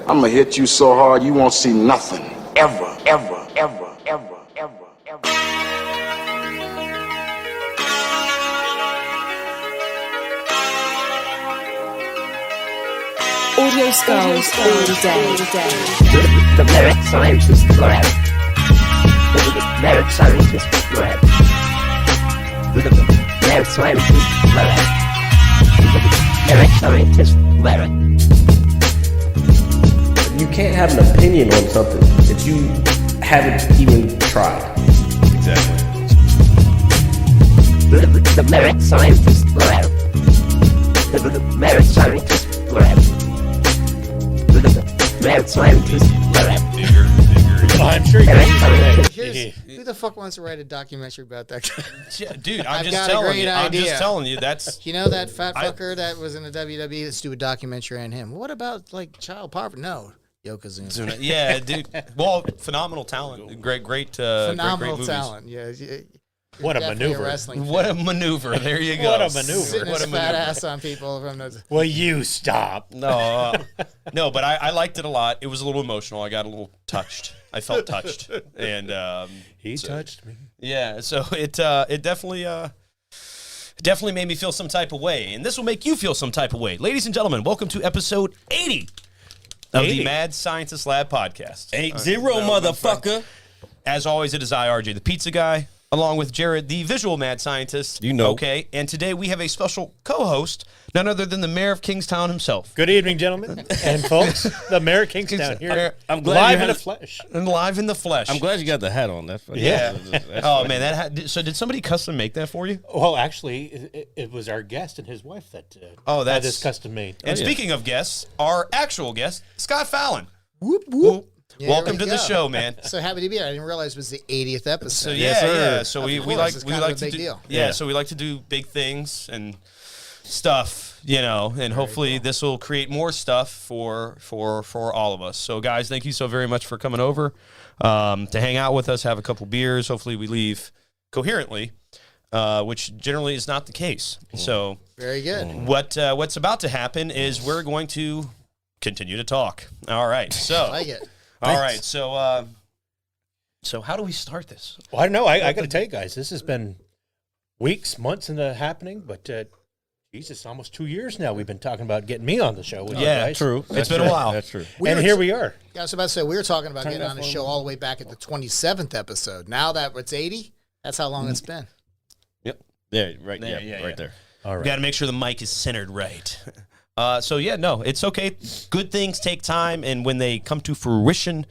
I'm gonna hit you so hard you won't see nothing. Ever, ever, ever, ever, ever, ever. Audio Skulls all day. The merit scientist lab. The merit scientist lab. The merit scientist lab. The merit scientist lab. You can't have an opinion on something that you haven't even tried. Exactly. The merit scientist lab. The merit scientist lab. Merit scientist lab. Digger. I'm sure you Merit can. scientist. Who the fuck wants to write a documentary about that guy? Yeah, dude, I've got a great I'm idea. just telling you. That's You know that fat fucker that was in the WWE? Let's do a documentary on him. What about like child poverty? No, Yokozuna. yeah, dude. Well, phenomenal talent. Great, Phenomenal great talent. Yeah. What a definitely maneuver. wrestling What a fan. maneuver. There you go. What a maneuver. Sitting What his a fat maneuver. ass on people from the. Will you stop? No, but I liked it a lot. It was a little emotional. I got a little touched. I felt touched, and He touched me. yeah. So it definitely made me feel some type of way, and this will make you feel some type of way, ladies and gentlemen. Welcome to episode 80 of 80. the Mad Scientist Lab podcast. 80, motherfucker. As always, it is I, RJ, the pizza guy, along with Jared, the visual mad scientist. You know. Okay, and today we have a special co-host, none other than the mayor of Kingstown himself. Good evening, gentlemen and folks. The Mayor of Kingstown here. I'm glad live you in had the a- flesh. And live in the flesh. I'm glad you got the hat on. That's funny. Yeah. That's Oh, funny. man, so did somebody custom make that for you? Well, actually, it was our guest and his wife that Oh, had that's- this custom made. And yeah. speaking of guests, our actual guest, Scott Fallon. Whoop whoop. Yeah, Welcome there to we the go. show, man. So happy to be here. I didn't realize it was the 80th episode. So Yes, sir. yeah. So Of we course, like it's we kind of like a to big do deal. yeah. Yeah. So we like to do big things and stuff, and hopefully this will create more stuff for all of us. So guys, thank you so very much for coming over to hang out with us, have a couple beers. Hopefully we leave coherently, which generally is not the case. So Very good. what's about to happen is we're going to continue to talk. All right. So I like it. all right. So how do we start this? Well, I don't know. I got to tell you guys, this has been weeks, months in the happening, but Jesus, almost 2 years now we've been talking about getting me on the show with you Yeah, guys. True. It's been a while. That's true. And here we are. Yeah, I was about to say, we were talking about Turn getting that on the phone show on. all the way back at the 27th episode. Now that it's 80, that's how long it's been. Yep. There, right. There, yeah, yeah, right yeah. there. All We right. got to make sure the mic is centered right. So yeah, no, it's okay. Good things take time, and when they come to fruition,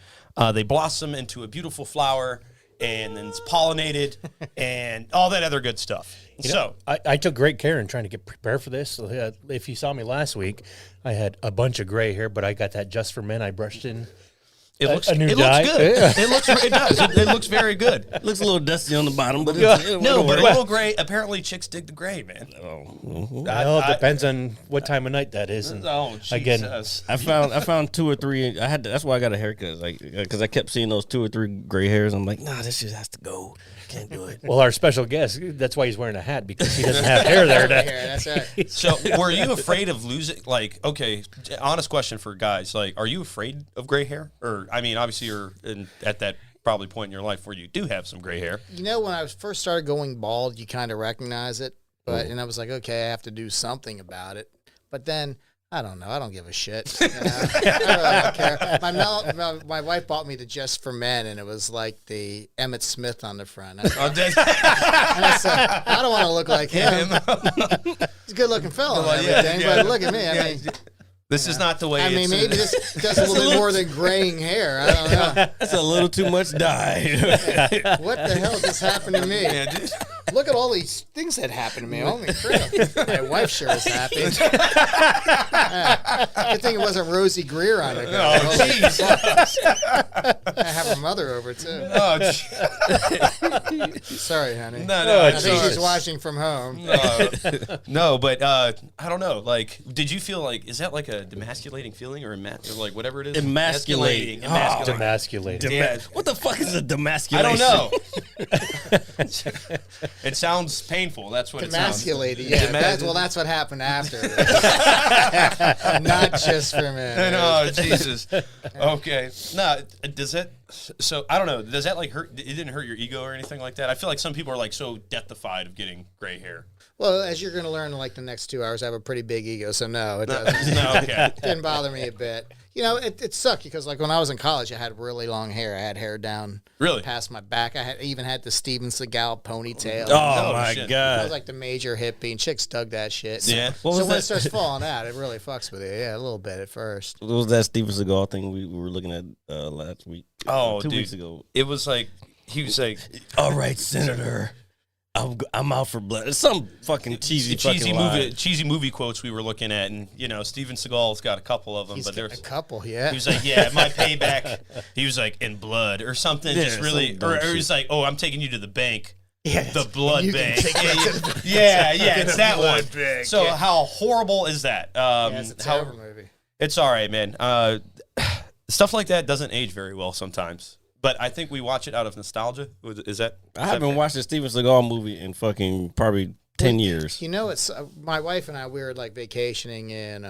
they blossom into a beautiful flower, and then it's pollinated, and all that other good stuff. So I took great care in trying to get prepared for this. If you saw me last week, I had a bunch of gray hair, but I got that just for men. I brushed in. it looks a new it dye. looks good. It does. It looks very good. Looks a little dusty on the bottom, but No, but a little gray. Apparently, chicks dig the gray, man. Well, it depends on what time of night that is. And Oh, again, Jesus. I found 2 or 3. That's why I got a haircut, because I kept seeing those 2 or 3 gray hairs. I'm like, nah, this just has to go. Can't do it. well, our special guest, that's why he's wearing a hat, because he doesn't have hair there. That's right. So, were you afraid of losing? Like, okay, honest question for guys. Like, are you afraid of gray hair? Or, I mean, obviously, you're at that probably point in your life where you do have some gray hair. You know, when I first started going bald, you kind of recognize it. And I was like, okay, I have to do something about it. But then, I don't know. I don't give a shit. You know? I really don't care. My wife bought me the Just for Men, and it was like the Emmett Smith on the front. And I said, I don't want to look like him. He's a good-looking fellow and everything, but look at me. I mean, This is not the way. I mean, it's, maybe this does a little bit more than graying hair. I don't know. That's a little too much dye. What the hell just happened to me? Yeah, dude. Look at all these things that happened to me. Holy crap. My wife sure is happy. Good thing it wasn't Rosie Greer on it. Oh, jeez. I have her mother over, too. Oh, jeez. Sorry, honey. No, I think sorry. she's watching from home. No, but I don't know. Like, did you feel like, is that like a demasculating feeling or like whatever it is? Emasculating. Emasculating. Demasculated. Yeah. What the fuck is a demasculation? I don't know. It sounds painful. That's what it sounds. Emasculated, yeah. That's what happened after. Not just for me. Oh, Jesus. Okay. No, does that, so I don't know. Does that like hurt? It didn't hurt your ego or anything like that? I feel like some people are like so deathified of getting gray hair. Well, as you're going to learn in like the next 2 hours, I have a pretty big ego, so no, it doesn't. No, okay. It didn't bother me a bit. You know, it sucked because like when I was in college, I had really long hair. I had hair down Really? past my back. I even had the Steven Seagal ponytail. Oh, No my shit. I God. was like the major hippie, and chicks dug that shit. So, Yeah. What so was when it that? starts falling out, it really fucks with you. Yeah, a little bit at first. What was that Steven Seagal thing we were looking at last week? Oh, 2 dude. weeks ago. It was like, he was like, All right, Senator. I'm out for blood. Some fucking cheesy cheesy movie quotes we were looking at, and you know, Steven Seagal's got a couple of them, He's but got there's a couple, yeah. he was like, yeah, my payback. He was like, in blood or something, Yeah, just really, some dumb or he shit. was like, oh, I'm taking you to the bank. Yeah, The blood you can bank. take that to the- Yeah, it's that one. bank, So yeah. how horrible is that? Yeah, it's a how, terrible movie. it's all right, man. Stuff like that doesn't age very well sometimes. But I think we watch it out of nostalgia. Is that? I haven't watched a Steven Seagal movie in fucking probably 10 years. You know, it's my wife and I. We were like vacationing in.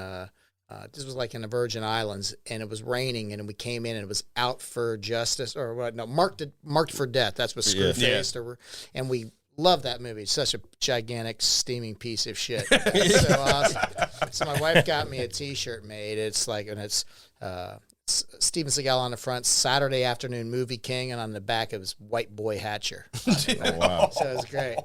This was like in the Virgin Islands, and it was raining, and we came in, and it was Out for Justice, or what? No, marked for Death. That's what Yeah. Screwface. And we love that movie. It's such a gigantic, steaming piece of shit. It's so awesome. So my wife got me a T-shirt made. It's like, and it's Steven Seagal on the front, Saturday Afternoon Movie King, and on the back it was White Boy Hatcher. Oh, wow. So it was great.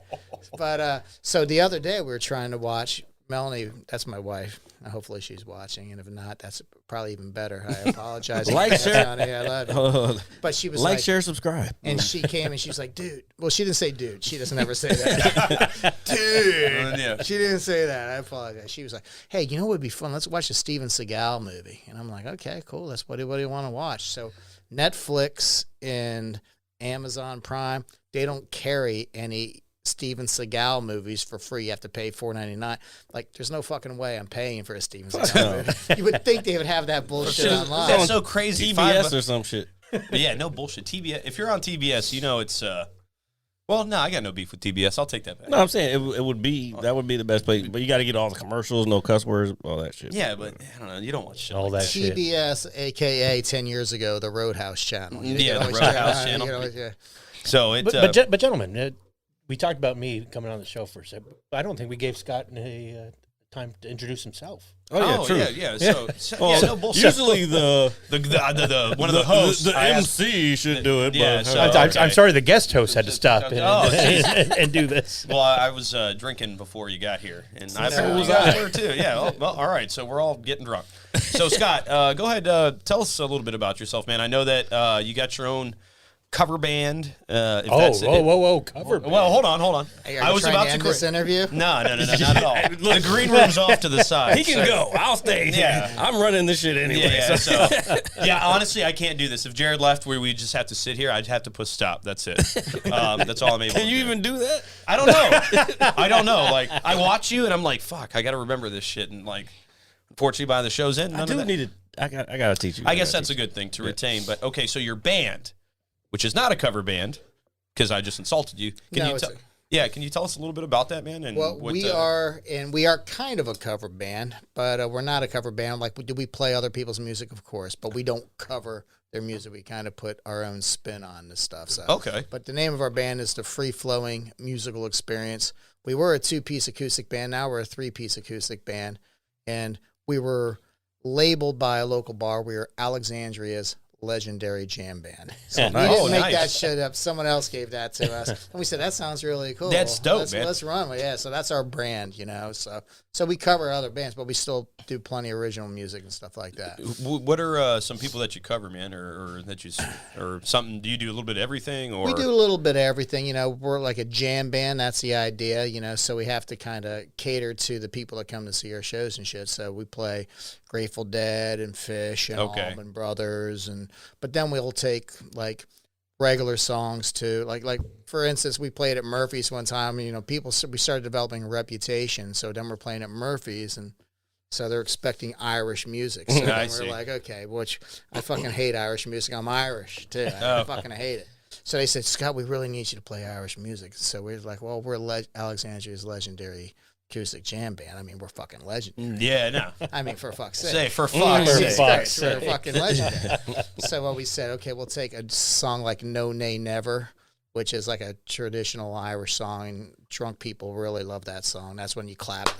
But so the other day we were trying to watch Melanie. That's my wife. Hopefully she's watching, and if not, that's probably even better. I apologize. Like, That's share. on here. I love you. But she was Like, like, share, subscribe. and she came and she was like, dude. Well, she didn't say dude. She doesn't ever say that. Dude. Yeah. She didn't say that. I apologize. She was like, hey, you know what would be fun? Let's watch a Steven Seagal movie. And I'm like, okay, cool. That's what do you want to watch? So Netflix and Amazon Prime, they don't carry any Steven Seagal movies for free. You have to pay $4.99. Like, there's no fucking way I'm paying for a Steven Seagal movie. You would think they would have that bullshit online. That's so crazy. TBS or some shit. But yeah, no bullshit. TBS. If you're on TBS, you know it's. Well, no, I got no beef with TBS. I'll take that back. No, I'm saying it would be that would be the best place, but you got to get all the commercials, no cuss words, all that shit. Yeah, but I don't know. You don't want shit. All like that shit. TBS, aka 10 years ago, the Roadhouse channel. You Yeah, can the always Roadhouse check it out. channel. You can always- yeah. So it. But gentlemen, we talked about me coming on the show for a second. But I don't think we gave Scott a time to introduce himself. Oh, true. yeah. So Well, yeah, no bullshit. usually the One of the hosts. the I asked- MC should do it. Yeah, but so- I'm okay. sorry, the guest host had to stop Oh, and do this. Well, I was drinking before you got here, and I So was was guys were too. Yeah. Well, all right. So we're all getting drunk. So Scott, go ahead. Tell us a little bit about yourself, man. I know that you got your own cover band. Whoa, cover. Well, hold on. Are you I was trying about to to end this interview? No, not at all. The green room's off to the side. he can go. I'll stay. Yeah. I'm running this shit anyway. Yeah, so honestly, I can't do this. If Jared left, where we just have to sit here, I'd have to put stop. That's it. That's all I'm able. Can to you do. even do that? I don't know. I don't know. Like I watch you, and I'm like, fuck, I got to remember this shit. And like, unfortunately, by the show's end, I none of do that. need to. I got to teach you. I guess that's a good thing to retain. But okay, so your band, which is not a cover band, because I just insulted you. No, Can it's you tell us a little bit about that, man? And Well, what, we are kind of a cover band, but we're not a cover band. Like, do we play other people's music? Of course, but we don't cover their music. We kind of put our own spin on this stuff. So, Okay. But the name of our band is the Free Flowing Musical Experience. We were a 2-piece acoustic band. Now we're a 3-piece acoustic band, and we were labeled by a local bar. We are Alexandria's legendary jam band. So we nice. didn't Oh, make nice. that shit up. Someone else gave that to us, and we said that sounds really cool. That's dope, man. Let's run with it. Yeah. So that's our brand, you know. So we cover other bands, but we still do plenty of original music and stuff like that. What are some people that you cover, man, or that you or something? Do you do a little bit of everything, or We do a little bit of everything, you know. We're like a jam band. That's the idea, you know. So we have to kind of cater to the people that come to see our shows and shit. So we play Grateful Dead and Fish and Okay. Allman Brothers, but then we'll take like regular songs too. Like for instance, we played at Murphy's one time. You know, we started developing a reputation. So then we're playing at Murphy's and. So they're expecting Irish music. So I then see. we're like, okay, which I fucking hate Irish music. I'm Irish too. I fucking hate it. So they said, Scott, we really need you to play Irish music. So we're like, well, we're Alexandria's legendary acoustic jam band. I mean, we're fucking legendary. Yeah, no. I mean, for fuck's sake. Say for fuck's For sake. fuck's Christ, we're sake. fucking legendary. So what we said, okay, we'll take a song like No Nay Never, which is like a traditional Irish song. And drunk people really love that song. That's when you clap, all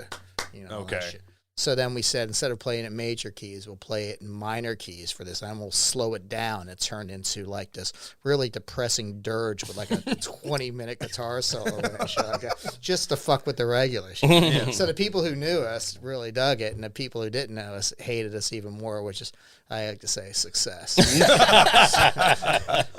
that Okay. shit. So then we said, instead of playing it major keys, we'll play it in minor keys for this, and we'll slow it down. It turned into like this really depressing dirge with like a 20-minute guitar solo in it, shit like that, just to fuck with the regulars. So the people who knew us really dug it, and the people who didn't know us hated us even more, which is, I like to say, success.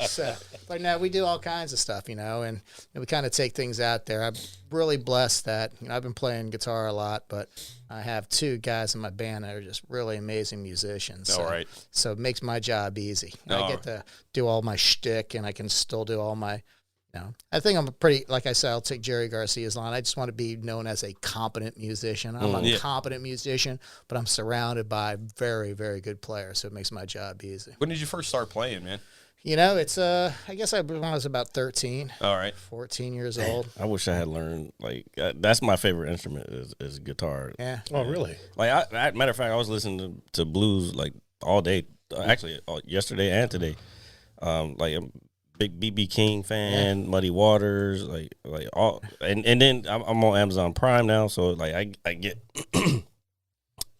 So, but no, we do all kinds of stuff, and we kind of take things out there. I'm really blessed that I've been playing guitar a lot, but I have two guys in my band that are just really amazing musicians. So, All right. So it makes my job easy. I All get to do all my shtick, and I can still do all my. I think I'm a pretty, like I said, I'll take Jerry Garcia's line. I just want to be known as a competent musician. I'm a competent musician, but I'm surrounded by very, very good players, so it makes my job easy. When did you first start playing, man? It's I guess when I was about 13, All right. 14 years old. I wish I had learned that's my favorite instrument is guitar. Yeah. Oh, really? Like matter of fact, I was listening to blues like all day. Actually, yesterday and today. Like I'm a big BB King fan, Muddy Waters, like all, and then I'm on Amazon Prime now, so like I get.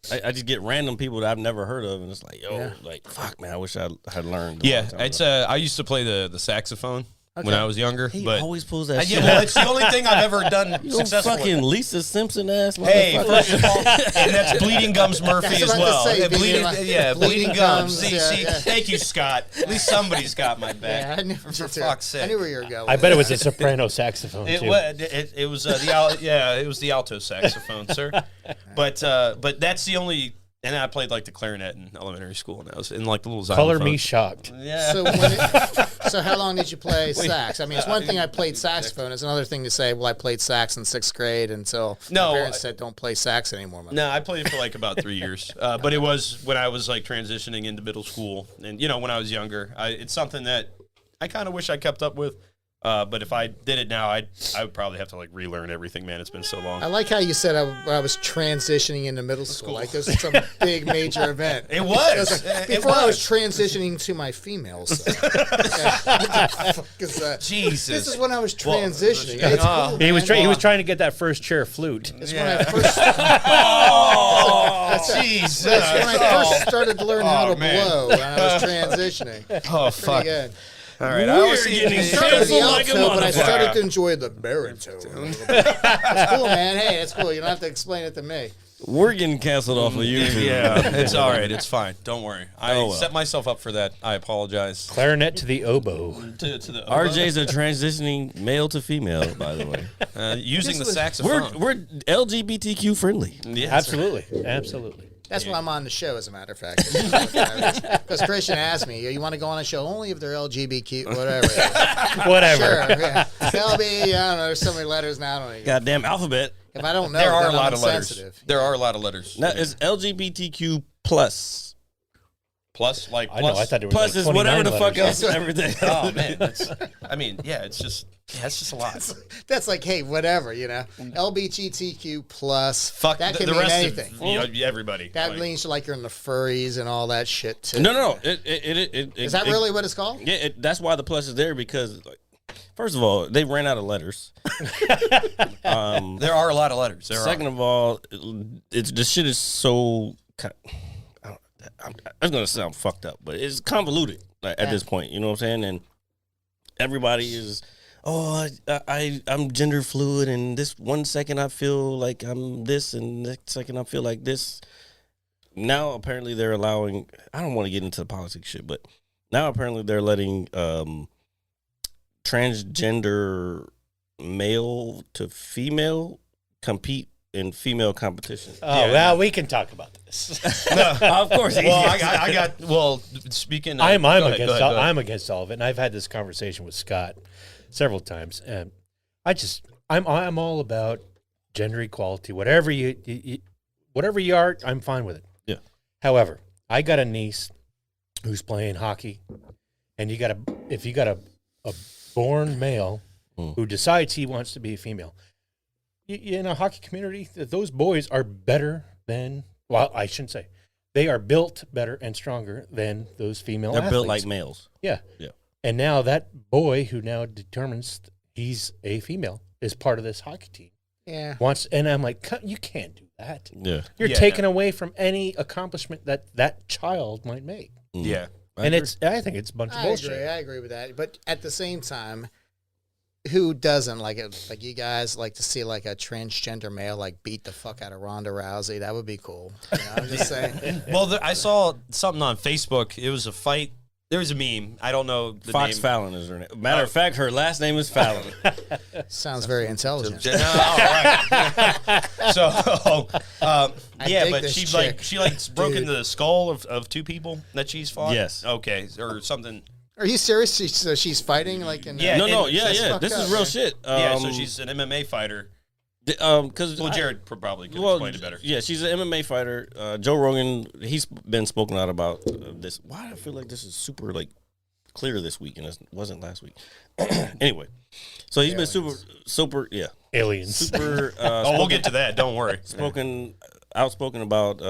I just get random people that I've never heard of, and it's like, like, fuck, man, I wish I had learned. Yeah, it's I used to play the saxophone when I was younger. He but always pulls that yeah, shit. well, it's the only thing I've ever done You successfully. fucking Lisa Simpson ass motherfucker. Hey, first of all, and that's Bleeding Gums Murphy That's as what I was well. about to say, Yeah, Bleeding Gums. See, yeah. thank you, Scott. At least somebody's got my back. I knew, For fuck's sake. I knew where you were going. I bet it was a soprano saxophone, It too. was it was the alto saxophone, sir. But that's the only. And I played like the clarinet in elementary school, and I was in like the little Color xylophone. me shocked. Yeah. So how long did you play sax? I mean, it's one thing I played saxophone. It's another thing to say, well, I played sax in 6th grade until No, my parents said, don't play sax anymore. No, I played for like about 3 years, but it was when I was like transitioning into middle school, and when I was younger. It's something that I kind of wish I kept up with. But if I did it now, I would probably have to like relearn everything. Man, it's been so long. I like how you said I was transitioning into middle school. Like this is some big major event. It was. Before I was transitioning to my female side. Jesus. This is when I was transitioning. It's cool, He was man. he was trying to get that first chair flute. It's when I first. Jesus. That's when I first started to learn how to man. blow when I was transitioning. Oh Pretty fuck. good. All right. I was I started with the alto, but I started to enjoy the baritone. That's cool, man. Hey, that's cool. You don't have to explain it to me. We're getting canceled off of YouTube. Yeah, it's all right. It's fine. Don't worry. I Oh, well. set myself up for that. I apologize. Clarinet to the oboe. To the RJ's a transitioning male to female, by the way. using the This was- saxophone. We're LGBTQ friendly. Yes. Absolutely. Absolutely. That's why I'm on the show, as a matter of fact. Because Christian asked me, you want to go on a show only if they're LGBTQ, whatever. Whatever. Sure, yeah. LB, I don't know, there's so many letters now, I don't even. Goddamn alphabet. If I don't know, There are then a lot I'm of letters. insensitive. There are a lot of letters. No, it's LGBTQ plus. Plus, like I know. plus. I thought it was Plus like is whatever 29 the fuck letters. else. Everything. Oh man, it's just a lot. That's like, hey, whatever, LGBTQ plus. Fuck that can the mean rest anything. of everybody. That Like, means like you're in the furries and all that shit too. No. Is that really what it's called? Yeah, that's why the plus is there because, like, first of all, they ran out of letters. there are a lot of letters. There Second are. of all, this shit is so. It's gonna sound fucked up, but it's convoluted at this point. You know what I'm saying? And everybody is, I'm gender fluid, and this 1 second I feel like I'm this, and next second I feel like this. Now apparently they're allowing. I don't want to get into the politics shit, but now apparently they're letting transgender male to female compete in female competition. Oh, well, we can talk about this. Of course. Well, I got. Well, speaking. I'm go ahead, against go ahead. I'm against all of it, and I've had this conversation with Scott several times, and I'm all about gender equality. Whatever whatever you are, I'm fine with it. Yeah. However, I got a niece who's playing hockey, and if you got a a born male who decides he wants to be a female. In a hockey community, those boys are better than, well, I shouldn't say. They are built better and stronger than those female They're built athletes. like males. Yeah. Yeah. And now that boy who now determines he's a female is part of this hockey team. Yeah. And I'm like, you can't do that. Yeah. You're Yeah, taking away from any accomplishment that child might make. Yeah. And I think it's a bunch of bullshit. I agree with that. But at the same time, who doesn't like it? Like you guys like to see like a transgender male like beat the fuck out of Ronda Rousey? That would be cool. You know, I'm just saying. Well, I saw something on Facebook. It was a fight. There was a meme. I don't know the Fox name. Fallon is her name. Matter of fact, her last name is Fallon. Sounds very intelligent. No, all right. So, yeah, dig but this she broke into the skull of two people that she's fought. Yes. Okay, or something. Are you serious? So she's fighting like in Yeah, No, and- yeah. fucked This is up, real man. shit. Yeah, so she's an MMA fighter. Because Well, Jared probably could explain it better. Yeah, she's an MMA fighter. Joe Rogan, he's been spoken out about this. Why do I feel like this is super like clear this week and it wasn't last week? Anyway, so he's been super, yeah, Aliens. super. Oh, we'll get to that. Don't worry. Outspoken about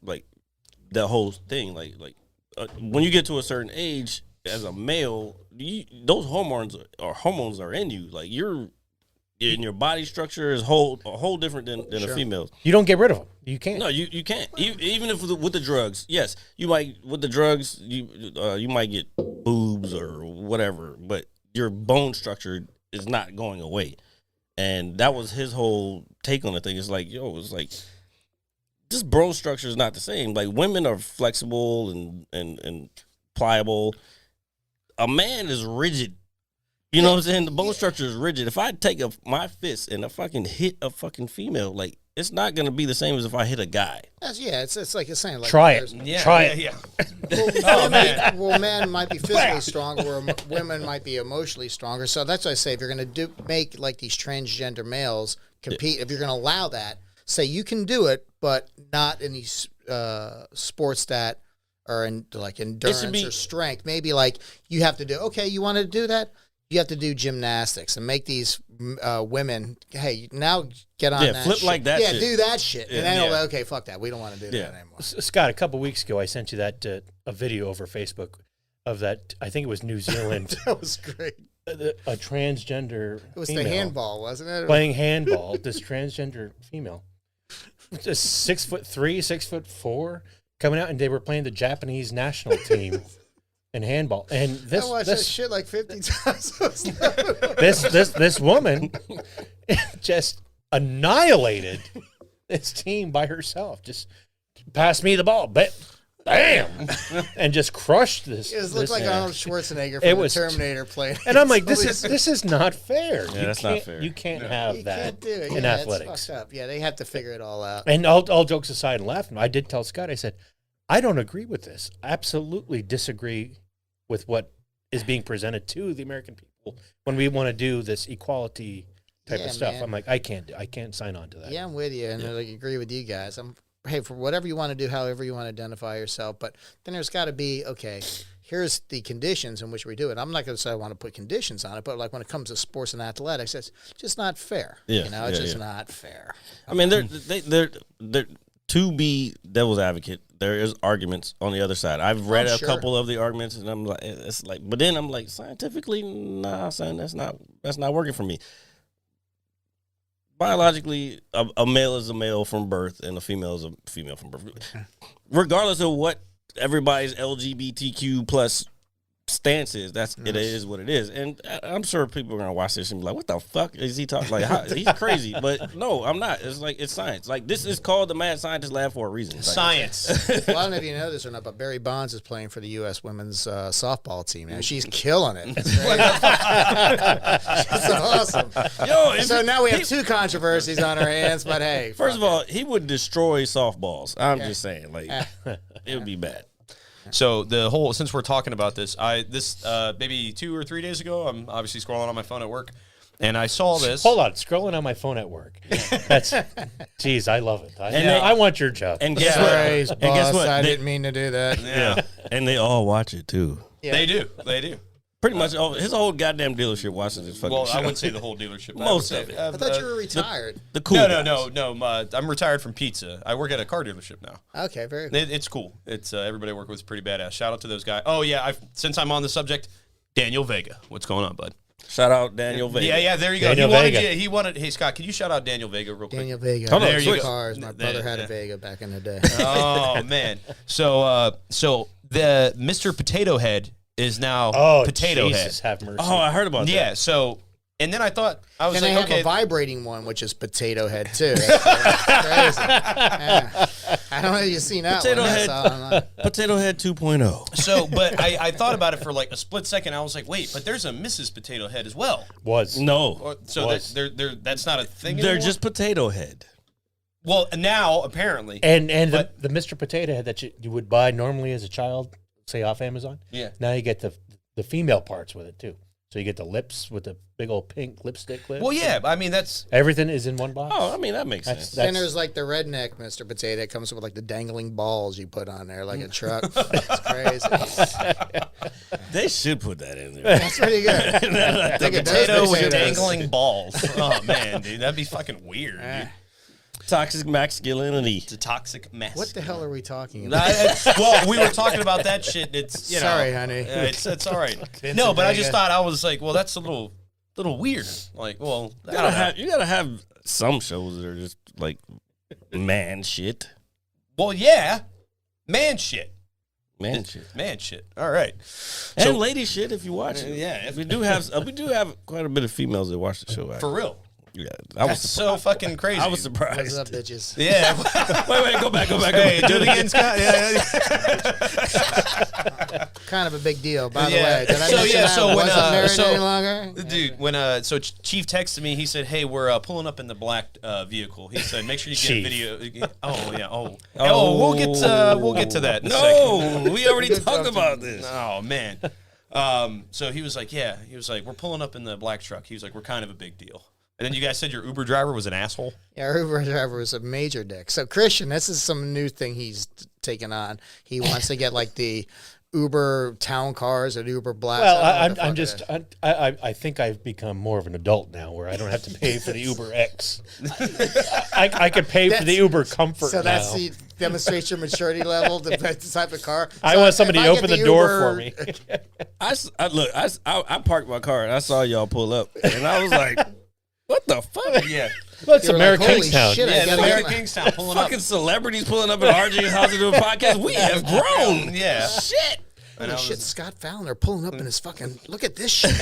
like that whole thing. Like when you get to a certain age as a male, those hormones are in you. Like your body structure is a whole different than a female's. You don't get rid of them. You can't. No, you can't. Even if with the drugs, yes, you might with the drugs you might get boobs or whatever, but your bone structure is not going away. And that was his whole take on the thing. It's like, it's like this bone structure is not the same. Like women are flexible and pliable. A man is rigid. You know what I'm saying? The bone structure is rigid. If I take my fist and I fucking hit a fucking female, like it's not gonna be the same as if I hit a guy. It's like you're saying. Like, Try it. Yeah, Try yeah, it. yeah. Well, men might be physically stronger, where women might be emotionally stronger. So that's why I say if you're going to make like these transgender males compete, if you're going to allow that, say you can do it, but not in these sports that are in like endurance or strength. Maybe like you have to do. Okay, you want to do that? You have to do gymnastics and make these women. Hey, now get on. that flip shit. like that. Yeah, shit. do that shit. And then Yeah. okay, fuck that. We don't want to do that anymore. Scott, a couple weeks ago, I sent you that a video over Facebook of that. I think it was New Zealand. That was great. A transgender. It was female the handball, wasn't it? playing handball. This transgender female, just 6'3", 6'4", coming out, and they were playing the Japanese national team in handball. And I watched that this shit like 50 times. this woman just annihilated this team by herself. Just pass me the ball, bam, and just crushed this. It looked like Arnold Schwarzenegger It from was- the Terminator playing. And I'm like, this is not fair. Yeah, that's not fair. You can't have You that can't do it. in Yeah, athletics. It's fucked up. Yeah, they have to figure it all out. And all jokes aside and laughing, I did tell Scott, I said, I don't agree with this. I absolutely disagree with what is being presented to the American people when we want to do this equality type Yeah, of stuff. man. I'm like, I can't sign on to that. Yeah, I'm with you, and I agree with you guys. Hey, for whatever you want to do, however you want to identify yourself, but then there's got to be, okay, here's the conditions in which we do it. I'm not going to say I want to put conditions on it, but like when it comes to sports and athletics, it's just not fair. Yeah, You know, it's yeah, just yeah. not fair. I mean, they're to be devil's advocate. There is arguments on the other side. I've read a sure. couple of the arguments, and I'm like, it's like, but then I'm like, scientifically, nah, son, that's not working for me. Biologically, a male is a male from birth, and a female is a female from birth, regardless of what everybody's LGBTQ plus stance is. It is what it is, and I'm sure people are gonna watch this and be like, "What the fuck is he talking? Like, he's crazy." But no, I'm not. It's like it's science. Like this is called the Mad Scientist Lab for a reason. It's like, Science. Well, I don't know if you know this or not, but Barry Bonds is playing for the U.S. women's softball team now. She's killing it. It's awesome. Yo, So now we have two controversies on our hands, but hey. first of all, he would destroy softballs. I'm just saying, like, it would be bad. So since we're talking about this, maybe 2 or 3 days ago, I'm obviously scrolling on my phone at work, and I saw this. Hold on, scrolling on my phone at work. That's, geez, I love it. I want your job. And guess Praise, what? And guess boss, what? I They- didn't mean to do that. Yeah, and they all watch it too. Yeah. they do. They do. Pretty much his whole goddamn dealership watches this fucking Well, show. I wouldn't say the whole dealership. Most I of would it. say, I thought you were retired. The cool No. guys. I'm retired from pizza. I work at a car dealership now. Okay, very cool. It's cool. It's everybody I work with is pretty badass. Shout out to those guys. Oh yeah, since I'm on the subject, Daniel Vega. What's going on, bud? Shout out Daniel Vega. Yeah, there you go. Daniel Vega. He wanted. Hey Scott, can you shout out Daniel Vega real quick? Daniel Vega. Hold on, There you switch. go. Cars. My brother had Yeah. a Vega back in the day. Oh man. So the Mr. Potato Head is now Oh, Potato Jesus, Head. have mercy. Oh, I heard about Yeah. that. So and then I thought I was And they like, have okay. a vibrating one, which is Potato Head too. That's crazy. Yeah. I don't know if you've seen that Potato one. Head. That's all I know. Potato Head 2.0. So, but I thought about it for like a split second. I was like, wait, but there's a Mrs. Potato Head as well. Was. No, So Was. that's not a thing. they're anymore? just Potato Head. well now apparently. And the But- Mr. Potato Head that you would buy normally as a child, say off Amazon. Yeah. Now you get the female parts with it too. So you get the lips with the big old pink lipstick lips. Well, yeah. I mean that's Everything is in one box. Oh, I mean that makes That's- sense. that's- And there's like the redneck Mr. Potato. It comes with like the dangling balls you put on there like a truck. It's crazy. They should put that in there. That's pretty good. The Like a potato those with potatoes. dangling balls. Oh man, dude, that'd be fucking weird. Dude. Toxic masculinity. It's a toxic mess. What the hell are we talking about? Well, we were talking about that shit. It's you know, Sorry, honey. It's all right. Vincent No, but I just Vega. thought I was like, well, that's a little weird. Like, well, I don't know. You gotta have some shows that are just like man shit. Well, yeah, man shit. Man shit. Man shit. All right. And lady shit if you watch it. Yeah, We do have quite a bit of females that watch the show. Actually. for real. Yeah, I was That's so fucking crazy. I was What's surprised. up, bitches? Yeah. Wait, go back. Hey, do it again, Scott. Yeah. Kind of a big deal, by the Yeah. way. Did I So, mention yeah, that so I when, wasn't married so- any longer? Dude, when so Chief texted me, he said, "Hey, we're pulling up in the black vehicle." He said, "Make sure you get Chief. a video." Oh yeah. We'll get to that. In a second. No, we already talked about this. Oh man. So he was like, we're pulling up in the black truck. He was like, we're kind of a big deal. And then you guys said your Uber driver was an asshole. Yeah, our Uber driver was a major dick. So Christian, this is some new thing he's taken on. He wants to get like the Uber town cars and Uber Blacks. Well, I don't know what the I'm fuck just, it is. I think I've become more of an adult now where I don't have to pay for the Uber X. I could pay for the Uber Comfort So that's now. the demonstrates your maturity level, the type of car. I So want if somebody I to get open the door Uber- for me. I parked my car and I saw y'all pull up, and I was like, "What the fuck?" Yeah. Well, it's You're like, American holy Kingstown. shit, I Yeah, gotta the get American my- Kingstown pulling up. Fucking celebrities pulling up at RJ's house to do a podcast. We have grown. Yeah. Shit. And I Holy shit, was- Scott Fallon, they're pulling up in his fucking. Look at this shit.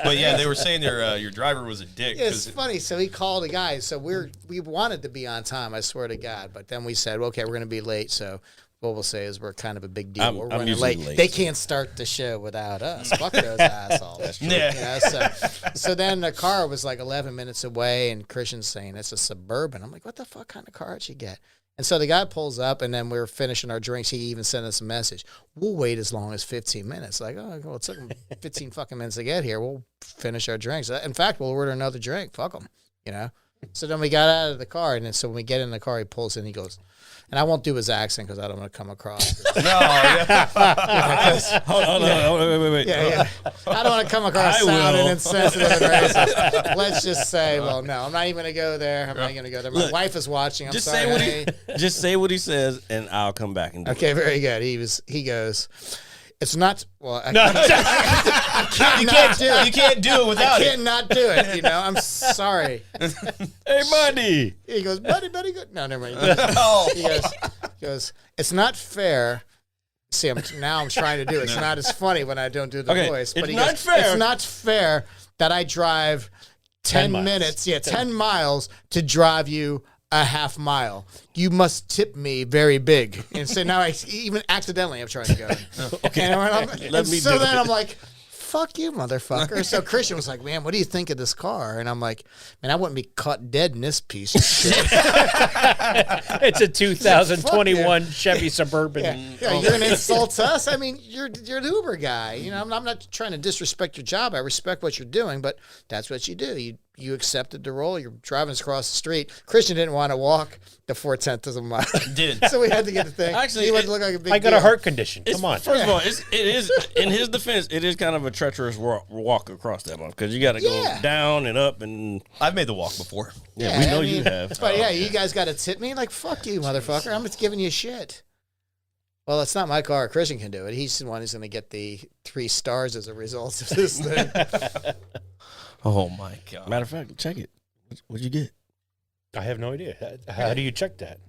But yeah, they were saying your driver was a dick. It's 'cause- funny. So he called a guy. So we wanted to be on time. I swear to God. But then we said, okay, we're going to be late. So what we'll say is we're kind of a big deal. We're I'm running usually late. late. They can't start the show without us. Fuck those assholes. Yeah. You know, so then the car was like 11 minutes away, and Christian's saying it's a Suburban. I'm like, what the fuck kind of car did you get? And so the guy pulls up, and then we were finishing our drinks. He even sent us a message. We'll wait as long as 15 minutes. Like, oh, well, it took him 15 fucking minutes to get here. We'll finish our drinks. In fact, we'll order another drink. Fuck them, you know? So then we got out of the car, and then so when we get in the car, he pulls in, he goes, and I won't do his accent because I don't want to come across. No, yeah. Hold on, wait. Yeah. I don't want to come across I sounding will. insensitive and racist. Let's just say, well, no, I'm not even going to go there. I'm not going to go there. My Look, wife is watching. I'm Just sorry. say what honey. just say what he says, and I'll come back and do Okay, very good. He goes, it's not, well, I You can't do it without I it. can't not do it. You know, I'm sorry. it. Hey, buddy. He goes, buddy, good. No, never mind. Oh. He goes, it's not fair. See, I'm trying to do it. It's not as funny when I don't do the Okay, voice. it's he not goes, fair. It's not fair that I drive 10 miles. minutes, 10 miles to drive you a half mile. You must tip me very big. And so now I even accidentally I'm trying to go. Okay. Let me so do then it. I'm like, fuck you, motherfucker. So Christian was like, man, what do you think of this car? And I'm like, man, I wouldn't be caught dead in this piece of shit. It's a 2021 Chevy Suburban. Yeah, you're gonna insult us. I mean, you're the Uber guy. You know, I'm not trying to disrespect your job. I respect what you're doing, but that's what you do. You you accepted the role. You're driving us across the street. Christian didn't want to walk the 4/10 of a mile. Did. So we had to get the thing. Actually, he wanted to look like a big I got deal. a heart condition. Come on. First of all, it is in his defense. It is kind of a treacherous walk across that one because you got to go Yeah. down and up and I've made the walk before. yeah, we I know mean, you have. But yeah, you guys got to tip me like fuck you, motherfucker. I'm just giving you shit. Well, it's not my car. Christian can do it. He's the one who's going to get the 3 stars as a result of this thing. Oh my god. Matter of fact, check it. What'd you get? I have no idea. How do you check that?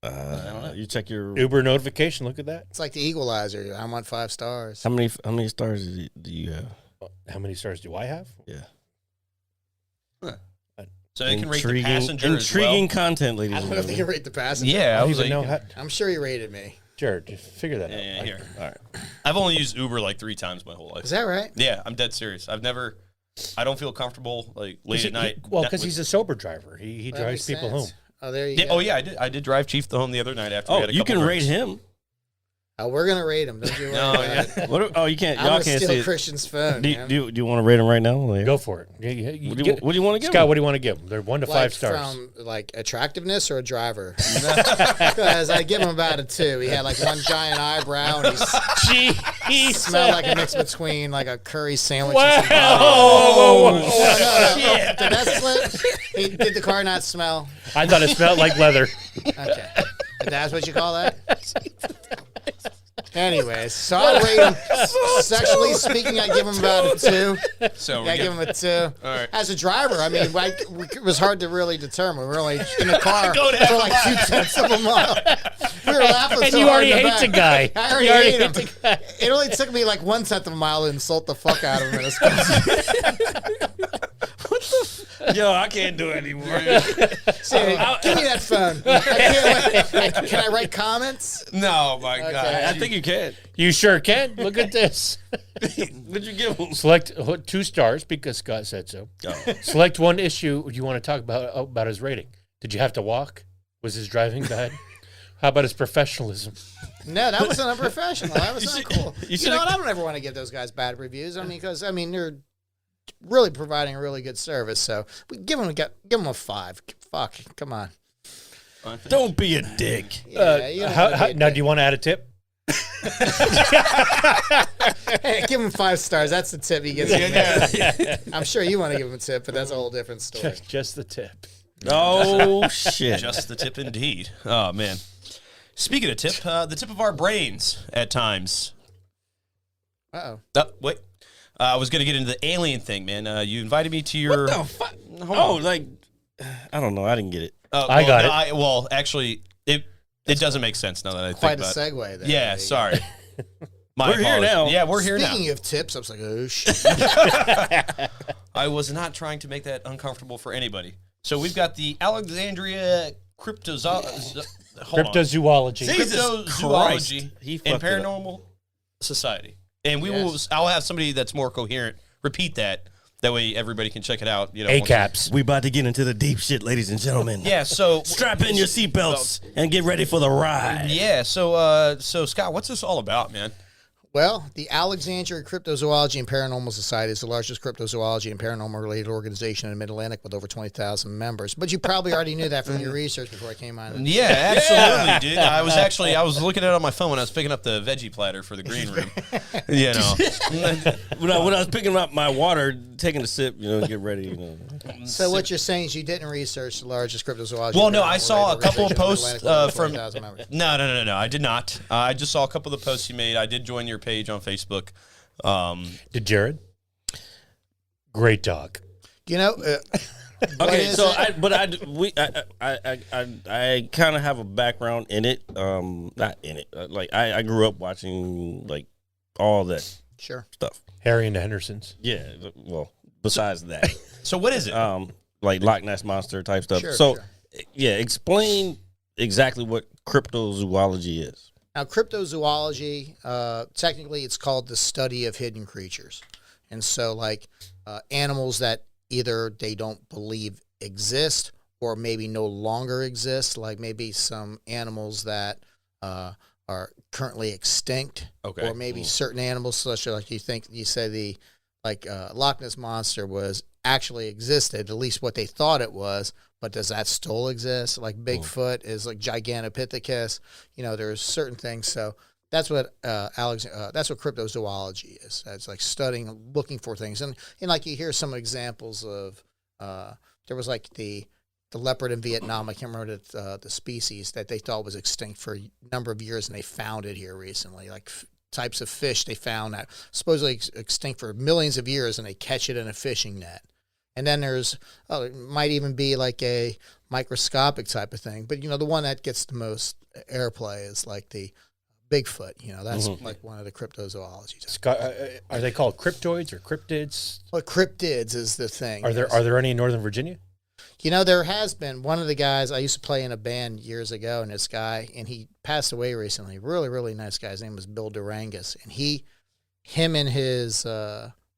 I don't know. You check your Uber notification. Look at that. It's like the Equalizer. I want 5 stars. how many stars do you have? How many stars do I have? Yeah, So they can rate the passenger intriguing as well. content, ladies I and don't know if they can gentlemen. rate the passenger. Yeah, I I don't was even like, know how. I'm sure he rated me. Jared, figure that out. yeah, here. All right. I've only used Uber like 3 times my whole life. Is that right? Yeah, I'm dead serious. I don't feel comfortable like late at night. Well, because he's a sober driver. He That drives makes people sense. home. Oh, there you Yeah, go. oh yeah, I did drive Chief home the other night after we Oh, had a you couple can drinks. rate him. Oh, we're going to rate him. Don't you worry No, about yeah. it. What? Oh, you can't. I'm Y'all going to can't see steal it. Christian's phone. Do man. you want to rate him right now? Like, Go for it. What do you want to give Scott, him? what do you want to give them? They're 1 to 5 Like stars. from like attractiveness or a driver? Because I give him about a 2. He had like one giant eyebrow and he smelled like a mix between like a curry sandwich and some Oh, no. Did that split? Did the car not smell? I thought it smelled like leather. Okay. That's what you call that? Anyways, so I rate him. Sexually speaking, I give him about a 2. So I give him a 2. All right. As a driver, I mean, it was hard to really determine. We were only in the car for like 2/10 of a mile. We were laughing And so you hard already in the hate the back. guy. I already You already hate him. hate the guy. It only took me like 1/10 of a mile to insult the fuck out of him in his car. Yo, I can't do it anymore. Say, give me that phone. I can't wait. Can I write comments? No, my God. I think you can. You sure can. Look at this. What'd you give him? Select 2 stars because Scott said so. Oh. Select one issue you want to talk about his rating. Did you have to walk? Was his driving bad? How about his professionalism? No, that wasn't unprofessional. That was not cool. you You should've- know what? I don't ever want to give those guys bad reviews. I mean, because they're really providing a really good service. So we give them a 5. Fuck, come on. Don't be a dick. Yeah, you don't wanna be a Now, dick. do you want to add a tip? Hey, give him 5 stars. That's the tip he gets. From me. I'm sure you want to give him a tip, but that's a whole different story. Just the tip. Oh shit. Just the tip indeed. Oh, man. Speaking of tip, the tip of our brains at times. Uh-oh. Wait. I was going to get into the alien thing, man. You invited me to your... What the fuck? Oh, like I don't know. I didn't get it. I got it. Well, actually, it doesn't make sense now that I Quite think a about it. segue there. Yeah, There you sorry. My We're here apologies. now. Yeah, we're here now. Speaking of tips, I was like, oh, shit. I was not trying to make that uncomfortable for anybody. So we've got the Alexandria Cryptozoology. Cryptozoology He and fucked it up. Paranormal Society. And Yes. I'll have somebody that's more coherent repeat that. That way everybody can check it out. You know, once- ACAPs. We about to get into the deep shit, ladies and gentlemen. Yeah, so Strap in your seatbelts and get ready for the ride. yeah, so Scott, what's this all about, man? Well, the Alexandria Cryptozoology and Paranormal Society is the largest cryptozoology and paranormal-related organization in the Mid-Atlantic with over 20,000 members. But you probably already knew that from your research before I came on. Yeah, absolutely, dude. I was looking at it on my phone when I was picking up the veggie platter for the green room. You know, When I was picking up my water, taking a sip, get ready. So what you're saying is you didn't research the largest cryptozoology. Well, and no, I saw a paranormal-related couple of organization in posts the Mid-Atlantic with over from. 20,000 members. No, I did not. I just saw a couple of the posts you made. I did join your page on Facebook. Did Jared? Great dog. You know, what Okay, is so it? I kind of have a background in it. Not in it. Like I grew up watching like all that Sure. stuff. Harry and the Hendersons. Yeah. Well, besides that, So what is it? like Loch Ness monster type stuff. Sure, so sure. yeah, explain exactly what cryptozoology is. Now, cryptozoology, technically it's called the study of hidden creatures. And so, like, animals that either they don't believe exist or maybe no longer exist, like maybe some animals that are currently extinct. Okay. Or maybe certain animals, such as, like, you say the, like, Loch Ness Monster was actually existed, at least what they thought it was. But does that still exist? Like Bigfoot is like Gigantopithecus. You know, there's certain things. So that's what that's what cryptozoology is. It's like studying, looking for things, and like you hear some examples of. There was like the leopard in Vietnam. I can't remember the species that they thought was extinct for a number of years, and they found it here recently. Like types of fish they found that supposedly extinct for millions of years, and they catch it in a fishing net. And then there's it might even be like a microscopic type of thing, but you know the one that gets the most airplay is like the Bigfoot. You know that's like one of the cryptozoology. Are they called cryptoids or cryptids? Well, cryptids is the thing. Are there any in Northern Virginia? You know, there has been one of the guys I used to play in a band years ago, and this guy, and he passed away recently. Really, really nice guy. His name was Bill Durangus, and him and his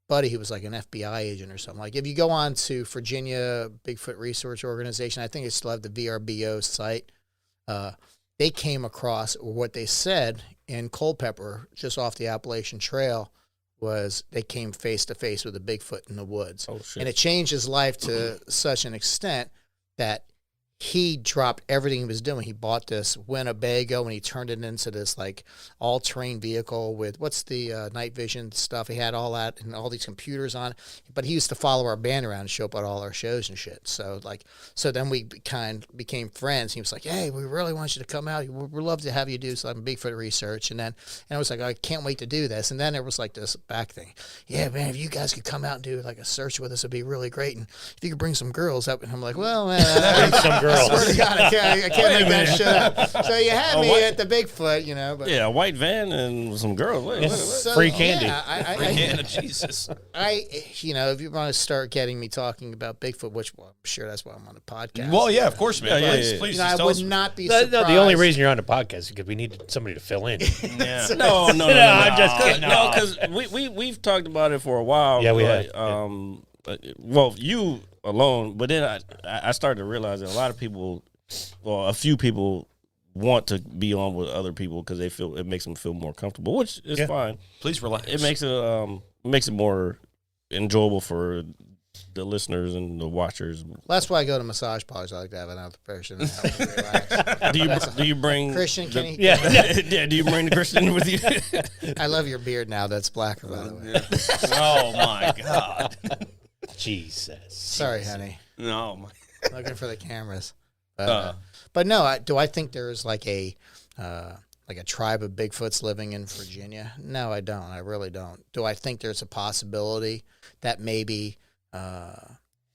buddy, who was like an FBI agent or something. Like if you go on to Virginia Bigfoot Research Organization, I think they still have the VRBO site. They came across, or what they said in Culpeper, just off the Appalachian Trail, was they came face to face with a Bigfoot in the woods. Oh, shit. And it changed his life to such an extent that he dropped everything he was doing. He bought this Winnebago and he turned it into this like all-terrain vehicle with what's the night vision stuff. He had all that and all these computers on. But he used to follow our band around and show up at all our shows and shit. So then we became friends. He was like, "Hey, we really want you to come out. We'd love to have you do some Bigfoot research." And I was like, "I can't wait to do this." And then there was like this back thing. "Yeah, man, if you guys could come out and do like a search with us, it'd be really great. And if you could bring some girls up." And I'm like, "Well, man, Bring some girls. I swear to God, I can't make that shit up." So you had me at the Bigfoot, you know. But Yeah, a white van and some girls. Wait. so, Free candy. Yeah, Free candy, Jesus. you know, if you want to start getting me talking about Bigfoot, which I'm sure that's why I'm on the podcast. Well, yeah, of course, man. Yeah, Please, yeah. please You know, just I tell would us. not be No, surprised. the only reason you're on the podcast is because we need somebody to fill in. Yeah. No, I'm just kidding. No, because we've talked about it for a while. Yeah, we like, have. Well, you alone, but then I started to realize that a lot of people, well, a few people want to be on with other people because they feel it makes them feel more comfortable, which is fine. Please relax. It makes it more enjoyable for the listeners and the watchers. That's why I go to massage parlors. I like to have another person to help me relax. Do you bring Christian, can he? Yeah. yeah? Do you bring the Christian with you? I love your beard now. That's blacker, by the way. Oh my God. Jesus. Sorry, honey. No. My. Looking for the cameras. But no, do I think there's like a tribe of Bigfoots living in Virginia? No, I don't. I really don't. Do I think there's a possibility that maybe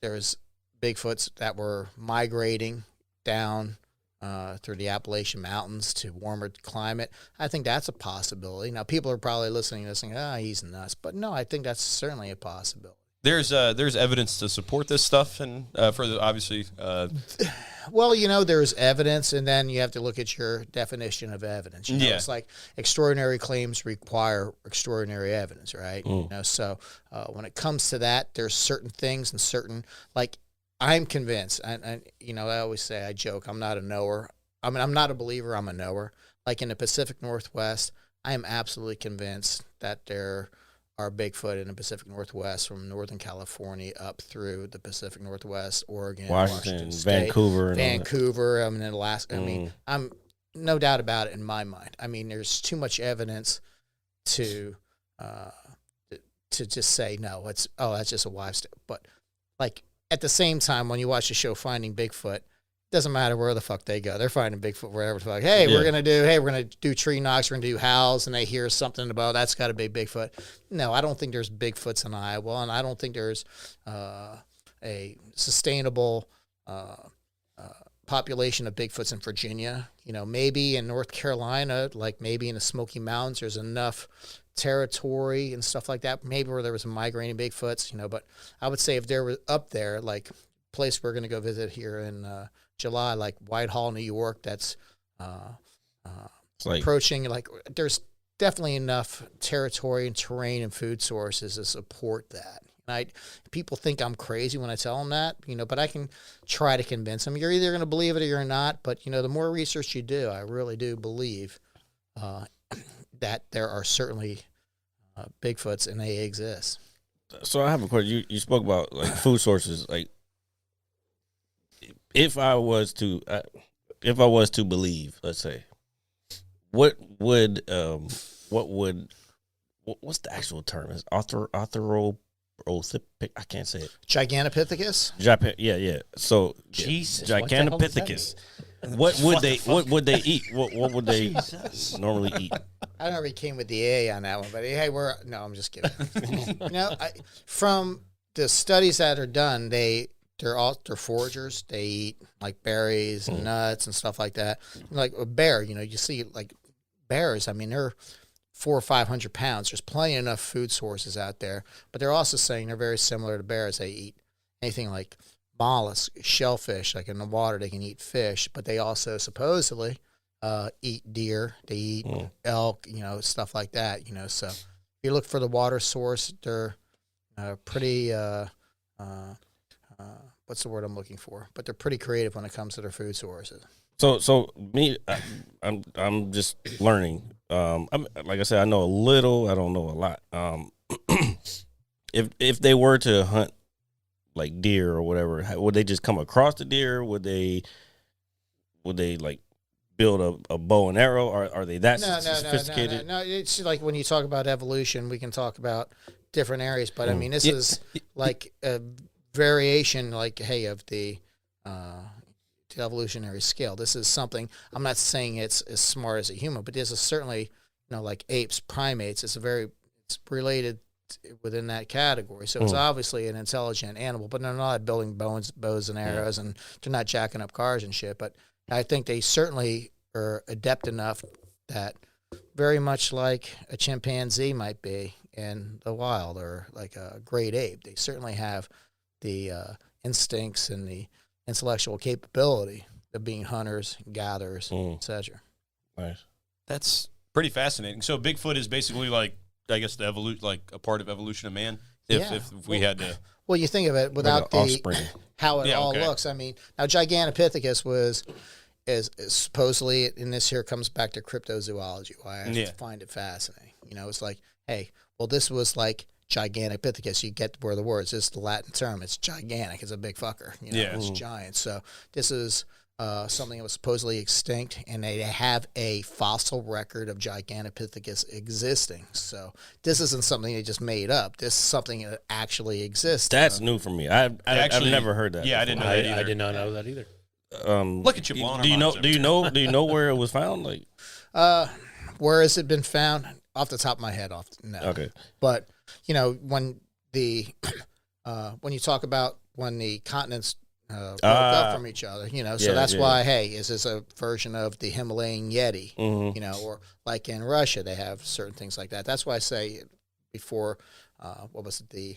there's Bigfoots that were migrating down through the Appalachian Mountains to warmer climate? I think that's a possibility. Now, people are probably listening to this and saying, he's nuts. But no, I think that's certainly a possibility. There's evidence to support this stuff, and obviously. Well, you know, there's evidence, and then you have to look at your definition of evidence. You know, it's like extraordinary claims require extraordinary evidence, right? You know, so when it comes to that, there's certain things and certain, like, I'm convinced, and you know, I always say, I joke, I'm not a knower. I mean, I'm not a believer, I'm a knower. Like in the Pacific Northwest, I am absolutely convinced that there are Bigfoot in the Pacific Northwest from Northern California up through the Pacific Northwest, Oregon, Washington State, Vancouver. I mean, Alaska. I mean, I'm no doubt about it in my mind. I mean, there's too much evidence to just say no. That's just a wives' tale. But like at the same time, when you watch the show Finding Bigfoot, doesn't matter where the fuck they go. They're finding Bigfoot wherever the fuck. We're gonna do tree knocks. We're gonna do howls, and they hear something about that's got to be Bigfoot. No, I don't think there's Bigfoots in Iowa, and I don't think there's a sustainable population of Bigfoots in Virginia. You know, maybe in North Carolina, like maybe in the Smoky Mountains, there's enough territory and stuff like that. Maybe where there was migrating Bigfoots. You know, but I would say if they were up there, like place we're gonna go visit here in July, like Whitehall, New York, that's approaching, like there's definitely enough territory and terrain and food sources to support that. And people think I'm crazy when I tell them that, you know, but I can try to convince them. You're either going to believe it or you're not, but, you know, the more research you do, I really do believe that there are certainly Bigfoots and they exist. So I have a question. You spoke about like food sources. Like, if I was to believe, let's say, what's the actual term? Is Autheropithecus? I can't say it. Gigantopithecus. Japan. Yeah. So Jesus, what the hell does that Gigantopithecus. What would they eat? What would they normally eat? I don't know if he came with the A on that one, but hey, no, I'm just kidding. From the studies that are done, they're foragers. They eat like berries and nuts and stuff like that. Like a bear, you see like bears. I mean, they're 400 or 500 pounds. There's plenty enough food sources out there, but they're also saying they're very similar to bears. They eat anything like mollusks, shellfish, like in the water. They can eat fish, but they also supposedly eat deer. They eat elk, stuff like that. So if you look for the water source, they're pretty. What's the word I'm looking for? But they're pretty creative when it comes to their food sources. So me, I'm just learning. Like I said, I know a little. I don't know a lot. If they were to hunt like deer or whatever, would they just come across the deer? Would they like build a bow and arrow? Or are they that sophisticated? No. It's like when you talk about evolution, we can talk about different areas, but I mean, this is like a variation, like, hey, of the evolutionary scale. This is something, I'm not saying it's as smart as a human, but this is certainly, like apes, primates, it's related within that category. So it's obviously an intelligent animal, but they're not building bows and arrows, and they're not jacking up cars and shit. But I think they certainly are adept enough that very much like a chimpanzee might be in the wild, or like a great ape, they certainly have the instincts and the intellectual capability of being hunters, gatherers, etc. Nice. That's pretty fascinating. So Bigfoot is basically like, I guess, a part of evolution of man. If we had to, well, you think of it without like the how it all looks. I mean, now Gigantopithecus is supposedly, and this here comes back to cryptozoology, why I find it fascinating. It's like, hey, well, this was like Gigantopithecus. You get where the words. This is the Latin term. It's gigantic. It's a big fucker. It's giant. So this is something that was supposedly extinct, and they have a fossil record of Gigantopithecus existing. So this isn't something they just made up. This is something that actually exists. That's new for me. I've never heard that. Yeah, before. I didn't know that either. I did not know that either. Look at you blowing. Do you know where it was found? Like, where has it been found? Off the top of my head, no. Okay. But when when you talk about when the continents broke up from each other, so that's why, hey, is this a version of the Himalayan Yeti? Or like in Russia, they have certain things like that. That's why I say before, what was it, the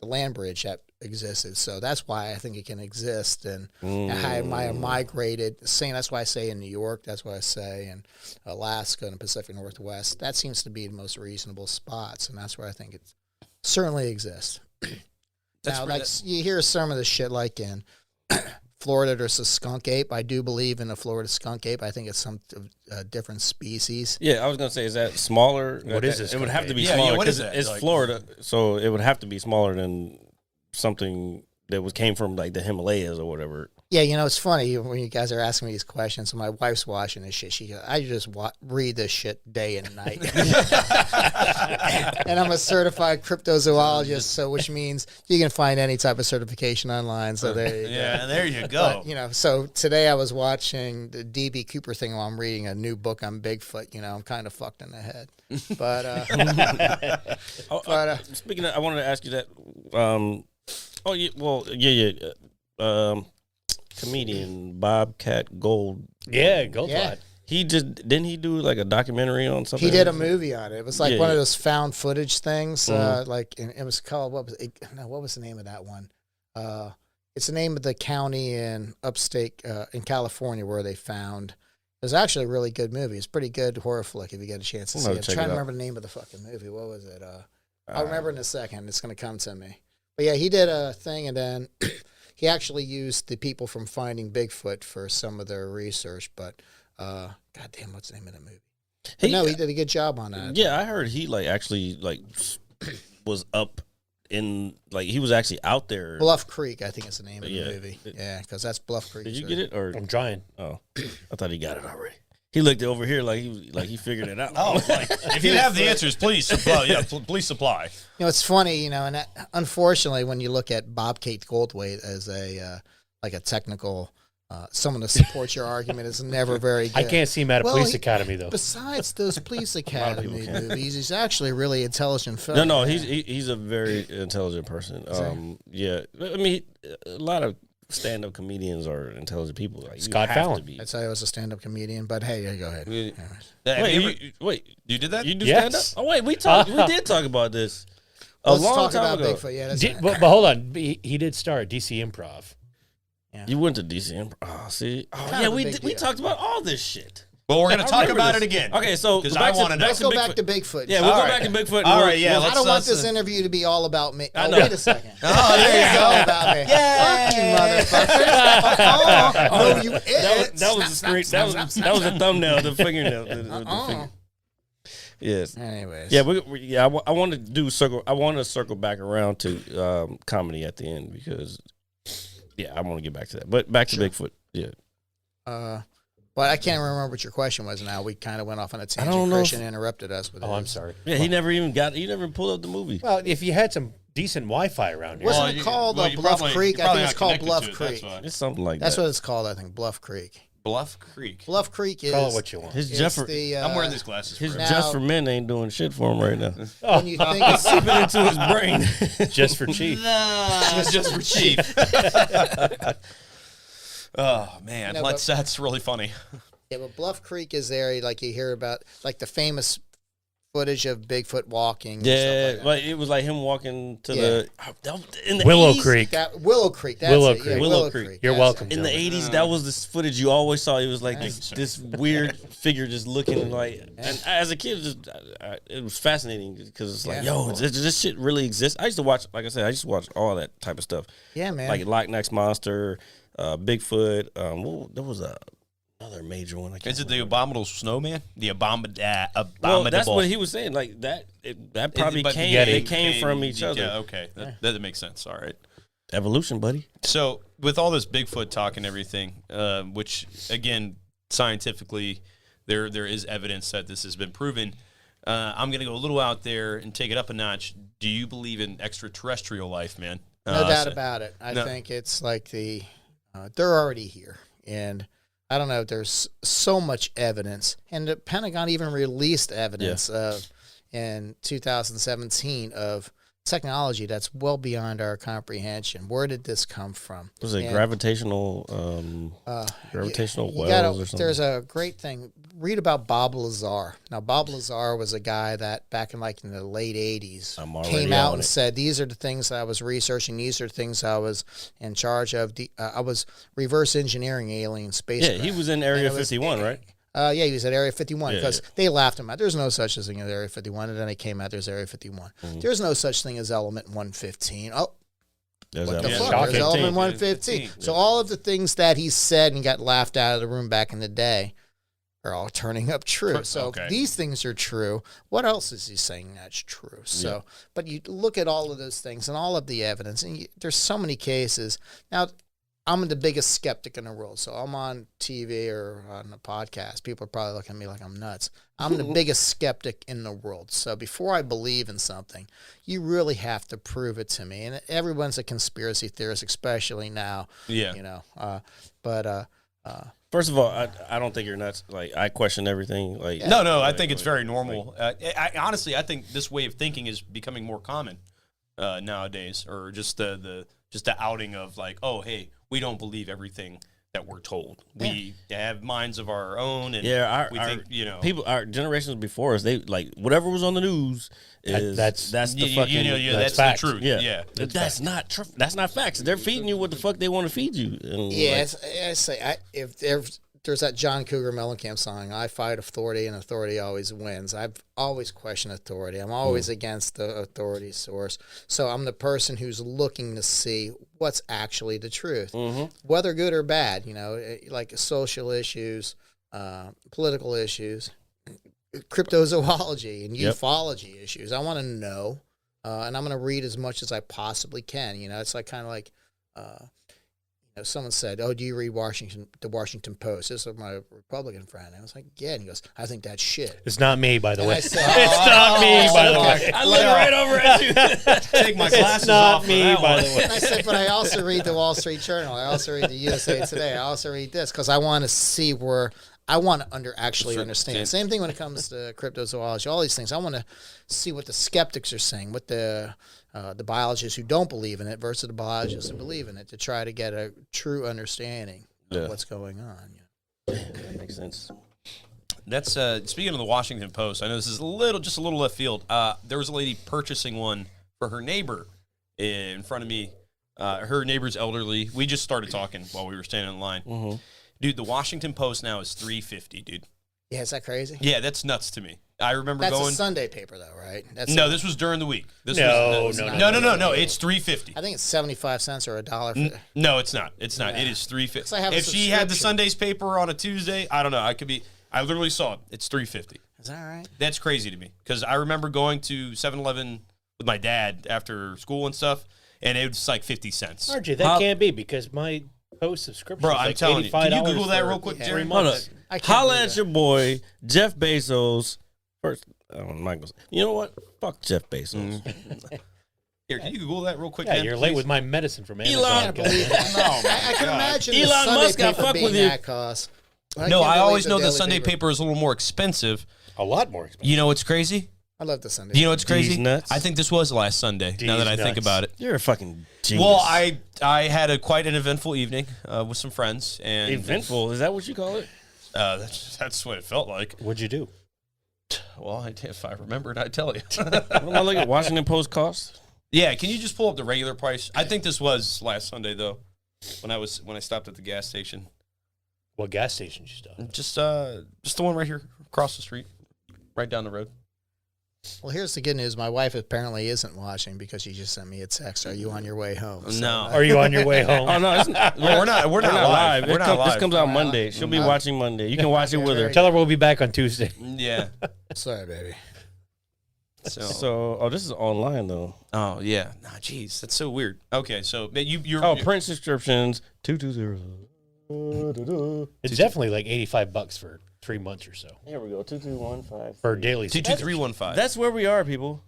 land bridge that existed. So that's why I think it can exist. And how it might have migrated. That's why I say in New York. That's why I say in Alaska and the Pacific Northwest. That seems to be the most reasonable spots, and that's where I think it certainly exists. Now, like you hear some of the shit like in Florida, there's a skunk ape. I do believe in the Florida skunk ape. I think it's some different species. Yeah, I was gonna say, is that smaller? What is this? It would have to be Yeah, smaller what is because that? it's Like- Florida, so it would have to be smaller than something that came from like the Himalayas or whatever. Yeah, it's funny when you guys are asking me these questions. And my wife's watching this shit. She goes, I just read this shit day and night. And I'm a certified cryptozoologist, so which means you can find any type of certification online. So there you go. Yeah, there you go. But, so today I was watching the D.B. Cooper thing while I'm reading a new book on Bigfoot. I'm kind of fucked in the head. But, Speaking of, I wanted to ask you that. Comedian Bobcat Gold. Yeah, Goldblatt. Yeah. He didn't he do like a documentary on something? he did a movie on it. It was like Yeah, one yeah. of those found footage things. Like and it was called, what was the name of that one? It's the name of the county in upstate in California where they found. It was actually a really good movie. It's a pretty good horror flick if you get a chance to see it. I'm check trying it to out. remember the name of the fucking movie. What was it? I'll remember in a second. It's going to come to me. But yeah, he did a thing, and then he actually used the people from Finding Bigfoot for some of their research. But goddamn, what's the name of the movie? But no, he did a good job on that. Yeah, I heard he actually was up in like he was actually out there. Bluff Creek, I think is the name of the Yeah. movie. Yeah, because that's Bluff Creek. Did you sir. get it or? I'm trying. Oh, I thought he got it already. He looked over here like he figured it out. Oh, like, if you have the answers, please supply. Yeah, please supply. You know, it's funny, and that, unfortunately, when you look at Bob Kate Goldthwait as a like a technical someone to support your argument is never very good. I can't see him at a Well, police he- academy though. Besides those police academy people can. movies, he's actually a really intelligent film. No, he's a very intelligent person. Yeah, I mean, a lot of stand-up comedians are intelligent people. Like, Scott you have Fallon. to be. I'd say I was a stand-up comedian, but hey, yeah, go ahead. Wait, You did that? you do Yes. stand-up? Oh wait, we did talk about this a Let's long talk time about ago. Bigfoot. Yeah, that's But hold on, he did start at DC Improv. You went to DC. Oh, see, Kind yeah, of a we big we deal. talked about all this shit. Well, we're going I to talk remember about this. it again. Okay, so because back I to- want to know. Let's go back to Bigfoot. Yeah, we'll All go right. back to Bigfoot. All We'll- right, yeah, we'll- I let's- don't want let's, this interview to be all about me. I Oh, know. wait a second. Oh, there you go. About me. Fuck you, motherfuckers. Oh, no, you that was the screen. That was the thumbnail, the fingernail. The finger. Yes. Anyways. Yeah, I want to do circle. I want to circle back around to comedy at the end because, yeah, I want to get back to that. But back to Bigfoot. Yeah. But I can't remember what your question was now. We kind of went off on a don't tangent. know Christian interrupted us with Oh, I'm his. sorry. Yeah, he never pulled up the movie. Well, if you had some decent Wi-Fi around here, Wasn't it called Bluff Creek? I think it's called Bluff Creek. It's something like That's that. what it's called, I think, Bluff Creek. Bluff Creek. Bluff Creek is. call it what you want. His it's Jeff for the, I'm wearing these glasses. his forever. Now- Just for Men ain't doing shit for him right now. When you think it's Seeping into his brain. Just for cheap. It's just for cheap. Oh man, No, but- that's really funny. Yeah, but Bluff Creek is there. Like you hear about, like the famous footage of Bigfoot walking. And Yeah, stuff like like it was like him walking to Yeah. the in the Willow 80s, Creek. that. Willow Creek. That's Willow it. Yeah, Creek. Willow Creek. You're that's welcome. it. In the Gentlemen. 80s, that was this footage you always saw. It was like this weird figure just looking like. And as a kid, it was fascinating because it's like, Yeah. yo, does this shit really exist? I used to watch, like I said, I used to watch all that type of stuff. Yeah, man. Like Loch Ness Monster, Bigfoot. There was another major one. I can't Is it the remember. abominable snowman? The abominable. Well, that's what he was saying. Like that probably But came. Yeti. They came from each other. Yeah, okay, that makes sense. All right. Evolution, buddy. So with all this Bigfoot talk and everything, which again scientifically, there is evidence that this has been proven. I'm going to go a little out there and take it up a notch. Do you believe in extraterrestrial life, man? No doubt about it. I no. think it's like they're already here. And I don't know, there's so much evidence. And the Pentagon even released evidence in 2017 of technology that's well beyond our comprehension. Where did this come from? Was it And, gravitational gravitational you wells gotta- or something? There's a great thing. Read about Bob Lazar. Now, Bob Lazar was a guy that back in the late 80s I'm already came out on and it. said, these are the things that I was researching. These are the things I was in charge of. I was reverse engineering alien spacecraft. Yeah, he was in Area And it was- 51, right? Yeah, he was at Area 51 Yeah, because they laughed him out. There's no such thing as Area 51. And then he came out, there's Area 51. Mm-hmm. There's no such thing as Element 115. Oh, There's what that the one. fuck? Shocking. There's Element 115. 115. So all of the things that he said and got laughed out of the room back in the day are all turning up true. So Okay. if these things are true, what else is he saying that's true? So, but you look at all of those things and all of the evidence, and there's so many cases. Now, I'm the biggest skeptic in the world. So I'm on TV or on a podcast. People are probably looking at me like I'm nuts. I'm the biggest skeptic in the world. So before I believe in something, you really have to prove it to me. And everyone's a conspiracy theorist, especially now. Yeah. You know, First of all, I don't think you're nuts. Like I question everything. Like No, I think it's very normal. Honestly, I think this way of thinking is becoming more common nowadays, or just the outing of like, oh, hey, we don't believe everything that we're told. We have minds of our own, and Yeah, we our think people, our generations before us, they like whatever was on the news is that's- the you fucking know, that's that's facts. the truth. yeah Yeah. That's not true. That's not facts. They're feeding you what the fuck they want to feed you. And yeah, like, I say if there's that John Cougar Mellencamp song, I fight authority and authority always wins. I've always questioned authority. I'm always against the authority source. So I'm the person who's looking to see what's actually the truth, whether good or bad, you know, like social issues, political issues, cryptozoology and Yep. ufology issues. I want to know and I'm going to read as much as I possibly can. It's like kind of like, someone said, "Oh, do you read the Washington Post?" This is my Republican friend. I was like, "Yeah," and he goes, "I think that's shit." It's not me, by the And way. I said, It's not me, by the way. I look right over at you. Take my It's glasses not off. me, by the way. And I said, but I also read the Wall Street Journal. I also read the USA Today. I also read this because I want to see where I want to actually understand. Same thing when it comes to cryptozoology, all these things. I want to see what the skeptics are saying, what the biologists who don't believe in it versus the biologists who believe in it, to try to get a true understanding of what's going on. That makes sense. That's speaking of the Washington Post. I know this is just a little left field. There was a lady purchasing one for her neighbor in front of me. Her neighbor's elderly. We just started talking while we were standing in line. Mm-hmm. Dude, the Washington Post now is $3.50, dude. Yeah, is that crazy? Yeah, that's nuts to me. I remember That's going. a Sunday paper, though, right? That's No, this was during the week. This No, was, no, no. It's $3.50. I think it's 75 cents or $1. No, it's not. It's not. Yeah. It is $3.50. So I have a If she had the subscription. Sunday's paper on a Tuesday, I don't know. I literally saw it. It's $3.50. Is that right? That's crazy to me because I remember going to 7-Eleven with my dad after school and stuff, and it was like 50 cents. RJ, that can't be because my Post subscription Bro, is I'm like telling you. $85 Can you Google that for real quick, Yeah. Jerry? 3 Hold months. up. I can't Holla do at that. your boy, Jeff Bezos. First, I'm not gonna say, you know what? Fuck Jeff Bezos. Here, can you Google that real quick? Yeah, man, you're late please? with my medicine from Elon. Amazon. I can't believe that. I can imagine the Elon Sunday Musk got paper fucked being with you. that cost. No, can't I believe always know the Daily Sunday paper is a little more expensive. A lot more expensive. You know what's crazy? I love the Sunday. Do you know what's crazy? D's nuts. I think this was last Sunday. now that I think nuts. about it. You're a fucking genius. Well, I had quite an eventful evening with some friends, and eventful. Is that what you call it? that's what it felt like. What'd you do? Well, if I remembered, I'd tell you. When I look at Washington Post costs. Yeah, can you just pull up the regular price? I think this was last Sunday though, when I stopped at the gas station. What gas station you stop? Just the one right here across the street, right down the road. Well, here's the good news. My wife apparently isn't watching because she just sent me a text. Are you on your way home? So, No. Are you on your way home? Oh no, it's not. Well, we're not live. We're not live. This comes out Monday. She'll be watching Monday. You can watch it with her. Tell her we'll be back on Tuesday. Yeah. Sorry, baby. So, this is online though. Oh yeah. Nah, jeez, that's so weird. Okay, so you're. Oh, print subscriptions 220. It's definitely like $85 for 3 months or so Here we go. 2215 for daily. 22315. That's where we are, people.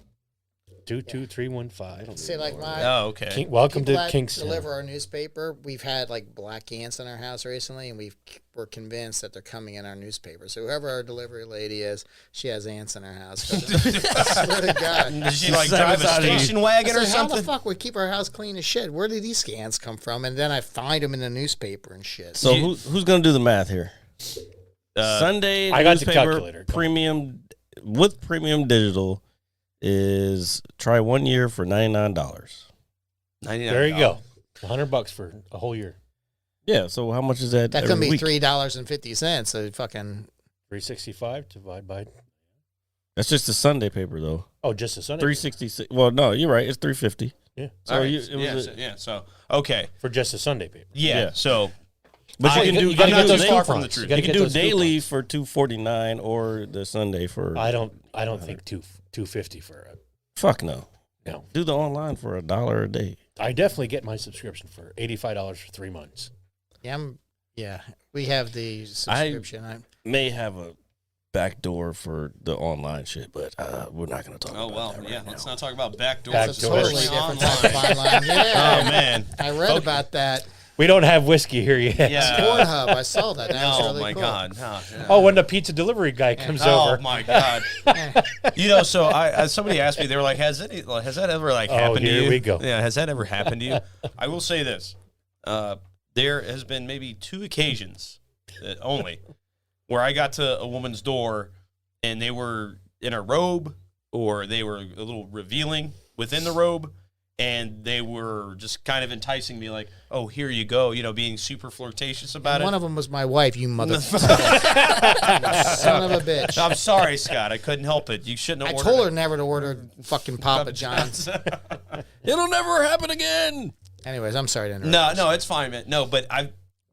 22315. See, like my Oh, okay. Welcome people to that Kingston. deliver our newspaper. We've had like black ants in our house recently, and we're convinced that they're coming in our newspaper. So whoever our delivery lady is, she has ants in her house. I swear to God. Did she like drive a station wagon I or said, how the something? fuck we keep our house clean as shit? Where did these ants come from? And then I find them in the newspaper and shit. So who's gonna do the math here? Sunday I got the newspaper calculator. Come on. premium with premium digital is try 1 year for $99. $99. There you go. $100 for a whole year. Yeah. So how much is that? That every could be week? $3.50. So fucking $365 divided by. That's just the Sunday paper though. Oh, just a Sunday. 366. Well, no, you're right. It's 350. Yeah. So All right. it was So okay. For just a Sunday paper. Yeah. Yeah. So but I- you can do you gotta I'm get not those too far coupons. from the truth. You gotta you can get do those daily coupons. for $249 or the Sunday for I don't think $250 for a. fuck no. No. Do the online for $1 a day. I definitely get my subscription for $85 for 3 months. yeah, we have the subscription. May have a backdoor for the online shit, but we're not going to talk oh about well, that right yeah. now. Let's not talk about backdoors, That's a Backdoors. totally especially different type of online. online. Yeah. Oh man. I read about that. We don't have whiskey here yet. Yeah. Pornhub. I saw that. That was Oh really my cool. God. Oh, yeah. Oh, when the pizza delivery guy comes Oh over. my God! You know, so somebody asked me, they were like, "Has that ever happened to you?" here we go. Yeah, has that ever happened to you? I will say this: there has been maybe 2 occasions only where I got to a woman's door and they were in a robe or they were a little revealing within the robe. And they were just kind of enticing me, like, "Oh, here you go," being super flirtatious about it. One of them was my wife. You motherfucker, son of a bitch. I'm sorry, Scott. I couldn't help it. You shouldn't I have told her ordered never to order fucking Papa John's. It'll never happen again. Anyways, I'm sorry to interrupt. No, it's fine, man. No, but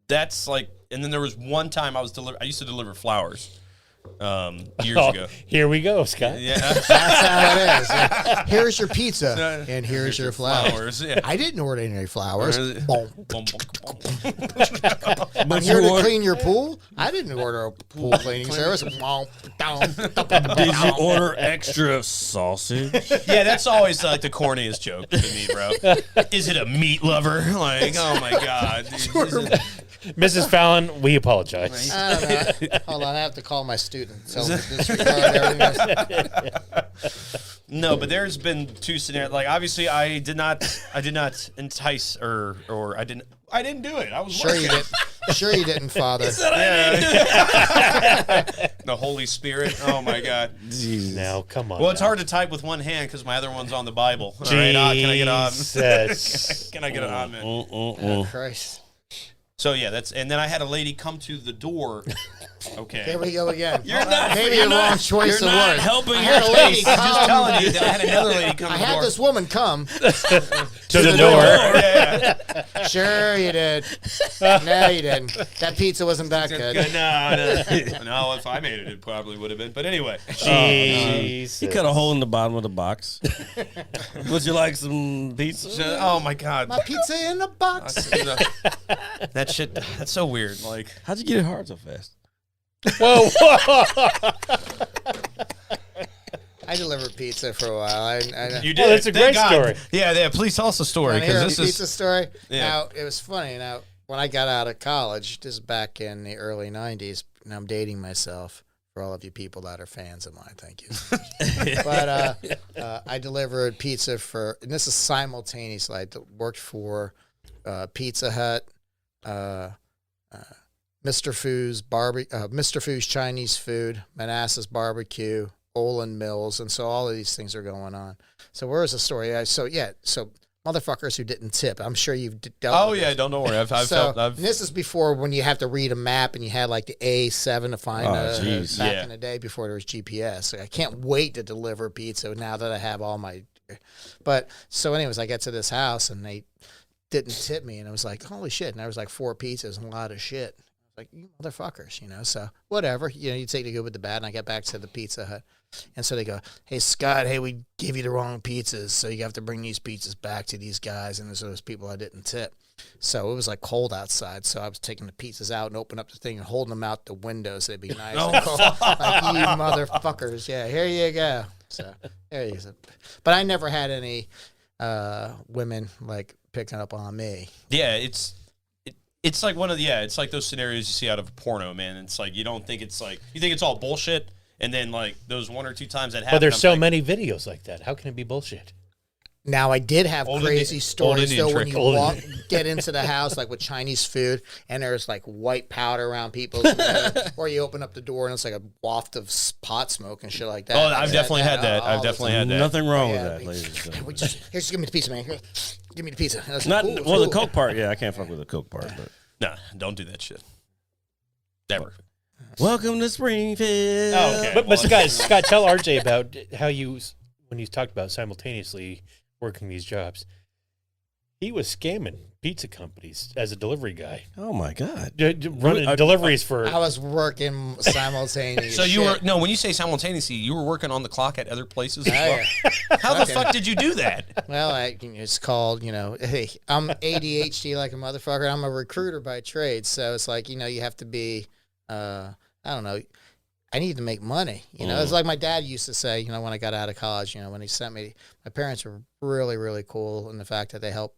that's like, and then there was one time I used to deliver flowers. years Oh, ago. here we go, Scott. Yeah. That's how it is. Yeah. Here's your pizza, and here's your flowers. Yeah. I didn't order any flowers. Boom. Boom, boom, boom. I'm here to clean your pool. I didn't order a pool cleaning service. Boom, down. Did you order extra sausage? Yeah, that's always like the corniest joke to me, bro. Is it a meat lover? Like, oh my god, dude. Mrs. Fallon, we apologize. I don't know. Hold on, I have to call my student. Tell them to disregard everything. No, but there's been two scenarios. Like, obviously, I did not entice or I didn't do it. I was Sure working. you didn't. Sure you didn't, Father. The Holy Spirit. Oh my God. Now, come on. Well, it's now. hard to type with one hand because my other one's on the Bible. All right, can I get on? Jesus. Can I get it on, man? Oh, Christ. So yeah, and then I had a lady come to the door. Okay. Here we go again. You're not- Maybe you're a not- wrong choice you're of not words. helping I your had a lady case. I'm just come. telling you that I had another lady come I to the had door. this woman come. To the door. Yeah. Sure you did. No, you didn't. That pizza wasn't that good. No, if I made it, it probably would have been. But anyway. Jesus. He cut a hole in the bottom of the box. Would you like some pizza? Oh my God. My pizza in a box. That shit, that's so weird. Like, How'd you get it hard so fast? Whoa, whoa. I delivered pizza for a while. I you did. Well, that's a Thank great God. story. Yeah, please tell us the story. Want to hear a Because this pizza is. story? Yeah. Now, it was funny. Now, when I got out of college, this is back in the early 90s, and I'm dating myself for all of you people that are fans of mine. Thank you. But I delivered pizza for, and this is simultaneously. I worked for Pizza Hut, Mr. Fu's Chinese Food, Manassas Barbecue, Olin Mills, and so all of these things are going on. So where's the story? So motherfuckers who didn't tip. I'm sure you've dealt. Oh, with yeah, this. don't worry. I've So felt. and this is before when you have to read a map and you had like the A7 to find jeez. back Yeah. in the day before there was GPS. Like, I can't wait to deliver pizza now that I have all my. But so, anyways, I get to this house and they didn't tip me, and I was like, holy shit! And there was like 4 pizzas and a lot of shit. I was like, you motherfuckers, So whatever, you take the good with the bad. And I get back to the Pizza Hut. And so they go, hey, Scott, we gave you the wrong pizzas, so you have to bring these pizzas back to these guys. And there's those people I didn't tip. So it was like cold outside, so I was taking the pizzas out and opening up the thing and holding them out the window so they'd be nice and cold. Like, you motherfuckers. Yeah, here you go. So there you go. But I never had any women, like, picking up on me. Yeah, it's like it's like those scenarios you see out of a porno, man. It's like you don't think it's like, you think it's all bullshit. And then, like, those 1 or 2 times that happened. But there's I'm so like, many videos like that. How can it be bullshit? Now, I did have Old crazy Indian- stories, old Indian though, when trick. you Old get into the house, like with Chinese food, and there's like white powder around people, or you open up the door and it's like a waft of pot smoke and shit like that. Oh, I've definitely had that. I've all definitely the had that. Nothing wrong Yeah, with that, we- ladies and time. gentlemen. Here, just give me the pizza, man. Here, give me the pizza. And I was Not like, ooh, well, the ooh. Coke part. Yeah, I can't fuck with the Coke part. But Nah, don't do that shit. Never. welcome to Springfield. Oh, okay. But Scott, tell RJ about how when you talked about simultaneously working these jobs, he was scamming pizza companies as a delivery guy, Oh my God. running deliveries for. I was working simultaneously. So you were when you say simultaneously, you were working on the clock at other places as Oh, well. yeah. How the fuck did you do that? Well, it's called, hey, I'm ADHD like a motherfucker. I'm a recruiter by trade. So it's like, you have to be, I don't know. I need to make money. It's like my dad used to say, when I got out of college, when he sent me, my parents were really, really cool in the fact that they helped.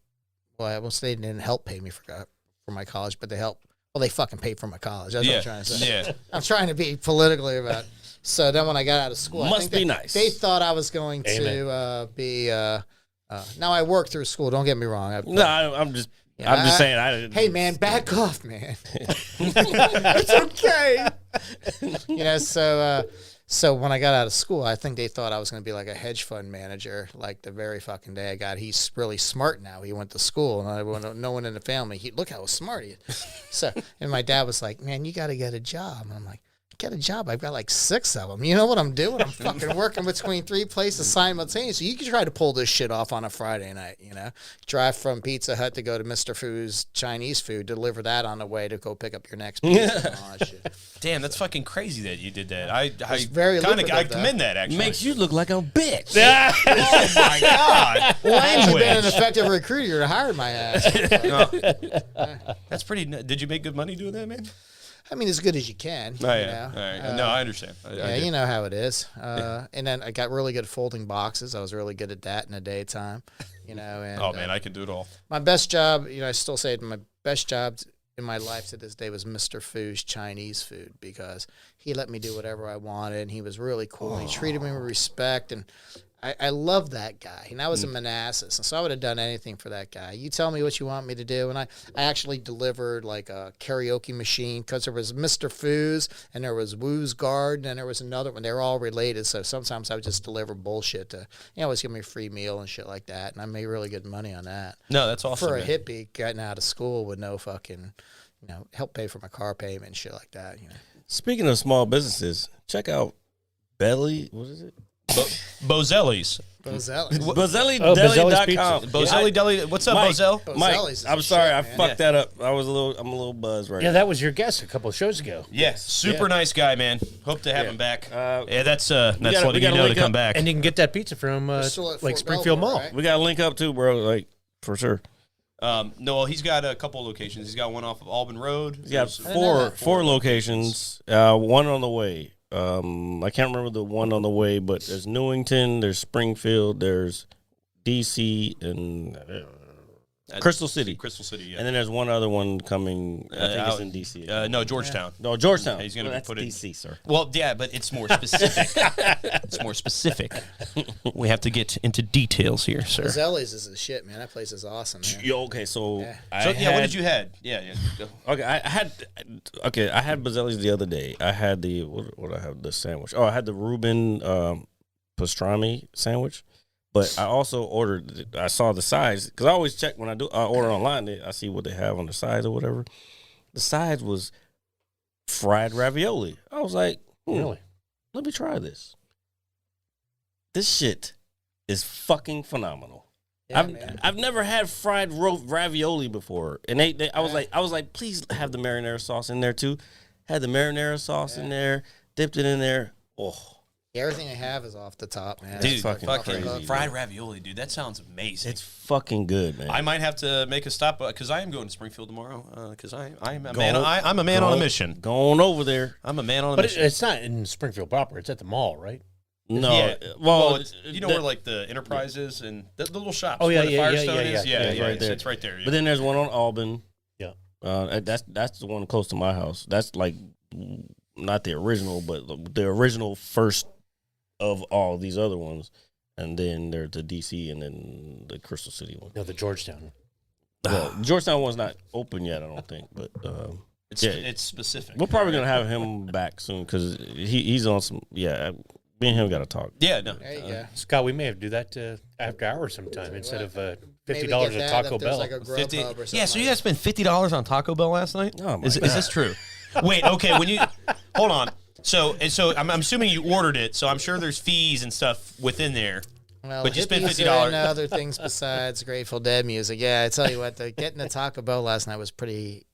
Well, I won't say they didn't help pay me for my college, but they helped. Well, they fucking paid for my college. That's what I'm trying to say. Yeah. I'm trying to be politically about. So then when I got out of school, I Must think be they, nice. They thought I was going Amen. to be. Now I work through school. Don't get me wrong. No, I'm just saying. I didn't. Hey man, back off, man. It's okay. So when I got out of school, I think they thought I was going to be like a hedge fund manager. Like the very fucking day I got, he's really smart now. He went to school, and no one in the family. Look how smart he is. So, and my dad was like, "Man, you got to get a job." And I'm like, get a job. I've got like 6 of them. You know what I'm doing? I'm fucking working between 3 places simultaneously. You can try to pull this shit off on a Friday night, you know? Drive from Pizza Hut to go to Mr. Food's Chinese food, deliver that on the way to go pick up your next pizza and all that shit. Damn, that's fucking crazy that you did that. I very kind of lucrative, though. commend that actually. Makes you look like a bitch. Oh my god. Well, I actually been an Language. effective recruiter to hire my ass. That's pretty. Did you make good money doing that, man? I mean, as good as you can. Oh you yeah. know? All right. No, I understand. I Yeah, do. you know how it is. And then I got really good at folding boxes. I was really good at that in the daytime, you know. And, Oh man, I can do it all. my best job, you know, I still say it, my best job in my life to this day was Mr. Food's Chinese food because he let me do whatever I wanted and he was really cool. He treated me with respect and I love that guy. And I was in Manassas, and so I would have done anything for that guy. You tell me what you want me to do. And I actually delivered like a karaoke machine because there was Mr. Foos and there was Woo's Garden and there was another one. They were all related. So sometimes I would just deliver bullshit to, always give me a free meal and shit like that. And I made really good money on that. No, that's awesome. For a man. hippie getting out of school with no fucking, you know, help pay for my car payment and shit like that, you know. Speaking of small businesses, check out Belly. What is it? Bozelli's. Bozelli's. BozelliDeli.com. Bozelli Deli. What's up, Mike. Bozel? Mike, Bozelli's is I'm the sorry, shit, I man. fucked that up. I'm a little buzzed right Yeah, now. that was your guest a couple of shows ago. Yes, super nice guy, man. Hope to have him back. Yeah, that's gotta- letting we you gotta know to link come up. back. And you can get that pizza from still at like Fort Springfield Belvoir, Mall. right? We got to link up too, bro. Like for sure. No, well, he's got a couple locations. He's got one off of Auburn Road. He's got There's- four locations. One on the way. I can't remember the one on the way, but there's Newington, there's Springfield, there's DC, and Crystal City. Crystal City, yeah. And then there's one other one coming. I think it's out- in DC. No, Georgetown. No, Georgetown. He's gonna be that's put in- DC, sir. Well, yeah, but it's more specific. It's more specific. We have to get into details here, sir. Bozelli's is the shit, man. That place is awesome, man. Yo, okay, so Yeah. I So yeah, what had- did you had? Yeah. Go. Okay, I had Bazzelli's the other day. I had the what I have the sandwich. Oh, I had the Reuben pastrami sandwich, but I also ordered. I saw the sides because I always check when I order online. I see what they have on the sides or whatever. The sides was fried ravioli. I was like, Really? let me try this. This shit is fucking phenomenal. Yeah, man. I've never had fried ravioli before, and I was like, please have the marinara sauce in there too. Had the marinara sauce in there, dipped it in there. Oh, Everything I have is off the top, man. Dude, fucking crazy, fried ravioli, dude. That sounds amazing. it's fucking good, man. I might have to make a stop because I am going to Springfield tomorrow. Because I'm a Go- man. I'm a man on a mission. Going over there. I'm a man on a But mission. it's not in Springfield proper. It's at the mall, right? No, Yeah. well, it's, you know where like the Enterprise is and the little shops. Oh, yeah, where the yeah, Firestone yeah, is. yeah. Yeah, It's right there. It's right there. Yeah. but then there's one on Auburn. Yeah. That's the one close to my house. That's like not the original, but the original first of all these other ones. And then there's the DC and then the Crystal City one. No, the Georgetown. Well, Georgetown one's not open yet, I don't think. But it's yeah. it's specific. we're probably gonna have him back soon because he's on some. Yeah, me and him got to talk. Yeah, no. There you go. Scott, we may have to do that after hours sometime instead of Maybe $50 get at that Taco if there's Bell. like a Grubhub 50. or something. Yeah, so you like guys spent $50 on Taco Bell last night? Oh, my is this true? Wait, okay. When you hold on. So I'm assuming you ordered it. So I'm sure there's fees and stuff within there. Well, But you spent hippies $50. are into other things besides Grateful Dead music. Yeah, I tell you what, getting the Taco Bell last night was pretty.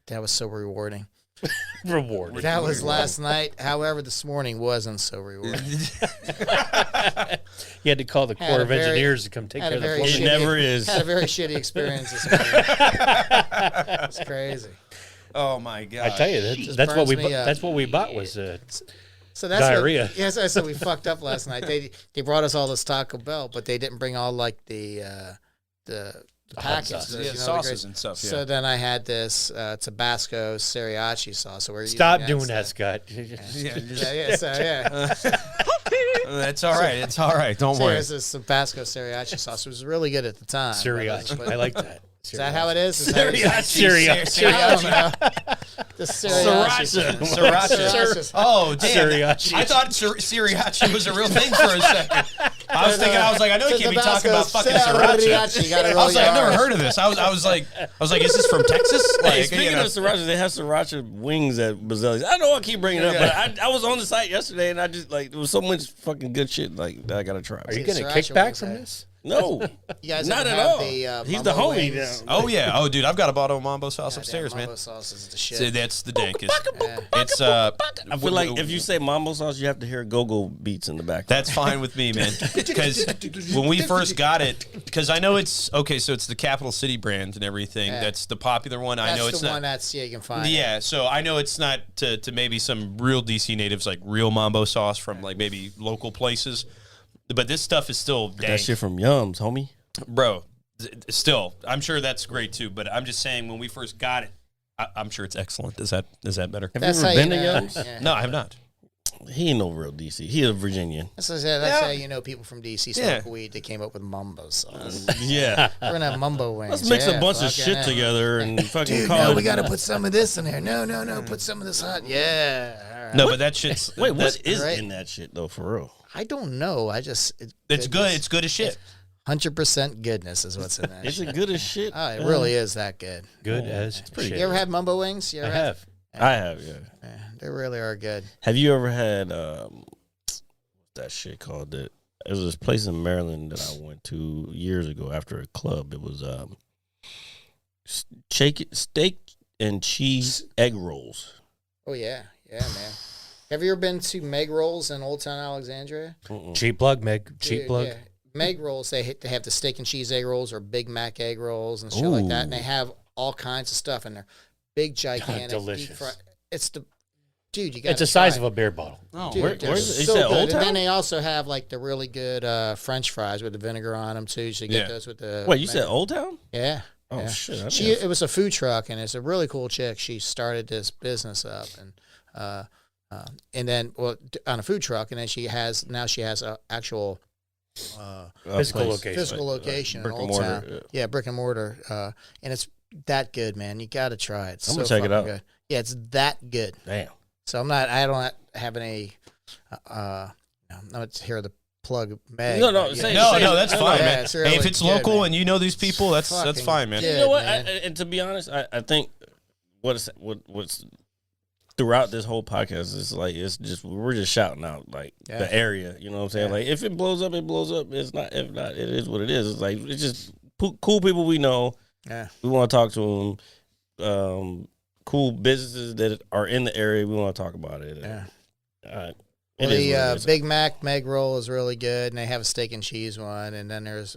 That was so rewarding. Reward. That was last night. However, this morning wasn't so rewarding. You had to call the Had Corps a of very- Engineers to come take had care a of the very plumbing. It never is. Had a very shitty experience this morning. It's crazy. Oh my god! I tell you, Just that's what we burns me up. that's what we bought was So that's Diarrhea. What, yes, I said we fucked up last night. They brought us all this Taco Bell, but they didn't bring all like the packets, sauce. you know, the sauces great- and stuff. Yeah. So then I had this Tabasco Sriracha sauce. So we're Stop using doing that, instead. Scott. Yeah. That's all right. It's all right. Don't So worry. here's this Tabasco Sriracha sauce. It was really good at the time. Sriracha. I like that. Is that how it is? Is that- Sriracha. I don't know. The Sriracha. Sriracha. Sriracha. Oh, damn. Sriracha. I thought sriracha was a real thing for a second. I was thinking, I was like, I know you can't be talking about fucking sriracha. You gotta I roll was like, your I've never R's. heard of this. I was like, is this from Texas? Hey, Like, speaking you know. of sriracha, they have sriracha wings at Bazzelli's. I know I keep bringing it up, but I was on the site yesterday and I just like there was so much fucking good shit like that I gotta try. Are you See, getting a sriracha kickback wings, from eh? this? No, You guys not ever at have all. the, He's the Mambo homie wings? now. Oh yeah. Oh dude, I've got a bottle of mambo sauce Goddamn, upstairs, man. Mambo sauce is the shit. See, that's the dankest. Yeah. It's I feel like if you say mambo sauce, you have to hear go-go beats in the back. That's fine with me, man. Because when we first got it, because I know it's okay, so it's the Capital City brand and everything. Yeah. That's the popular one. I That's know the it's one not. that's you can find. Yeah, so I know it's not to maybe some real DC natives like real mambo sauce from like maybe local places, but this stuff is still dank, that shit from Yums, homie. bro. Still, I'm sure that's great too. But I'm just saying, when we first got it, I'm sure it's excellent. Is that better? Have That's you how ever you been to know. Yums? Yeah. No, I have not. He ain't no real DC. He a Virginian. That's Yeah. how you know people from DC smoke Yeah. weed. They came up with mumbo sauce. Yeah. We're gonna have mumbo wings. Let's mix yeah, a bunch of fucking shit hell. together and fucking Dude, call no, it. we gotta put some of this in there. No, put some of this hot. Yeah. All right. No, but that shit's Wait, that's- what is great. in that shit though? For real? I don't know. I just It's good. It's good as shit. 100% goodness is what's in that. Is it good as shit? Oh, it really is that good. Good as pretty shit. You ever had mumbo wings? You I ever have. I have. Yeah. Yeah, they really are good. Have you ever had what's that shit called? It was this place in Maryland that I went to years ago after a club. It was steak and cheese egg rolls. Oh yeah, man. Have you ever been to Meg Rolls in Old Town Alexandria? Cheap plug, Meg. Cheap Dude, plug. yeah. Meg Rolls, they have the steak and cheese egg rolls or Big Mac egg rolls and shit like that, and they have all kinds of stuff in there. Big, gigantic, delicious. deep fried. It's the dude. You got It's the size of a beer bottle. Oh, Dude, they're where's it? You so said good. Old And Town? then they also have like the really good French fries with the vinegar on them too. So you get Yeah. those with the. Wait, you said Old Town? Yeah. Oh yeah. shit! I She didn't- it was a food truck and it's a really cool chick. She started this business up and then on a food truck and then she has a actual Physical place. location. physical location in brick and Old mortar, Town. yeah. Yeah, brick and mortar. And it's that good, man. You got to try it. I'm gonna So check it fucking out. Good. Yeah, it's that good. Damn. So I don't have any. I'm not here to plug Meg. No, no, but say- No, say- no, that's no, fine, yeah, man. it's Hey, really if it's good, local man. and you know these people, that's Fucking fine, man. good. You know what? man. And to be honest, I think what's throughout this whole podcast is like we're just shouting out like Yeah. the area. You know what I'm saying? Yeah. Like if it blows up, it blows up. It's not. If not, it is what it is. It's like it's just cool people we know. Yeah. We want to talk to them. Cool businesses that are in the area. We want to talk about it. Yeah. It Well, is the what it is. Big Mac Meg roll is really good, and they have a steak and cheese one. And then there's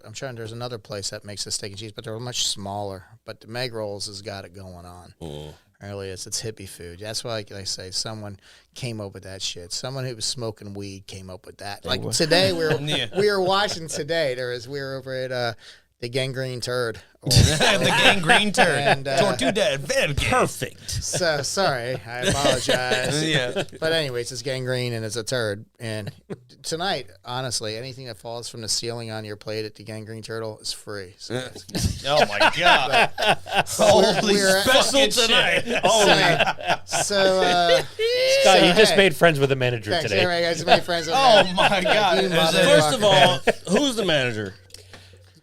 another place that makes a steak and cheese, but they're much smaller. But the Meg rolls has got it going on. Mm. Really is. It's hippie food. That's why, like I say, someone came up with that shit. Someone who was smoking weed came up with that. Like what? today, Yeah. we were watching today. We were over at the Gangrene Turd. The gangrene turd. And, Tortuga verde. Perfect. So sorry, I apologize. Yeah. But anyways, it's gangrene and it's a turd. And tonight, honestly, anything that falls from the ceiling on your plate at the Gangrene Turtle is free. So Oh my god. Holy we're- special tonight. so Scott, you just hey, made friends with the manager thanks. today. Anyway, guys, my friends. with Oh me. my god. You Is it- First of all, who's the manager?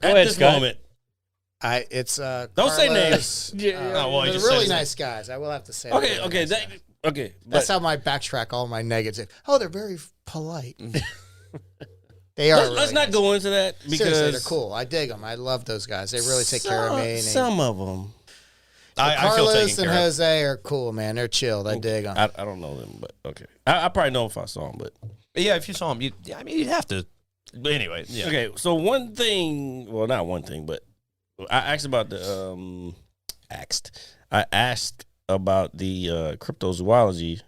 At ahead, this Scott. moment. It's Don't say Carlos, names. Oh, well, you they're just really said- nice guys. I will have to say. Okay, they're okay, really nice guys. okay. That's But how I backtrack all my negatives. Oh, they're very polite. They are. let's really not nice. go into that because Seriously, they're cool. I dig them. I love those guys. They really take care of me. And they- Some of them. I feel Carlos taken and care of. Jose are cool, man. They're chilled. I dig them. I don't know them, but okay. I probably know if I saw them, but Yeah, if you saw him, you'd have to. But anyway, yeah. okay. So one thing, well, not one thing, but I asked about the I asked about the cryptozoology.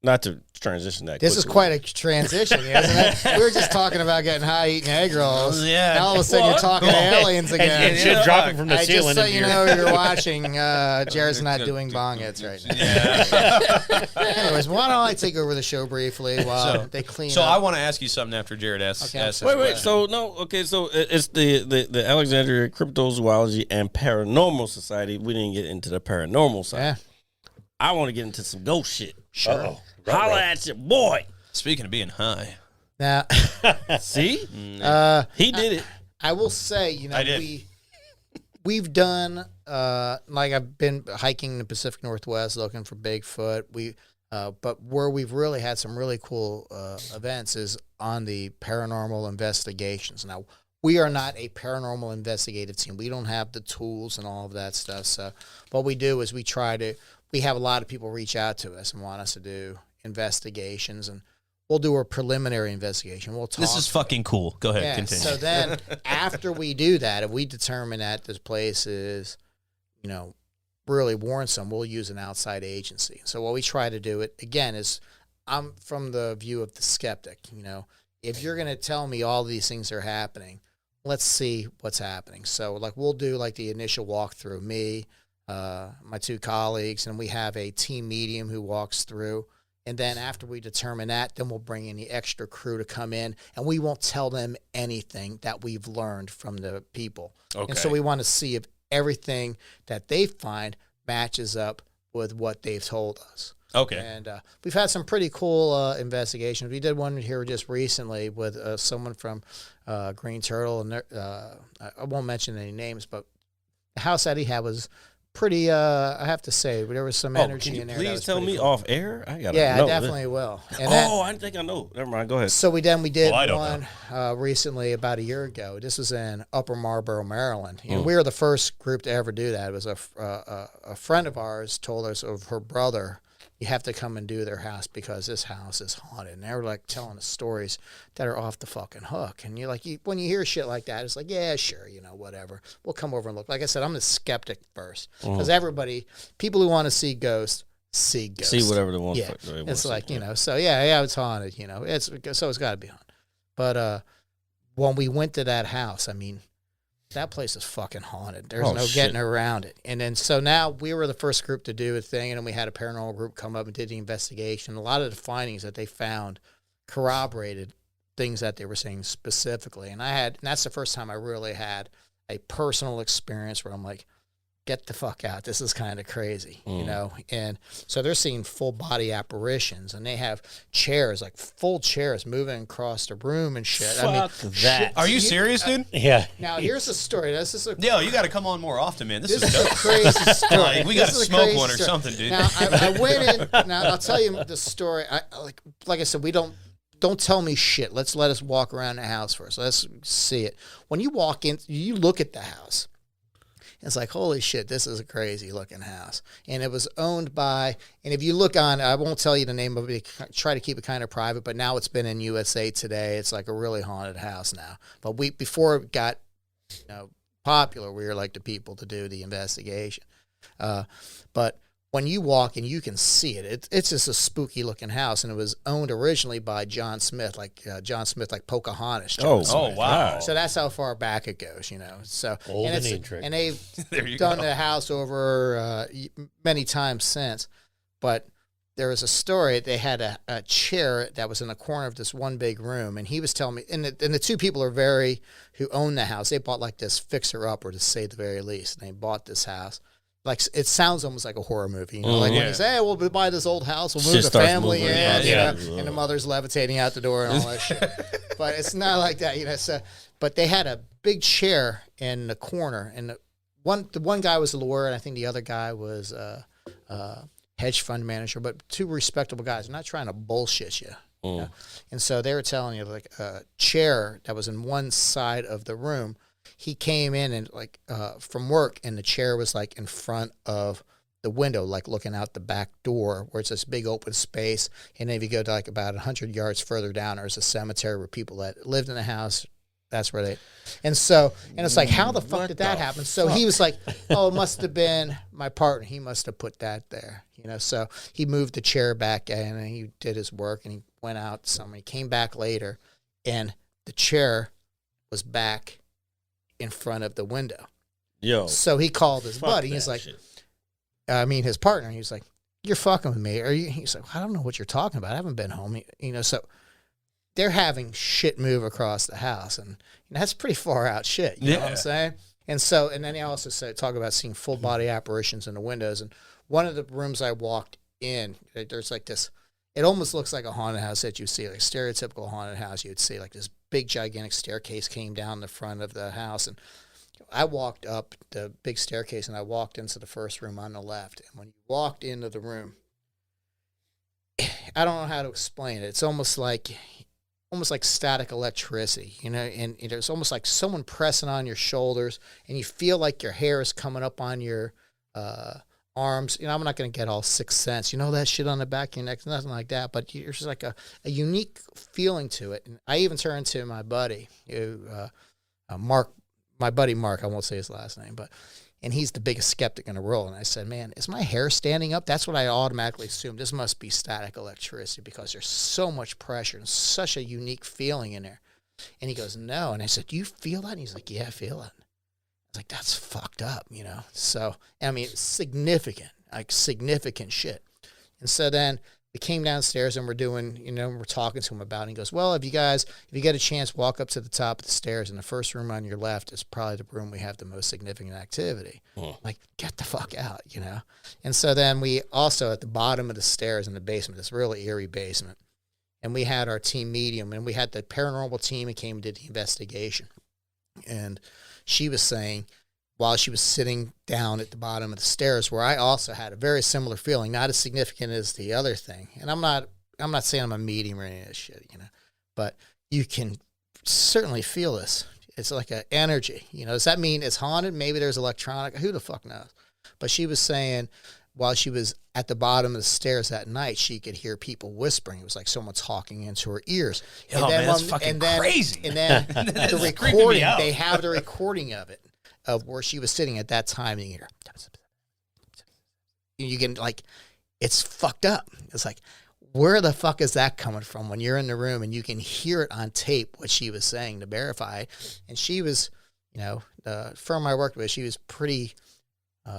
Not to transition that. This is quickly. quite a transition, isn't it? We were just talking about getting high, eating egg rolls. Yeah. Now all of a sudden you're talking to aliens And again. shit dropping from the Hey, ceiling. just so into you your- know, you're watching. Jared's not doing bong hits right now. Anyways, why don't I take over the show briefly while they clean So up? I want to ask you something after Jared asks. Okay, I'm asks sorry. this Wait. question. So no. Okay. So it's the Alexandria Cryptozoology and Paranormal Society. We didn't get into the paranormal side. Yeah, I want to get into some ghost shit. sure. Uh-oh. Holla at your boy. Speaking of being high, Now, See, he did it. I will say, you know, I did. we've done like I've been hiking in the Pacific Northwest looking for Bigfoot. But where we've really had some really cool events is on the paranormal investigations. Now, we are not a paranormal investigative team. We don't have the tools and all of that stuff. So what we do is we have a lot of people reach out to us and want us to do investigations, and we'll do a preliminary investigation. We'll talk. This is fucking cool. Go ahead, Yeah, continue. so then after we do that, if we determine that this place is, you know, really warrants some, we'll use an outside agency. So what we try to do it again is, I'm from the view of the skeptic. You know, if you're going to tell me all these things are happening, let's see what's happening. So like we'll do like the initial walkthrough, me, my two colleagues, and we have a team medium who walks through. And then after we determine that, then we'll bring in the extra crew to come in, and we won't tell them anything that we've learned from the people. Okay. And so we want to see if everything that they find matches up with what they've told us. Okay. And we've had some pretty cool investigations. We did one here just recently with someone from Green Turtle, and I won't mention any names, but the house that he had was pretty, I have to say, there was some energy Can you in there. that please was tell pretty me cool. off air? I gotta Yeah, know I definitely this. will. And that- I think I know. Never mind. Go ahead. so we did Well, I don't one recently about a year ago. This was in Upper Marlboro, Maryland. And we were the first group to ever do that. It was a friend of ours told us of her brother, you have to come and do their house because this house is haunted. And they were like telling us stories that are off the fucking hook. And you're like, when you hear shit like that, it's like, yeah, sure, you know, whatever. We'll come over and look. Like I said, I'm the skeptic first. Because people who want to see ghosts, see ghosts. See whatever they want. Yeah, they want it's to like, see. you know, so yeah, it's haunted, you know, it's got to be haunted. But when we went to that house, I mean, that place is fucking haunted. There's Oh, no shit. getting around it. And then so now we were the first group to do a thing, and then we had a paranormal group come up and did the investigation. A lot of the findings that they found corroborated things that they were saying specifically. And that's the first time I really had a personal experience where I'm like, get the fuck out. This is kind of crazy, you know? And so they're seeing full body apparitions, and they have chairs, like full chairs moving across the room and shit. Fuck that. Are you serious, dude? Yeah. Now here's the story. This is a Yo, you got to come on more often, man. This this is is a dope. crazy story. Like, we This gotta is a smoke crazy one or story. something, dude. Now I went in. Now I'll tell you the story. Like I said, we don't tell me shit. Let us walk around the house first. Let's see it. When you walk in, you look at the house. It's like, holy shit, this is a crazy looking house. And it was owned by, and if you look on, I won't tell you the name of it, try to keep it kind of private, but now it's been in USA Today. It's like a really haunted house now. But before it got, you know, popular, we were like the people to do the investigation. But when you walk and you can see it, it's just a spooky looking house, and it was owned originally by John Smith, like Pocahontas. John Smith. Oh, wow. So that's how far back it goes, you know. So Old and and it's- intricate. and they've There you done go. the house over many times since. But there was a story. They had a chair that was in the corner of this one big room, and he was telling me. And the two people who own the house. They bought like this fixer upper, to say the very least. And they bought this house. Like, it sounds almost like a horror movie, you know. Like when yeah. you say, "Hey, we'll buy this old house, we'll Shit move the starts family moving. in," Yeah, you know, and the mother's levitating out the door and all that shit. But it's not like that, you know. So, but they had a big chair in the corner, and the one guy was a lawyer, and I think the other guy was a hedge fund manager, but two respectable guys. I'm not trying to bullshit you. You know? And so they were telling you, like, a chair that was in one side of the room. He came in and from work, and the chair was like in front of the window, like looking out the back door, where it's this big open space. And then if you go to like about 100 yards further down, there's a cemetery where people that lived in the house. That's where and it's like, how the fuck did that happen? So he was like, oh, it must have been my partner. He must have put that there, you know. So he moved the chair back in, and he did his work, and he went out somewhere. He came back later, and the chair was back in front of the window. Yo, So he called his fuck buddy. that He's like, shit. his partner. He was like, "You're fucking with me." He's like, "I don't know what you're talking about. I haven't been home." You know, so they're having shit move across the house, and that's pretty far out shit. You know what I'm saying? And then he also talk about seeing full body apparitions in the windows. And one of the rooms I walked in, there's like this. it almost looks like a haunted house that you see, like stereotypical haunted house. You'd see like this big gigantic staircase came down the front of the house, and I walked up the big staircase and I walked into the first room on the left. And when you walked into the room, I don't know how to explain it. It's almost like static electricity, you know, and it's almost like someone pressing on your shoulders, and you feel like your hair is coming up on your arms. You know, I'm not going to get all Sixth Sense, you know, that shit on the back of your neck, nothing like that. But there's just like a unique feeling to it. And I even turned to my buddy, Mark, my buddy Mark. I won't say his last name, and he's the biggest skeptic in the world. And I said, man, is my hair standing up? That's what I automatically assumed. This must be static electricity because there's so much pressure and such a unique feeling in there. And he goes, no. And I said, do you feel that? And he's like, yeah, I feel it. I was like, that's fucked up, you know? So, I mean, significant shit. And so then we came downstairs and we're doing, you know, we're talking to him about it. And he goes, well, if you get a chance, walk up to the top of the stairs, and the first room on your left is probably the room we have the most significant activity. Like, get the fuck out, you know? And so then we also, at the bottom of the stairs in the basement, this really eerie basement, and we had our team medium, and we had the paranormal team that came and did the investigation. And she was saying, while she was sitting down at the bottom of the stairs, where I also had a very similar feeling, not as significant as the other thing. And I'm not saying I'm a medium or any of this shit, you know, but you can certainly feel this. It's like an energy, you know. Does that mean it's haunted? Maybe there's electronic. Who the fuck knows? But she was saying while she was at the bottom of the stairs that night, she could hear people whispering. It was like someone talking into her ears. Oh, man, that's fucking crazy. And then the recording, they have the recording of it, of where she was sitting at that time, and you can, like, it's fucked up. It's like, where the fuck is that coming from when you're in the room and you can hear it on tape, what she was saying to verify? And she was, you know, the firm I worked with, she was pretty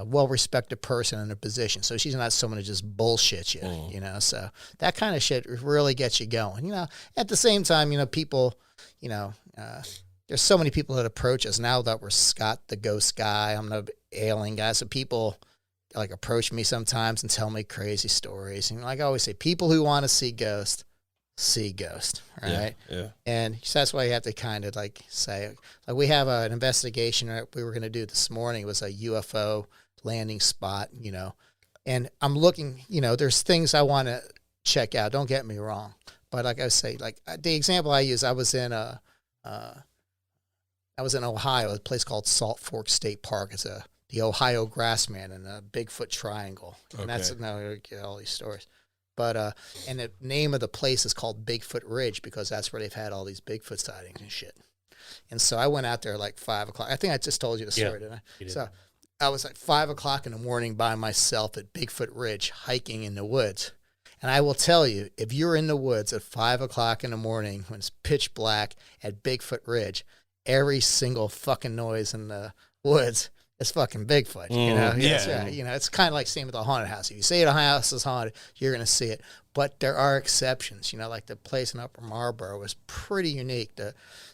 well-respected person in a position. So she's not someone to just bullshit you, you know? So that kind of shit really gets you going. You know, at the same time, you know, people, you know, there's so many people that approach us now that we're Scott the ghost guy. I'm the alien guy. So people like approach me sometimes and tell me crazy stories. And like I always say, people who want to see ghost, right? Yeah. And so that's why you have to kind of like say, like, we have an investigation that we were going to do this morning. It was a UFO landing spot, you know, and I'm looking, you know, there's things I want to check out. Don't get me wrong. But like I say, like the example I use, I was in Ohio, a place called Salt Fork State Park. It's the Ohio Grassman and the Bigfoot Triangle. And that's, now I get all these stories. But, and the name of the place is called Bigfoot Ridge because that's where they've had all these Bigfoot sightings and shit. And so I went out there like 5 o'clock. I think I just told you the story, didn't I? You did. So I was at 5 o'clock in the morning by myself at Bigfoot Ridge hiking in the woods. And I will tell you, if you're in the woods at 5 o'clock in the morning when it's pitch black at Bigfoot Ridge, every single fucking noise in the woods is fucking Bigfoot. You know, yeah. You know, it's kind of like same with a haunted house. If you say the house is haunted, you're going to see it. But there are exceptions. You know, like the place in Upper Marlboro was pretty unique.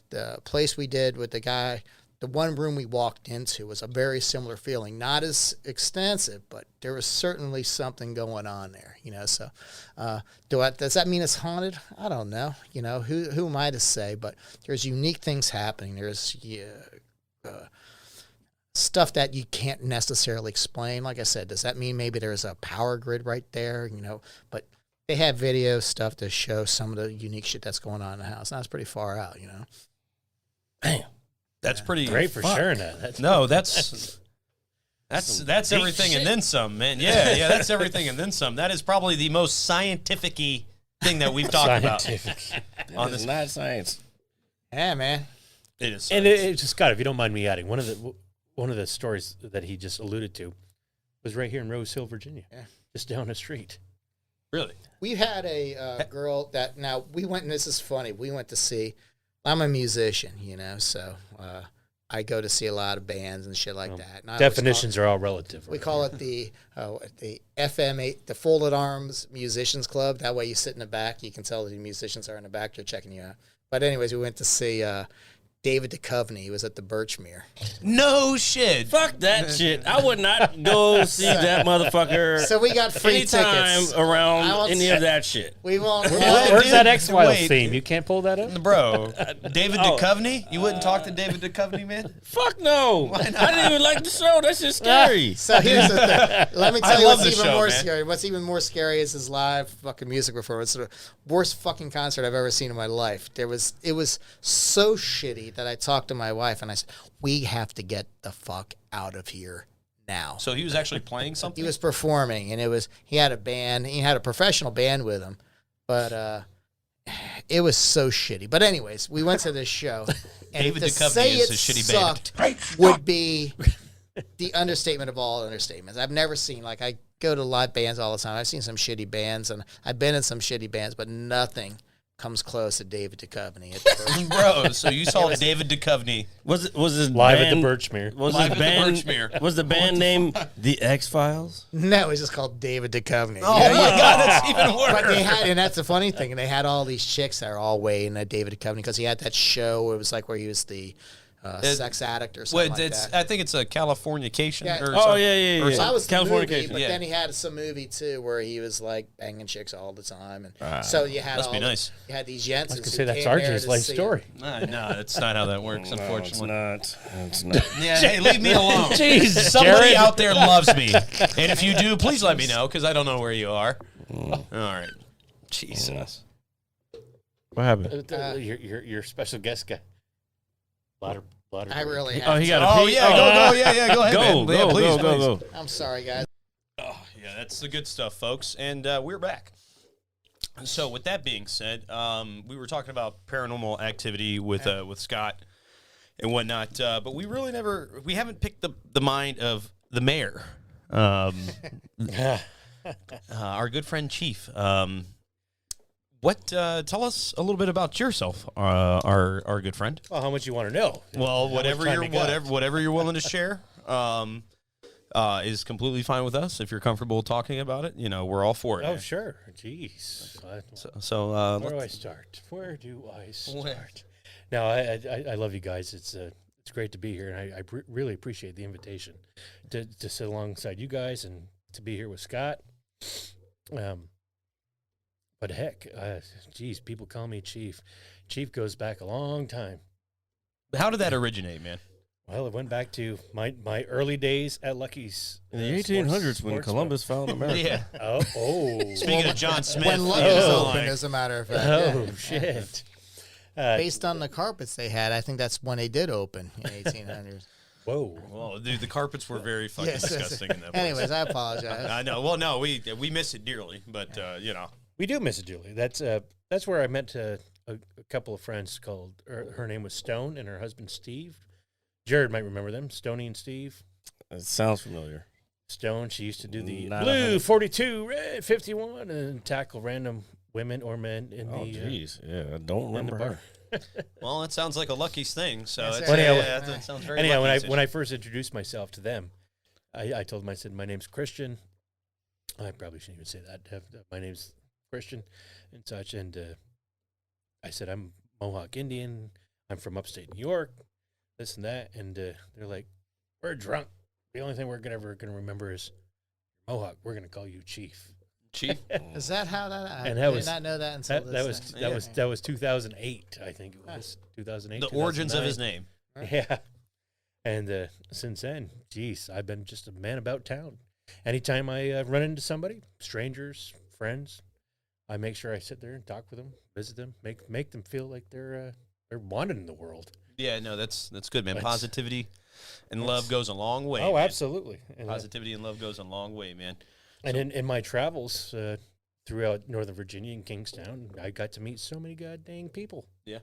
The place we did with the guy, the one room we walked into was a very similar feeling. Not as extensive, but there was certainly something going on there. You know, so does that mean it's haunted? I don't know. You know, who am I to say? But there's unique things happening. There's stuff that you can't necessarily explain. Like I said, does that mean maybe there's a power grid right there? You know, but they have video stuff to show some of the unique shit that's going on in the house. And that's pretty far out, you know. Damn. That's pretty Great for sharing that. That's everything and then some, man. Yeah, that's everything and then some. That is probably the most scientific-y thing that we've talked about on this. Not science. Yeah, man. It is. And it just, Scott, if you don't mind me adding, one of the stories that he just alluded to was right here in Rose Hill, Virginia, just down the street. Really? We had a girl that, now we went, and this is funny, we went to see, I'm a musician, you know, so I go to see a lot of bands and shit like that. And Definitions are all relative. We call it the FM8, the Folded Arms Musicians Club. That way you sit in the back, you can tell the musicians are in the back, they're checking you out. But anyways, we went to see David Duchovny was at the Birchmere. No shit. Fuck that shit. I would not go see that motherfucker. So we got free anytime tickets. around I won't any say- of that shit. We won't. Where's dude, that X-Files wait. theme? You can't pull that up? Bro, David Duchovny? You wouldn't talk to David Duchovny, man? Fuck no. I didn't even like the show. That shit's scary. So here's the thing. Let me tell you love what's the even show, more man. scary. What's even more scary is his live fucking music performance. The worst fucking concert I've ever seen in my life. It was so shitty that I talked to my wife and I said, "We have to get the fuck out of here now." So he was actually playing something? He was performing, and he had a band. He had a professional band with him, but it was so shitty. But anyways, we went to this show, and David to Duchovny say is it a shitty band. sucked would be the understatement of all understatements. I've never seen, like, I go to live bands all the time. I've seen some shitty bands, and I've been in some shitty bands, but nothing comes close to David Duchovny at the Birchmere. Bro, so you saw David Duchovny. Was his Live band, at the Birchmere. Was Live his at the band Birchmere. Was the band name The X-Files? No, it's just called David Duchovny. Oh my God, that's even worse. But they had, and that's the funny thing, and they had all these chicks that are all waiting at David Duchovny because he had that show where it was like where he was the sex addict or something Well, like it's, that. I think it's a Californication. Yeah. or Oh something. yeah. So that was the movie, Californication. but Yeah. then he had some movie too where he was like banging chicks all the time, and so you had must all be the- nice. You had these Jensens. I was going to who say that's came there RJ's to life see story. No, that's not how that works, No, it's unfortunately. not. It's not. Yeah, hey, leave me alone. Jeez, Somebody Jared. out there loves me. And if you do, please let me know because I don't know where you are. All right. Jesus. What happened? Your special guest guy. Louder. I really Oh, had he to. got a Oh, pee? yeah, go ahead, Go, man. Yeah, go, please, go. I'm sorry, guys. Oh, yeah, that's the good stuff, folks. And we're back. So, with that being said, we were talking about paranormal activity with Scott and whatnot, but we really we haven't picked the mind of the mayor, our good friend Chief. Tell us a little bit about yourself, our good friend. Well, how much you want to know? Well, How whatever much you're time you got? whatever you're willing to share, is completely fine with us. If you're comfortable talking about it, we're all for it. Oh, sure. Jeez. So Where do I start? Where do I start? No, I love you guys. It's great to be here, and I really appreciate the invitation to sit alongside you guys and to be here with Scott. But heck, geez, people call me Chief. Chief goes back a long time. how did that originate, man? Well, it went back to my early days at Lucky's. In the 1800s, when Columbus found America. Yeah. Oh. Speaking of John Smith, When Lucky it was was open, like- as a matter of fact. Oh, yeah. shit. Based on the carpets they had, I think that's when they did open in 1800s. Whoa. well, dude, the carpets were very fucking Yes. disgusting in that place. Anyways, I apologize. I know. Well, no, we miss it dearly, but We do miss it, Julie. That's where I met a couple of friends called. Her name was Stone, and her husband Steve. Jared might remember them, Stoney and Steve. It sounds familiar. Stone, she used to do the Not blue 100. 42, red 51, and tackle random women or men in Oh, the jeez. Yeah, I don't in the remember bar. her. well, it sounds like a Lucky's thing. So Yes, it's, sir. Anyhow, that sounds very. Anyhow, Lucky's when I first introduced myself to them, I told them, I said, my name's Christian. I probably shouldn't even say that. My name's Christian and such. And I said, I'm Mohawk Indian. I'm from upstate New York, this and that. And they're like, we're drunk. The only thing we're ever going to remember is Mohawk. We're going to call you Chief. Chief. Is that how that? I And that did was- not know that until That was 2008, I think it was. 2008. The origins of 2009. his name. Yeah. And since then, geez, I've been just a man about town. Anytime I run into somebody, strangers, friends, I make sure I sit there and talk with them, visit them, make them feel like they're wanted in the world. Yeah, no, that's good, man. That's- Positivity and love goes a long way. Oh, man. absolutely. And, Positivity and love goes a long way, man. and in my travels throughout Northern Virginia and Kingstown, I got to meet so many goddamn people. Yeah.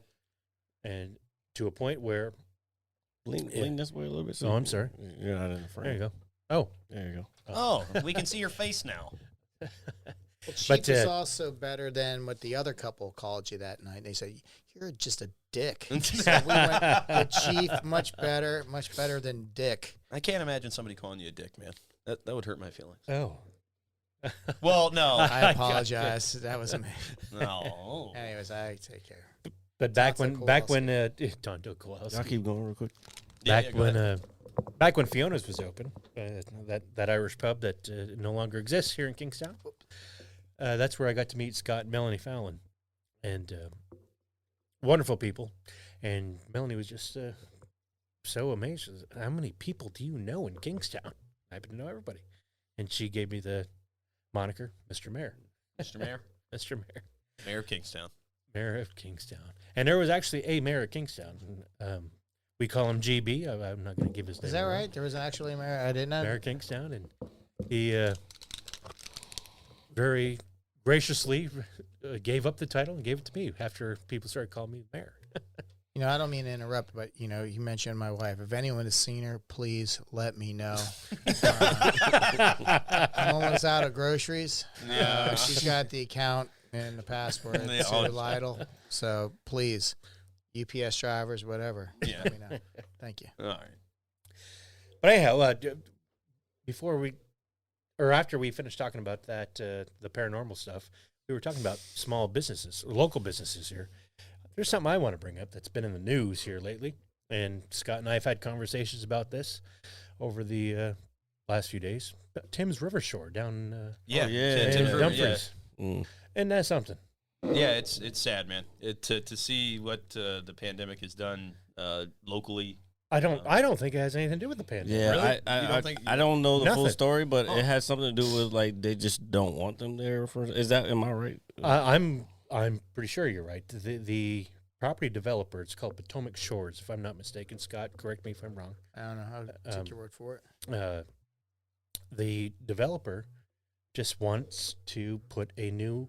And to a point where, Lean this way a little bit. Oh, I'm sorry. You're not in the frame. there you go. Oh, There you go. Oh, we can see your face now. Well, Chief But, was also better than what the other couple called you that night. They said, you're just a dick. So we went with Chief, much better than Dick. I can't imagine somebody calling you a dick, man. That would hurt my feelings. oh. Well, no. I apologize. That was amazing. No. Anyways, I take care. But back Tonto when Tonto Kowalski. Y'all keep going real quick. Back back when Fiona's was open, that Irish pub that no longer exists here in Kingstown. That's where I got to meet Scott and Melanie Fallon, and wonderful people. And Melanie was just so amazed. She says, how many people do you know in Kingstown? I happen to know everybody. And she gave me the moniker, Mr. Mayor. Mr. Mayor. Mr. Mayor. Mayor of Kingstown. Mayor of Kingstown. And there was actually a mayor of Kingstown. We call him GB. I'm not going to give his name. Is that away. right? There was actually a mayor. I didn't know. Mayor of Kingstown. And he very graciously gave up the title and gave it to me after people started calling me mayor. You know, I don't mean to interrupt, but you know, you mentioned my wife. If anyone has seen her, please let me know. I'm almost out of groceries. She's got the account and the password to Lidl. So please, UPS drivers, whatever. Yeah. Let me know. Thank you. All right. But anyhow, after we finished talking about that, the paranormal stuff, we were talking about small businesses, local businesses here. There's something I want to bring up that's been in the news here lately, and Scott and I have had conversations about this over the last few days. Tim's River Shore down Yeah. yeah, Tim's in River, Dumfries. And that's something. Yeah, it's sad, man. To see what the pandemic has done locally. I don't think it has anything to do with the pandemic. Yeah, Really? I You don't think- I don't know the full Nothing. story, but it has something to do with like they just don't want them there. Am I right? I'm pretty sure you're right. The property developer, it's called Potomac Shores, if I'm not mistaken. Scott, correct me if I'm wrong. I don't know how to take your word for it. The developer just wants to put a new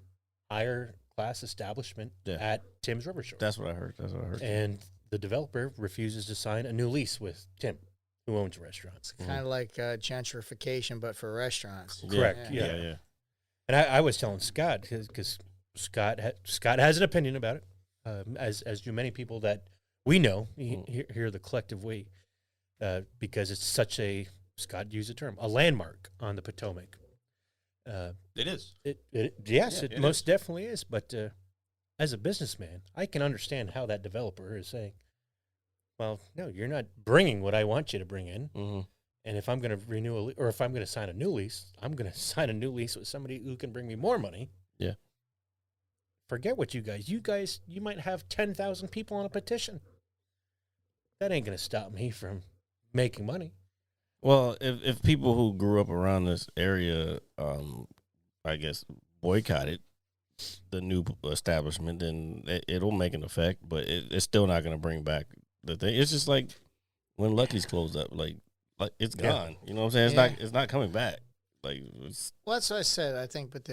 higher class establishment Yeah. at Tim's River Shore. That's what I heard. And the developer refuses to sign a new lease with Tim, who owns a restaurant. It's kind of like gentrification, but for restaurants. Correct. Yeah. Yeah. And I was telling Scott, because Scott has an opinion about it, as do many people that we know here the collective we, because it's such a, Scott used the term, a landmark on the Potomac. It is. Yes, Yeah, it it most definitely is. But as a businessman, I can understand how that developer is saying, well, no, you're not bringing what I want you to bring in. Mm-hmm. And if I'm going to renew or if I'm going to sign a new lease, I'm going to sign a new lease with somebody who can bring me more money. Yeah. Forget what you guys, you might have 10,000 people on a petition. That ain't going to stop me from making money. Well, if people who grew up around this area, I guess, boycotted the new establishment, then it'll make an effect, but it's still not going to bring back the thing. It's just like when Lucky's closed up, like it's gone. You know what I'm saying? It's not coming back. Like Well, that's what I said. I think, but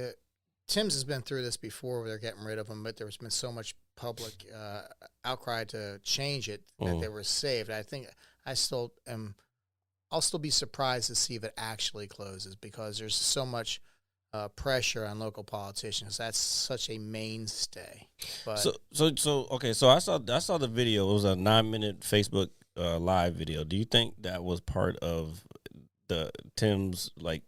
Tim's has been through this before where they're getting rid of them, but there's been so much public outcry to change it that they were saved. I think I'll still be surprised to see if it actually closes because there's so much pressure on local politicians. That's such a mainstay. But so I saw the video. It was a 9-minute Facebook live video. Do you think that was part of the Tim's like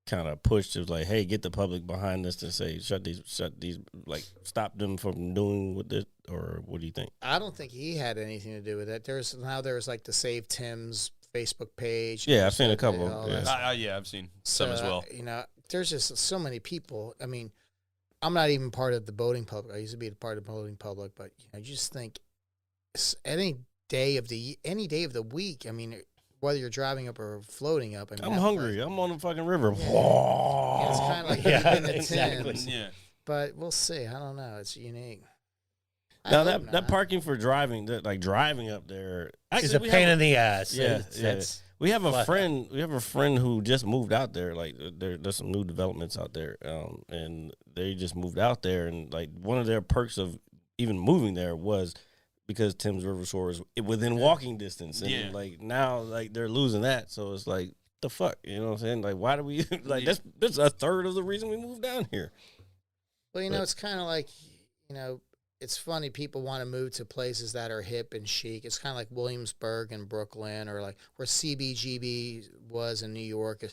kind of push? It was like, hey, get the public behind this to say shut these like stop them from doing with this, or what do you think? I don't think he had anything to do with it. There's like the Save Tim's Facebook page. Yeah, I've seen a couple. all Yeah. that Yeah, I've seen some as well. You know, there's just so many people. I mean, I'm not even part of the boating public. I used to be a part of the boating public, but you know, you just think any day of the week. I mean, whether you're driving up or floating up. I mean, I'm that hungry. place- I'm on the fucking river. Yeah, it's kind of like Yeah, in the exactly. Thames, Yeah. but we'll see. I don't know. It's unique. I Now hope that not. parking for driving, like driving up there, It's a pain in the ass. Yeah, That's We have a flat. friend. We have a friend who just moved out there. Like there's some new developments out there, and they just moved out there. And like one of their perks of even moving there was because Tim's River Shore is within walking distance. And like now, like they're losing that. So it's like the fuck, you know what I'm saying? Like why do we like that's a third of the reason we moved down here. Well, you know, it's kind of like, you know, it's funny. People want to move to places that are hip and chic. It's kind of like Williamsburg and Brooklyn, or like where CBGB was in New York.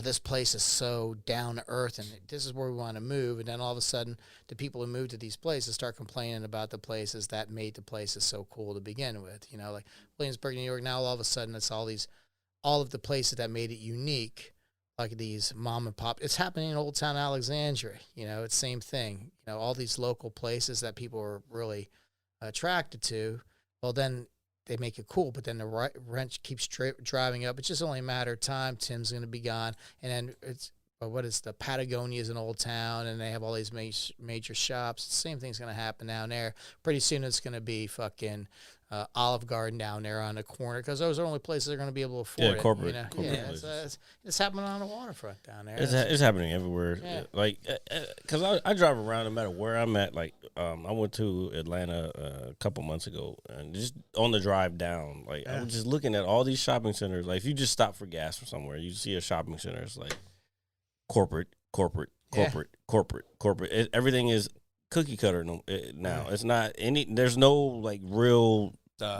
This place is so down to earth, and this is where we want to move. And then all of a sudden, the people who move to these places start complaining about the places that made the places so cool to begin with. Like Williamsburg, New York. Now all of a sudden, it's all of the places that made it unique, like these mom and pop. It's happening in Old Town Alexandria. It's the same thing. All these local places that people are really attracted to. Well, then they make it cool, but then the rent keeps driving up. It's just only a matter of time. Tim's going to be gone, and then it's the Patagonia's in Old Town, and they have all these major shops. The same thing's going to happen down there. Pretty soon, it's going to be fucking Olive Garden down there on the corner, because those are the only places they're going to be able to afford it. Corporate it's happening on the waterfront down there. It's happening everywhere. Yeah. Like, because I drive around no matter where I'm at. Like, I went to Atlanta a couple months ago, and just on the drive down, like, I was just looking at all these shopping centers. Like, if you just stop for gas or somewhere, you see a shopping center. It's like corporate. Everything is cookie cutter now. It's not any. There's no like real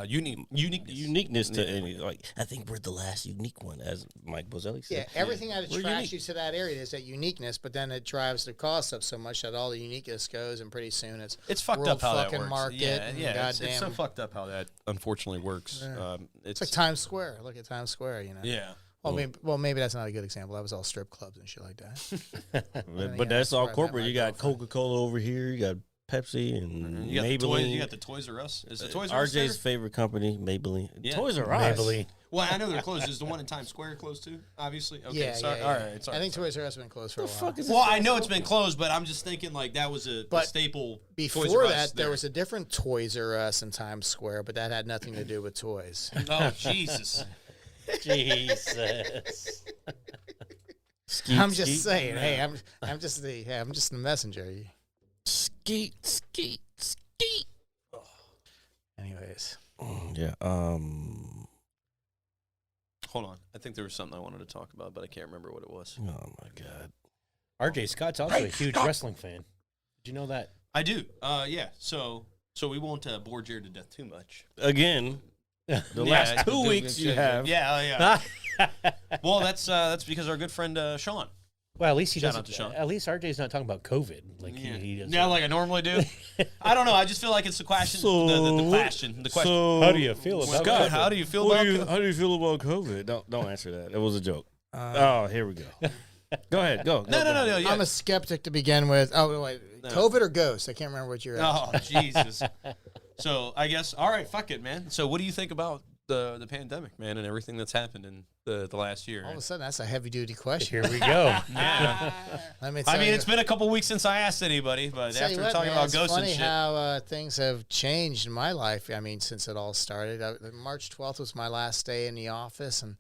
uniqueness to any. Like, I think we're the last unique one, as Mike Bozelli said. Yeah, everything that attracts you to that area is that uniqueness, but then it drives the cost up so much that all the uniqueness goes, and pretty soon it's fucked world up how that fucking works. market. Yeah. It's Goddamn. so fucked up how that unfortunately works. It's like Times Square. Look at Times Square. Yeah. Well, maybe that's not a good example. That was all strip clubs and shit like that. But that's all where I met corporate. my You got girlfriend. Coca-La over here. You got Pepsi and You got Maybelline. the Toys R Us. Is it Toys R Us? RJ's favorite company, Maybelline. Yeah. Toys R Us. Maybelline. Well, I know they're closed. Is the one in Times Square closed too? Obviously. Okay. Yeah, Sorry. yeah. All right. Sorry. I think Toys R Us has been closed for a while. Well, I know it's been closed, but I'm just thinking like that was a But staple. Before Toys R that, Us there was a different Toys R Us in Times Square, but that had nothing to do with toys. Oh Jesus! Jesus. I'm just saying. Hey, I'm just the messenger. Skeet. Anyways, Yeah. Hold on. I think there was something I wanted to talk about, but I can't remember what it was. Oh my God. RJ Scott's also a huge wrestling fan. Did you know that? I do. Yeah. So we won't bore Jared to death too much. Again, the last 2 weeks you have. Yeah. Well, that's because our good friend Sean. Well, at least he Shout doesn't. out to Sean. At least RJ's not talking about COVID. Like he does. Yeah, like I normally do. I don't know. I just feel like it's the question. The question. How do you feel about Scott, COVID? how do you feel How about? do you feel about COVID? Don't answer that. It was a joke. Here we go. Go ahead. Go. No. Yeah. I'm a skeptic to begin with. Oh wait, COVID or ghost? I can't remember what you're. Oh Jesus. So I guess all right. Fuck it, man. So what do you think about the pandemic, man, and everything that's happened in the last year? All of a sudden, that's a heavy duty question. Here we go. Yeah. Let me I tell mean, you. it's been a couple weeks since I asked anybody, but Tell you after what, talking man, about it's ghosts and funny shit, how things have changed in my life. I mean, since it all started, March 12th was my last day in the office, and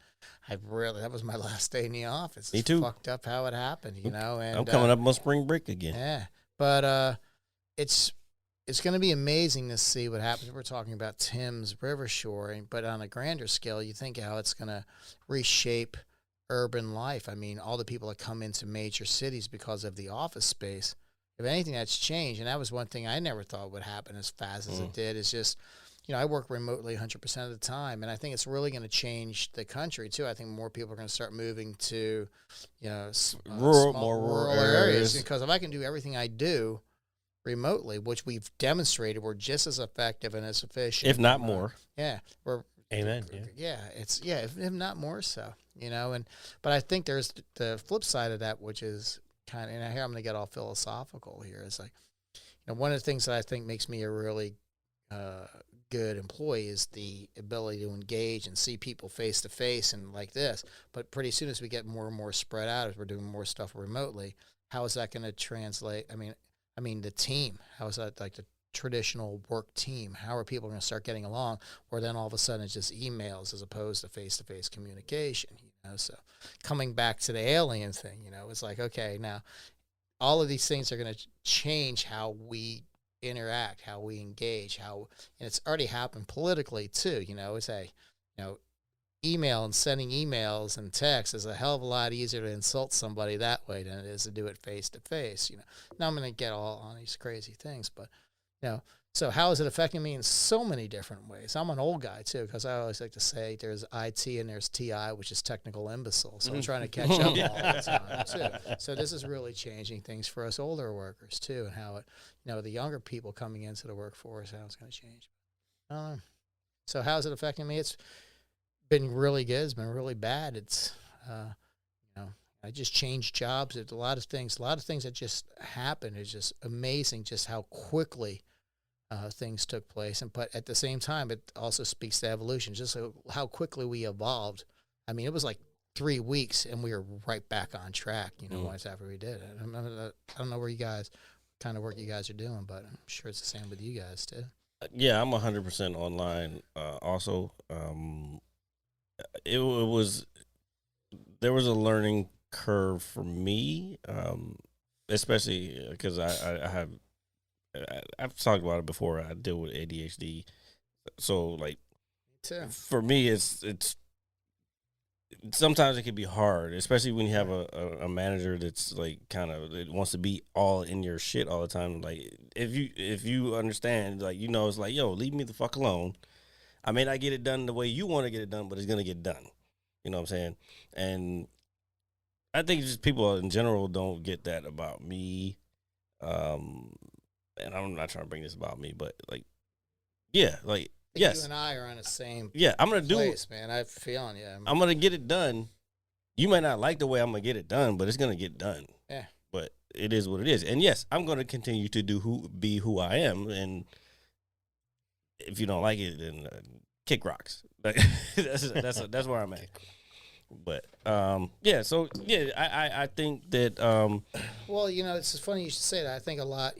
that was my last day in the office. Me It's too. fucked up how it happened, you know. And I'm coming up on spring break again. Yeah, but it's going to be amazing to see what happens. We're talking about Tim's river shoring, but on a grander scale, you think how it's going to reshape urban life. I mean, all the people that come into major cities because of the office space. If anything, that's changed, and that was one thing I never thought would happen as fast as it did. Is just, I work remotely 100% of the time, and I think it's really going to change the country too. I think more people are going to start moving to, More rural rural areas, areas. because if I can do everything I do remotely, which we've demonstrated we're just as effective and as efficient, If not more. Yeah, we're Amen. Yeah. if not more so, but I think there's the flip side of that, which is kind of, and here I'm going to get all philosophical here. It's like, one of the things that I think makes me a really good employee is the ability to engage and see people face to face and like this. But pretty soon, as we get more and more spread out, as we're doing more stuff remotely, how is that going to translate? I mean, the team, how is that like the traditional work team? How are people going to start getting along? Or then all of a sudden it's just emails as opposed to face-to-face communication, So coming back to the alien thing, it's like, okay, now all of these things are going to change how we interact, how we engage, and it's already happened politically too, It's email and sending emails and texts is a hell of a lot easier to insult somebody that way than it is to do it face to face. Now I'm going to get all on these crazy things, but So how is it affecting me in so many different ways? I'm an old guy too, because I always like to say there's IT and there's TI, which is technical imbecile. So I'm trying to catch up all the time too. So this is really changing things for us older workers too, and how it, the younger people coming into the workforce, how it's going to change. So how's it affecting me? It's been really good. It's been really bad. It's I just changed jobs. It's a lot of things that just happened. It's just amazing just how quickly things took place. But at the same time, it also speaks to evolution, just how quickly we evolved. I mean, it was like 3 weeks and we were right back on track, once after we did it. I don't know where you guys, kind of work you guys are doing, but I'm sure it's the same with you guys too. Yeah, I'm 100% online. Also, there was a learning curve for me, especially because I've talked about it before. I deal with ADHD, so like for me, it's sometimes it can be hard, especially when you have a manager that's like it wants to be all in your shit all the time. Like if you understand, like it's like, yo, leave me the fuck alone. I may not get it done the way you want to get it done, but it's gonna get done. You know what I'm saying? And I think just people in general don't get that about me. And I'm not trying to bring this about me, but yes. You and I are on the same I'm going to do it, man. I'm feeling you. I'm going to get it done. You may not like the way I'm going to get it done, but it's going to get done. Yeah. But it is what it is. And yes, I'm going to continue to be who I am. And if you don't like it, then kick rocks. That's where I'm at. But I think that well, it's funny you should say that. I think a lot,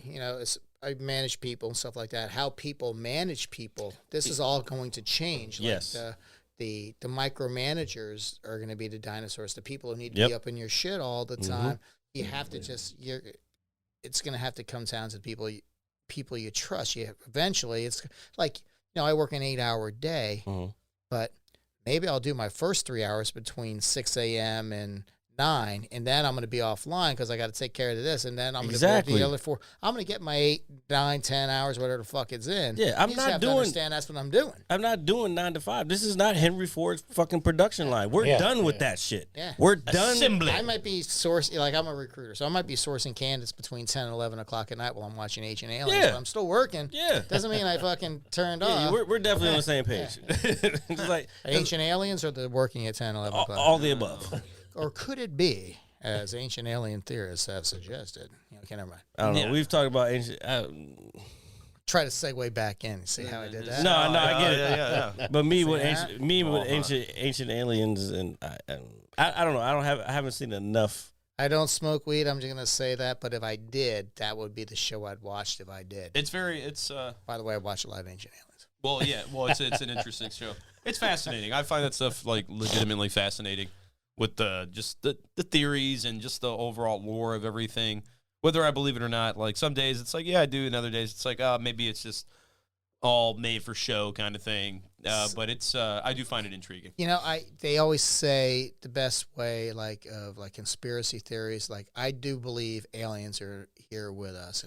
I manage people and stuff like that. How people manage people, this is all going to change. Yes. Like the micromanagers are going to be the dinosaurs. The people who need to be up in your shit all the time. You have to it's going to have to come down to people you trust. Eventually, it's like, I work an 8-hour day, but maybe I'll do my first 3 hours between 6 a.m. and 9, and then I'm going to be offline because I got to take care of this, and then I'm going to work the other 4. I'm going to get my 8, 9, 10 hours, whatever the fuck it's in. Yeah, I'm not doing. Understand that's what I'm doing. I'm not doing 9 to 5. This is not Henry Ford's fucking production line. We're done with that shit. Yeah, we're done. Assembly. I might be sourcing, like I'm a recruiter, so I might be sourcing candidates between 10 and 11 o'clock at night while I'm watching Ancient Aliens. Yeah. But I'm still working. Yeah, doesn't mean I fucking turned off. We're definitely on the same page. It's like Ancient Aliens or the working at 10, 11 o'clock? all the above. Or could it be, as ancient alien theorists have suggested? Okay, never mind. I don't know. We've talked about ancient. Try to segue back in. See how I did that? No, I get it. Yeah. But me with ancient aliens, and I don't know. I haven't seen enough. I don't smoke weed. I'm just gonna say that. But if I did, that would be the show I'd watched. If I did, By the way, I watched a lot of Ancient Aliens. Well, yeah. Well, it's an interesting show. It's fascinating. I find that stuff legitimately fascinating. With the theories and just the overall lore of everything, whether I believe it or not. Like some days it's like, yeah, I do, and other days it's like, maybe it's just all made for show kind of thing. But it's I do find it intriguing. They always say the best way of conspiracy theories. Like I do believe aliens are here with us,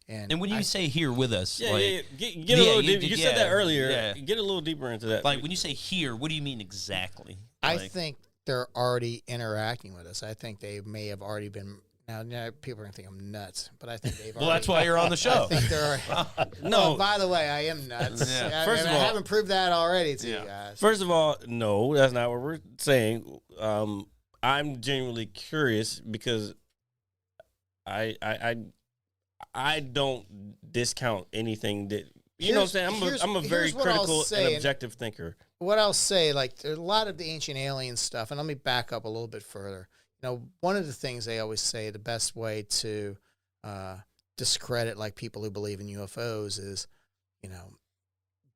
and when you say here with us, get a little deeper. You said that earlier. Yeah. Get a little deeper into that. Like when you say here, what do you mean exactly? I think they're already interacting with us. I think they may have already been. Now people are going to think I'm nuts, but I think they've. Well, that's why you're on the show. I think they're. No. By the way, I am nuts. Yeah. First of all, I haven't proved that already to you guys. First of all, no, that's not what we're saying. I'm genuinely curious because I don't discount anything that know what I'm saying. I'm a very critical and objective thinker. What I'll say, there's a lot of the ancient alien stuff, and let me back up a little bit further. One of the things they always say, the best way to discredit people who believe in UFOs is,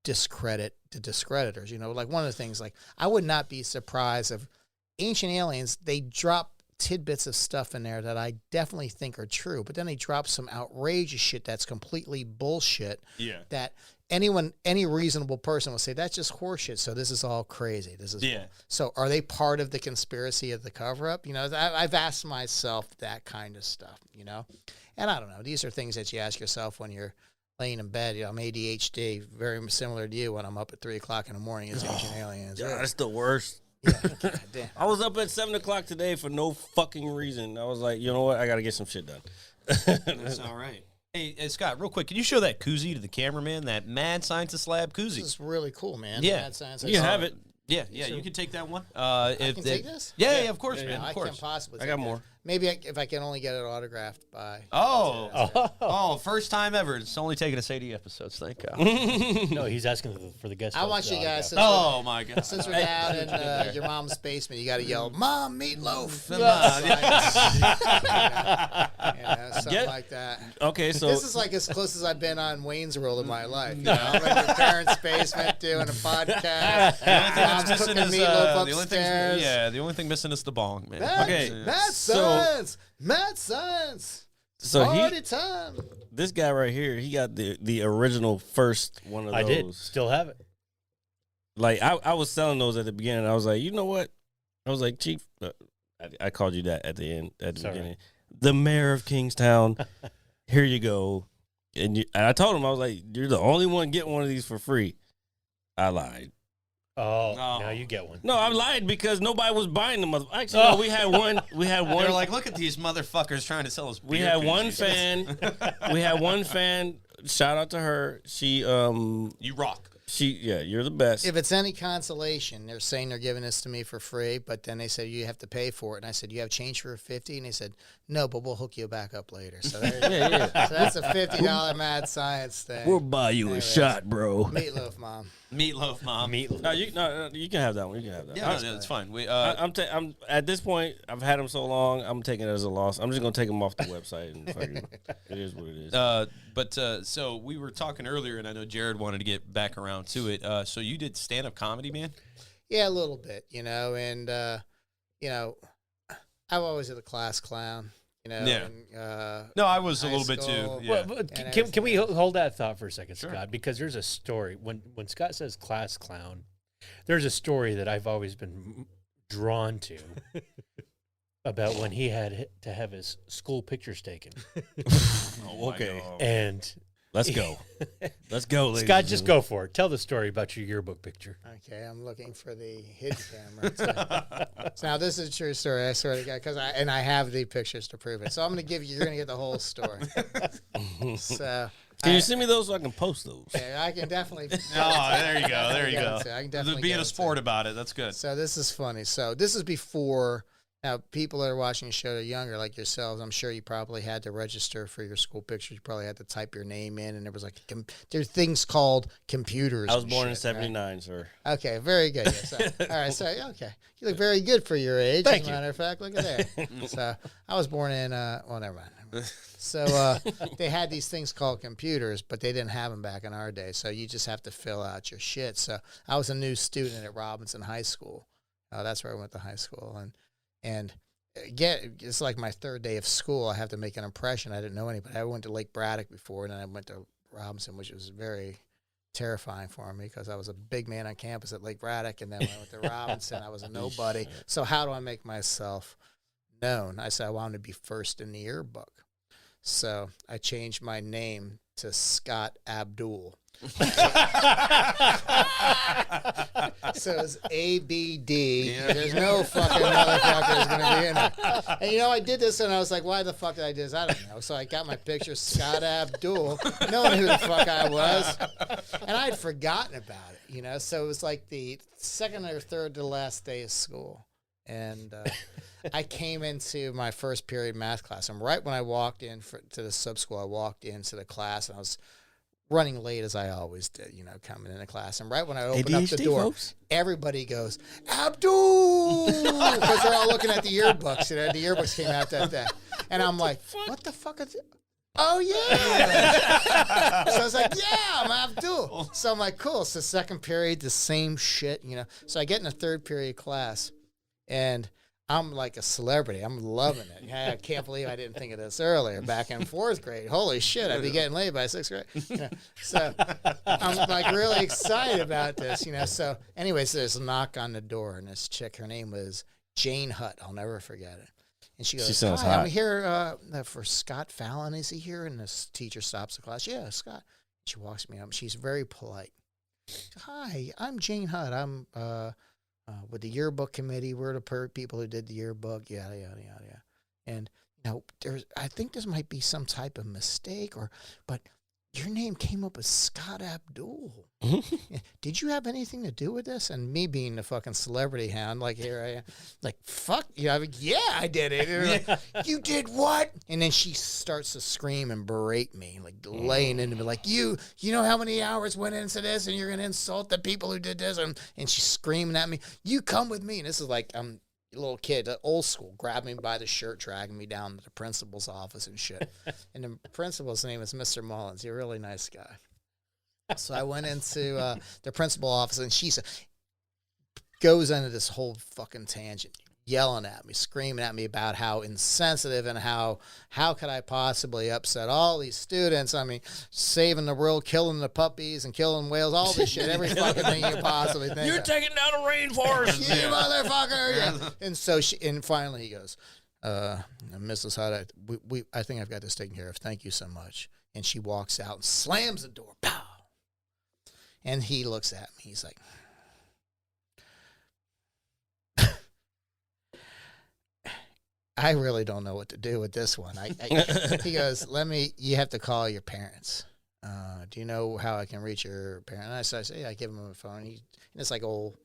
discredit the discreditors. One of the things, I would not be surprised if ancient aliens, they drop tidbits of stuff in there that I definitely think are true, but then they drop some outrageous shit that's completely bullshit. Yeah. That any reasonable person will say that's just horseshit. So this is all crazy. This is So are they part of the conspiracy of the cover up? I've asked myself that kind of stuff. And I don't know. These are things that you ask yourself when you're laying in bed. I'm ADHD, very similar to you. When I'm up at 3 o'clock in the morning, it's Ancient Aliens. Yeah, that's the worst. Yeah, God damn. I was up at 7 o'clock today for no fucking reason. I was like, you know what? I got to get some shit done. That's all right. Hey, Scott, real quick, can you show that koozie to the cameraman? That Mad Scientist Lab This koozie. is really cool, man. Yeah. Mad Science. You have it. Yeah, you can take that one. I can take this? Yeah, of course, Yeah, man. I Of course. can't possibly. I take got that. more. Maybe if I can only get it autographed by. Oh, first time ever. It's only taken us 80 episodes. Thank God. No, he's asking for the guest. I host want you autograph. guys. Since Oh my God. Since we're down in your mom's basement, you got to yell, "Mom, meatloaf!" Something Yeah. like that. Okay, so This is like as close as I've been on Wayne's World in my life. You know, I'm in your parents' basement doing a podcast. Mom's cooking meatloaf upstairs. The only thing missing is the bong, man. Okay. Mad science, mad science. so Party time. this guy right here, he got the original first one of those. I did. Still have it. Like I was selling those at the beginning. I was like, you know what? I was like, Chief, I called you that at the end, at the Sorry. beginning. The mayor of Kingstown. Here you go. And I told him, I was like, you're the only one getting one of these for free. I lied. Oh, No. now you get one. No, I lied because nobody was buying them. Actually, no, we had one. We had one. They're like, look at these motherfuckers trying to sell us. We beer had one koozies. fan. We had one fan. Shout out to her. She You rock. you're the best. If it's any consolation, they're saying they're giving this to me for free, but then they said you have to pay for it. And I said, you have change for $50? And they said, no, but we'll hook you back up later. So, yeah. so that's a $50 Mad Science thing. We'll buy you a shot, bro. Meatloaf, Mom. Meatloaf, mom. No, you can have that one. You can have that. Yeah, no, it's fine. We I'm at this point. I've had them so long. I'm taking it as a loss. I'm just gonna take them off the website and fucking, it is what it is. So we were talking earlier, and I know Jared wanted to get back around to it. So you did stand-up comedy, man? Yeah, a little bit, and, I've always been a class clown, Yeah. And, No, I was a high little bit school. too. Yeah. Well, And can we hold that thought for a second, Sure. Scott? Because there's a story. When Scott says class clown, there's a story that I've always been drawn to about when he had to have his school pictures taken. Okay, And let's go. Let's go, ladies. Scott, and just gentlemen. go for it. Tell the story about your yearbook picture. Okay, I'm looking for the hidden camera. So now this is a true story. I swear to God, because I have the pictures to prove it. So I'm going to give you. You're going to get the whole story. So Can you send me those so I can post those? yeah, I can definitely. Oh, there you go. There you go. I can definitely Being get a it to sport about it, that's good. So this is funny. So this is before. Now, people that are watching the show that are younger, like yourselves, I'm sure you probably had to register for your school pictures. You probably had to type your name in, and there was like there's things called computers. I was and born in shit, right? '79, sir. Okay, very good. Yeah, so, all right, so okay, you look very good for your age. Thank as a you. matter of fact, look at there. So I was born in. Well, never mind. So they had these things called computers, but they didn't have them back in our day. So you just have to fill out your shit. So I was a new student at Robinson High School. That's where I went to high school, and again, it's like my third day of school. I have to make an impression. I didn't know anybody. I went to Lake Braddock before, and then I went to Robinson, which was very terrifying for me because I was a big man on campus at Lake Braddock, and then when I went to Robinson, I was a nobody. So how do I make myself known? I said I wanted to be first in the yearbook. So I changed my name to Scott Abdul. So it's ABD. There's no fucking motherfuckers going to be in there. And I did this and I was like, why the fuck did I do this? I don't know. So I got my picture, Scott Abdul, knowing who the fuck I was. And I'd forgotten about it, So it was like the second or third to last day of school. And I came into my first period math class. And right when I walked in to the sub school, I walked into the class and I was running late as I always did, coming into class. And right when I opened up the ADHD, door, folks. everybody goes, Abdul! Because they're all looking at the yearbooks. The yearbooks came out that day. And I'm like, what the fuck is it? Oh, yeah. So I was like, yeah, I'm Abdul. So I'm like, cool. So second period, the same shit, So I get in the third period class, and I'm like a celebrity. I'm loving it. Yeah, I can't believe I didn't think of this earlier. Back in fourth grade, holy shit, I'd be getting laid by sixth grade. So I'm like really excited about this. So, anyways, there's a knock on the door, and this chick, her name was Jane Hutt. I'll never forget it. And she goes, sounds "Hi, I'm hot. here for Scott Fallon. Is he here?" And this teacher stops the class. Yeah, Scott. She walks me up. She's very polite. Hi, I'm Jane Hutt. I'm with the yearbook committee. We're the people who did the yearbook. Yada yada yada yada. And I think this might be some type of mistake, but your name came up as Scott Abdul. Did you have anything to do with this? And me being the fucking celebrity hound, like here I am, like fuck you. Yeah, I did it. And like, you did what? And then she starts to scream and berate me, like laying into me, like you know how many hours went into this, and you're gonna insult the people who did this, and she's screaming at me. You come with me, and this is like I'm a little kid, old school, grabbed me by the shirt, dragging me down to the principal's office and shit. And the principal's name is Mr. Mullins. He's a really nice guy. So I went into the principal office, and she goes into this whole fucking tangent, yelling at me, screaming at me about how insensitive and how could I possibly upset all these students. I mean, saving the world, killing the puppies and killing whales, all this shit, every fucking thing you possibly think. You're taking down a rainforest. You motherfucker. Yeah. And so finally he goes, Mrs. Hutt, I think I've got this taken care of. Thank you so much. And she walks out and slams the door. Pow. And he looks at me. He's like, I really don't know what to do with this one. He goes, you have to call your parents. Do you know how I can reach your parents? And I say, I give him a phone. And it's like old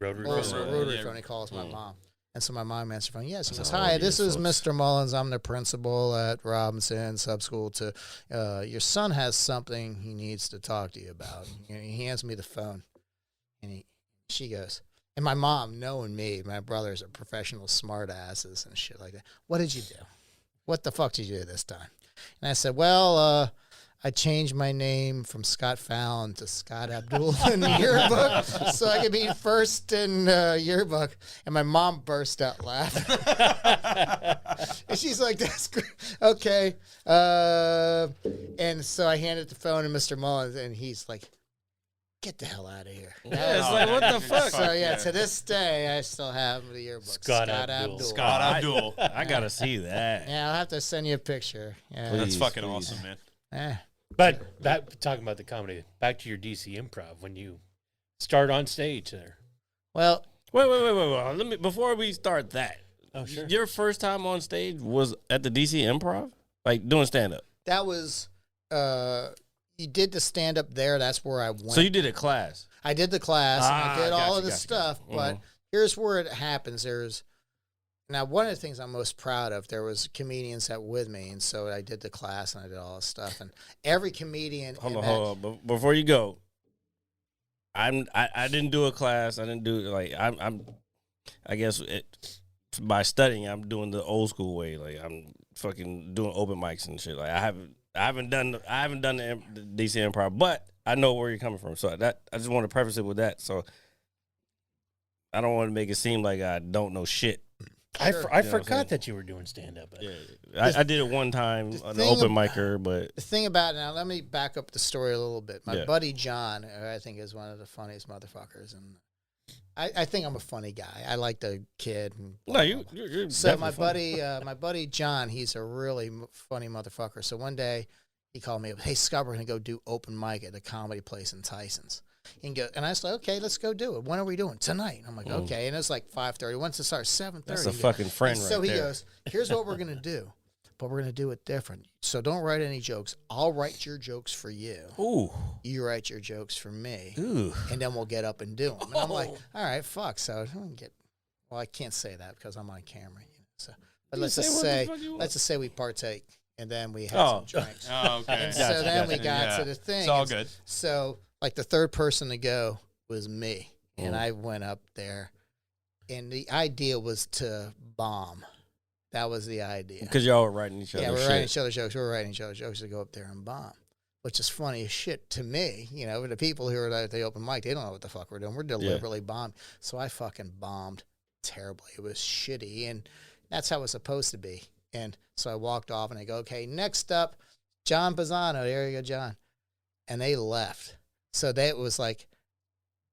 rotary phone. He calls my mom. And so my mom answers the phone. Yes, he goes, hi, this is Mr. Mullins. I'm the principal at Robinson Subschool. Your son has something he needs to talk to you about. And he hands me the phone. And she goes, and my mom, knowing me, my brothers are professional smart asses and shit like that. What did you do? What the fuck did you do this time? And I said, well, I changed my name from Scott Fallon to Scott Abdul in the yearbook so I could be first in yearbook. And my mom burst out laughing. And she's like, that's great. Okay. And so I handed the phone to Mr. Mullins, and he's like, get the hell out of here. Yeah, it's like, what the fuck? So, yeah, to this day, I still have the yearbook. Scott Abdul. Scott Abdul. I gotta see that. Yeah, I'll have to send you a picture. Yeah. That's Please, fucking please. awesome, man. Eh. But talking about the comedy, back to your DC Improv when you start on stage there. Well, Wait. Let me before we start that. Oh, sure. Your first time on stage was at the DC Improv, like doing stand up. that was you did the stand up there. That's where I went. So you did a class. I did the class. And I did all gotcha, of the gotcha, stuff. gotcha. But here's where it happens. Now, one of the things I'm most proud of, there was comedians that were with me, and so I did the class and I did all this stuff. And every comedian. Hold on. But before you go, I didn't do a class. I didn't do like I guess by studying, I'm doing the old school way. Like I'm fucking doing open mics and shit. Like I haven't done the DC Improv, but I know where you're coming from. So I just want to preface it with that. So I don't want to make it seem like I don't know shit. I forgot that you were doing stand up. Yeah, I did it one time on the open micer, but the thing about it, now let me back up the story a little bit. My Yeah. buddy John, who I think is one of the funniest motherfuckers, and I think I'm a funny guy. I like the kid. And no, you're so my definitely funny. my buddy John, he's a really funny motherfucker. So one day he called me up, hey Scott, we're gonna go do open mic at a comedy place in Tyson's. And I was like, okay, let's go do it. When are we doing? Tonight. And I'm like, okay. And it's like 5:30. Once it starts, 7:30. That's a fucking friend right so he there. goes, here's what we're gonna do, but we're gonna do it different. So don't write any jokes. I'll write your jokes for you. Ooh, You write your jokes for me. ooh. And then we'll get up and do them. And I'm like, all right, fuck. So I can't say that because I'm on camera. So, but let's just say we partake, and then we have some drinks. Oh, okay. And so then we got Yeah. to the thing. It's all And good. So like the third person to go was me, and I went up there, and the idea was to bomb. That was the idea. Because y'all were writing each other. Yeah, we're shit. writing each other jokes. We're writing each other jokes to go up there and bomb, which is funny as shit to me. You know, the people who are at the open mic, they don't know what the fuck we're doing. We're deliberately bombed. So I fucking bombed terribly. It was shitty, and that's how it was supposed to be. And so I walked off, and I go, okay, next up, John Pisano. There you go, John. And they left. So that was like,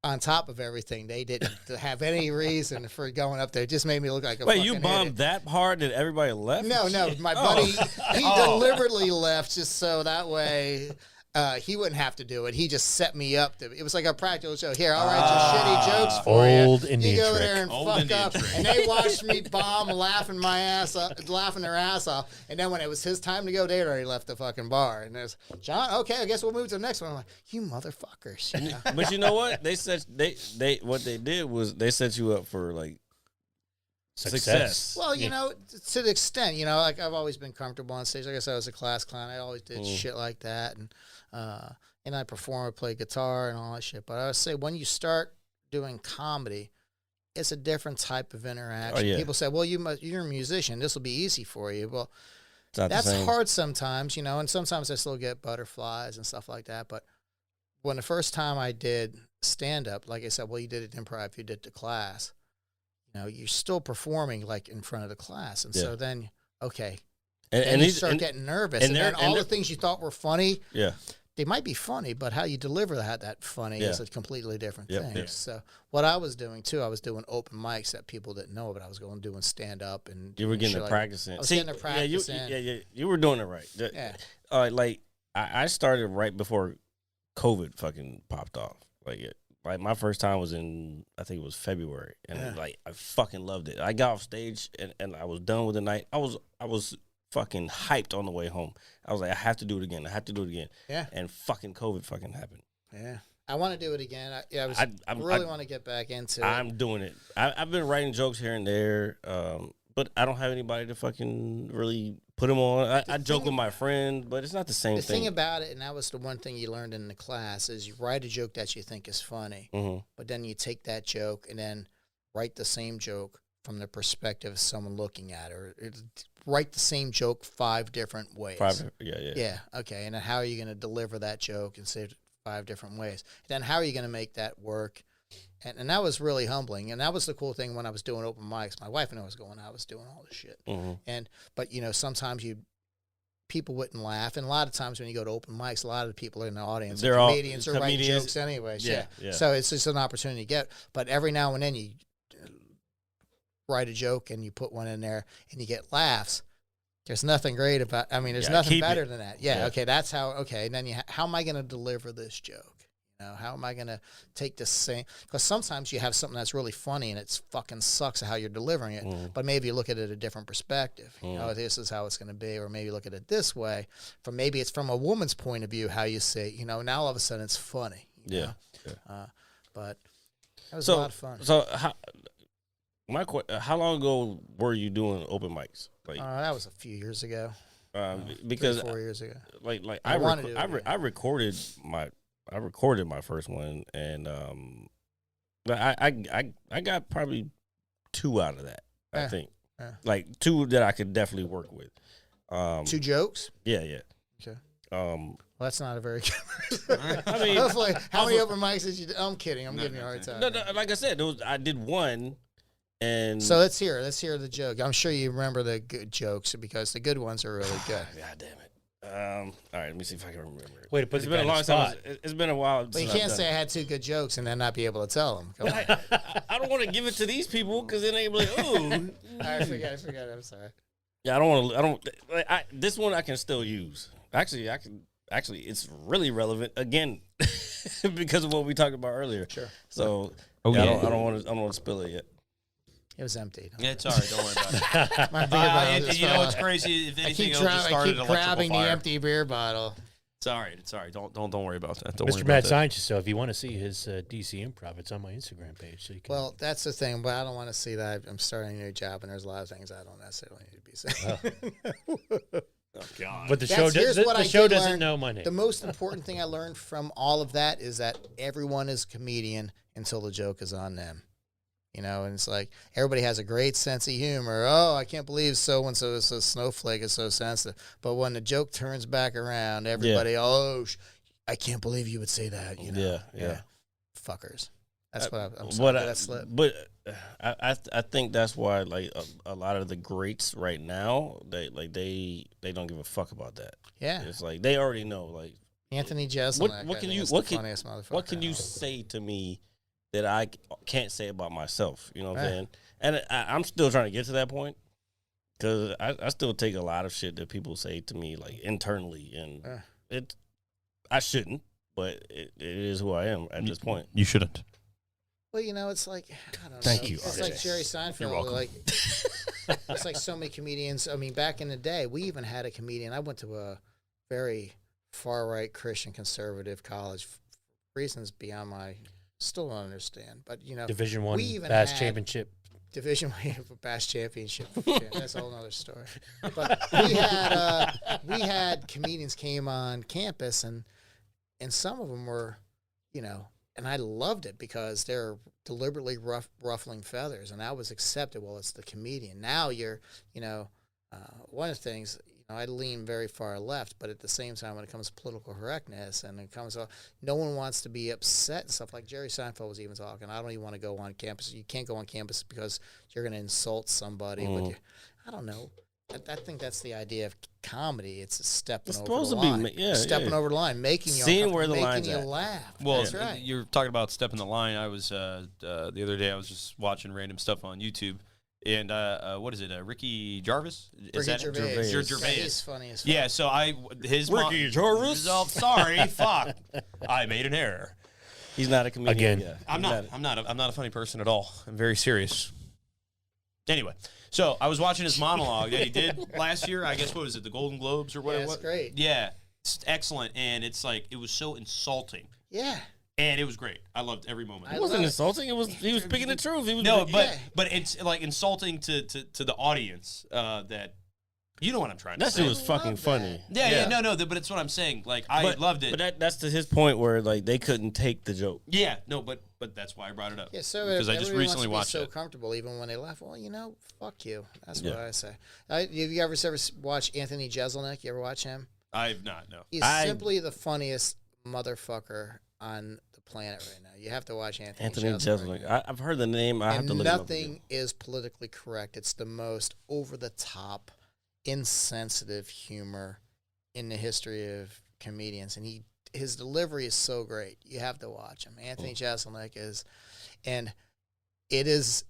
on top of everything, they didn't have any reason for going up there. It just made me look like a Wait, fucking you bombed idiot. that hard that everybody left? No, my buddy, he deliberately left just so that way he wouldn't have to do it. He just set me up. It was like a practical show. Here, I'll write your shitty jokes for you. Old Indian You go trick. there and Old fuck Indian up. trick. And they watched me bomb, laughing their ass off. And then when it was his time to go, they had already left the fucking bar. And there's John. Okay, I guess we'll move to the next one. I'm like, you motherfuckers. You know? But you know what? They said they what they did was they set you up for like success. Well, you know, to the extent, you know, like I've always been comfortable on stage. Like I said, I was a class clown. I always did shit like that, and I perform, I play guitar and all that shit. But I would say when you start doing comedy, it's a different type of interaction. Oh, yeah. People say, "Well, you're a musician. This will be easy for you." Well, It's not the that's same. hard sometimes, you know, and sometimes I still get butterflies and stuff like that. But when the first time I did stand up, like I said, well, you did it improv, you did the class. You know, you're still performing like in front of the class, and so Yeah. then okay, And, then and you these- start and- getting nervous, and and, they're- then and all the they're- things you thought were funny, yeah. they might be funny, but how you deliver that funny is Yeah. a completely different Yep, thing. yeah. So what I was doing too, I was doing open mics that people didn't know, but I was doing stand up and You were doing getting shit to like- practice in. I was getting to practice yeah, in. you were doing it right. Yeah. Like I started right before COVID fucking popped off. Like my first time was in, I think it was February, and like I fucking loved it. I got off stage and I was done with the night. I was fucking hyped on the way home. I was like, I have to do it again. I have to do it again. Yeah. And fucking COVID fucking happened. Yeah. I want to do it again. I I'm- really I- want to get back into it. I'm doing it. I've been writing jokes here and there, but I don't have anybody to fucking really put them on. I joke with my friend, but it's not the same The thing. thing about it, and that was the one thing you learned in the class, is you write a joke that you think is funny, Mhm. but then you take that joke and then write the same joke from the perspective of someone looking at it, or write the same joke 5 different ways. Yeah. Yeah, okay. And then how are you going to deliver that joke and say it 5 different ways? Then how are you going to make that work? And that was really humbling. And that was the cool thing when I was doing open mics. My wife knew I was going. I was doing all this shit. Mhm. But you know, sometimes people wouldn't laugh, and a lot of times when you go to open mics, a lot of the people in the audience They're are all comedians or writing comedians. jokes anyways. Yeah, Yeah. yeah. So it's just an opportunity to get. But every now and then you write a joke and you put one in there and you get laughs. There's nothing great about. I mean, there's Yeah, nothing keep better it. than that. Yeah. Yeah. Okay. That's how. Okay. And then how am I going to deliver this joke? You know, how am I going to take this same? Because sometimes you have something that's really funny and it's fucking sucks how you're delivering it. But maybe you look at it a different perspective. You know, this is how it's going to be, or maybe look at it this way. Maybe it's from a woman's point of view how you say. You know, now all of a sudden it's funny. You know? But that was a lot of fun. So how long ago were you doing open mics? Like, That was a few years ago. because 4 years ago. like I wanna do it again. I recorded my first one, and I got probably 2 out of that. I Yeah. think Yeah. like 2 that I could definitely work with. 2 jokes. Yeah. Okay. Um, Well, that's not a very good. I mean, Hopefully, how many open mics did you do? I'm kidding. I'm giving you a hard time. no, like I said, I did one, and So let's hear the joke. I'm sure you remember the good jokes because the good ones are really good. God damn it. All right, let me see if I can remember it. Way to put It's the been a guy on long the time. spot. It's been a while. But you since I've can't done say I it. had 2 good jokes and then not be able to tell them. Come on. I don't want to give it to these people because then they be like, "Ooh." I forgot. I'm sorry. Yeah, I don't want to. I don't. This one I can still use. Actually, Actually, it's really relevant again because of what we talked about earlier. Sure. Oh, So yeah. I don't want to spill it yet. It was empty. Yeah, it's all right. Don't worry about it. My beer bottle And just you know fell what's out. crazy? If I anything, keep, it'll just start an electrical grabbing the fire. empty beer bottle. It's all right. It's all right. Don't worry about that. Don't worry Mr. about Mad that. Scientist, so if you want to see his DC improv, it's on my Instagram page. So you can. Well, that's the thing, but I don't want to see that. I'm starting a new job, and there's a lot of things I don't necessarily need to be saying. Oh God. but the That's- show here's does, what the I show did doesn't learn. know my name. The most important thing I learned from all of that is that everyone is a comedian until the joke is on them. You know, and it's like everybody has a great sense of humor. Oh, I can't believe so and so is a snowflake is so sensitive. But when the joke turns back around, everybody, I can't believe you would say that. You know, Yeah. fuckers. That's what I'm But sorry. That slipped. I think that's why like a lot of the greats right now they don't give a fuck about that. Yeah, It's like they already know like Anthony Jeselnik. what I can think you is what the can funniest motherfucker what can you ever. say to me that I can't say about myself? You know what I'm Right. saying? And I'm still trying to get to that point because I still take a lot of shit that people say to me like internally, and I shouldn't, but it is who I am at this point. You shouldn't. Well, it's like I don't know. Thank you, It's RJ. like Jerry Seinfeld. You're welcome. Like it's like so many comedians. I mean, back in the day, we even had a comedian. I went to a very far right Christian conservative college for reasons beyond my. Still don't understand, but Division One we even Bass had- Championship. Division Bass Championship. That's a whole other story. But we had comedians came on campus, and some of them were, and I loved it because they're deliberately ruffling feathers, and that was accepted. Well, it's the comedian. Now you're, one of the things. I lean very far left, but at the same time, when it comes to political correctness and it comes to, no one wants to be upset and stuff like Jerry Seinfeld was even talking. I don't even want to go on campus. You can't go on campus because you're going to insult somebody. But I don't know. I think that's the idea of comedy. It's stepping over supposed the to be line. Stepping yeah. over the line, making you Seeing uncomfortable, where the making line's you at. laugh. Well, That's right. you're talking about stepping the line. I was the other day. I was just watching random stuff on YouTube, and what is it? Ricky Jarvis? Is Ricky Gervais. Gervais. He's funny as fuck. Yeah. So his Ricky Jarvis? Oh, sorry, fuck. I made an error. He's not a comedian. Again. Yeah. I'm not a funny person at all. I'm very serious. Anyway, so I was watching his monologue that he did last year. I guess what was it, the Golden Globes or whatever? Yeah, it's great. Yeah, it's excellent, and it's like it was so insulting, Yeah. and it was great. I loved every moment. It wasn't insulting. He was speaking the truth. He was No, Yeah. but it's like insulting to the audience that you know what I'm trying to that say. shit was fucking love funny. Yeah, no, but it's what I'm saying. Like I loved it. But that's to his point where like they couldn't take the joke. Yeah, no, but that's why I brought it up. Yeah, so because I just everybody recently wants watched to be it. so comfortable, even when they laugh. Well, fuck you. That's Yeah. what I say. Have you ever watched Anthony Jeselnik? You ever watch him? I've not. No. He's simply the funniest motherfucker on the planet right now. You have to watch Anthony Jeselnik. Jeselnik. I've heard the name. I have And to look him up nothing is politically correct. It's the most over the top, insensitive humor in the history of comedians, and his delivery is so great. You have to watch him. Anthony Jeselnik is, and it is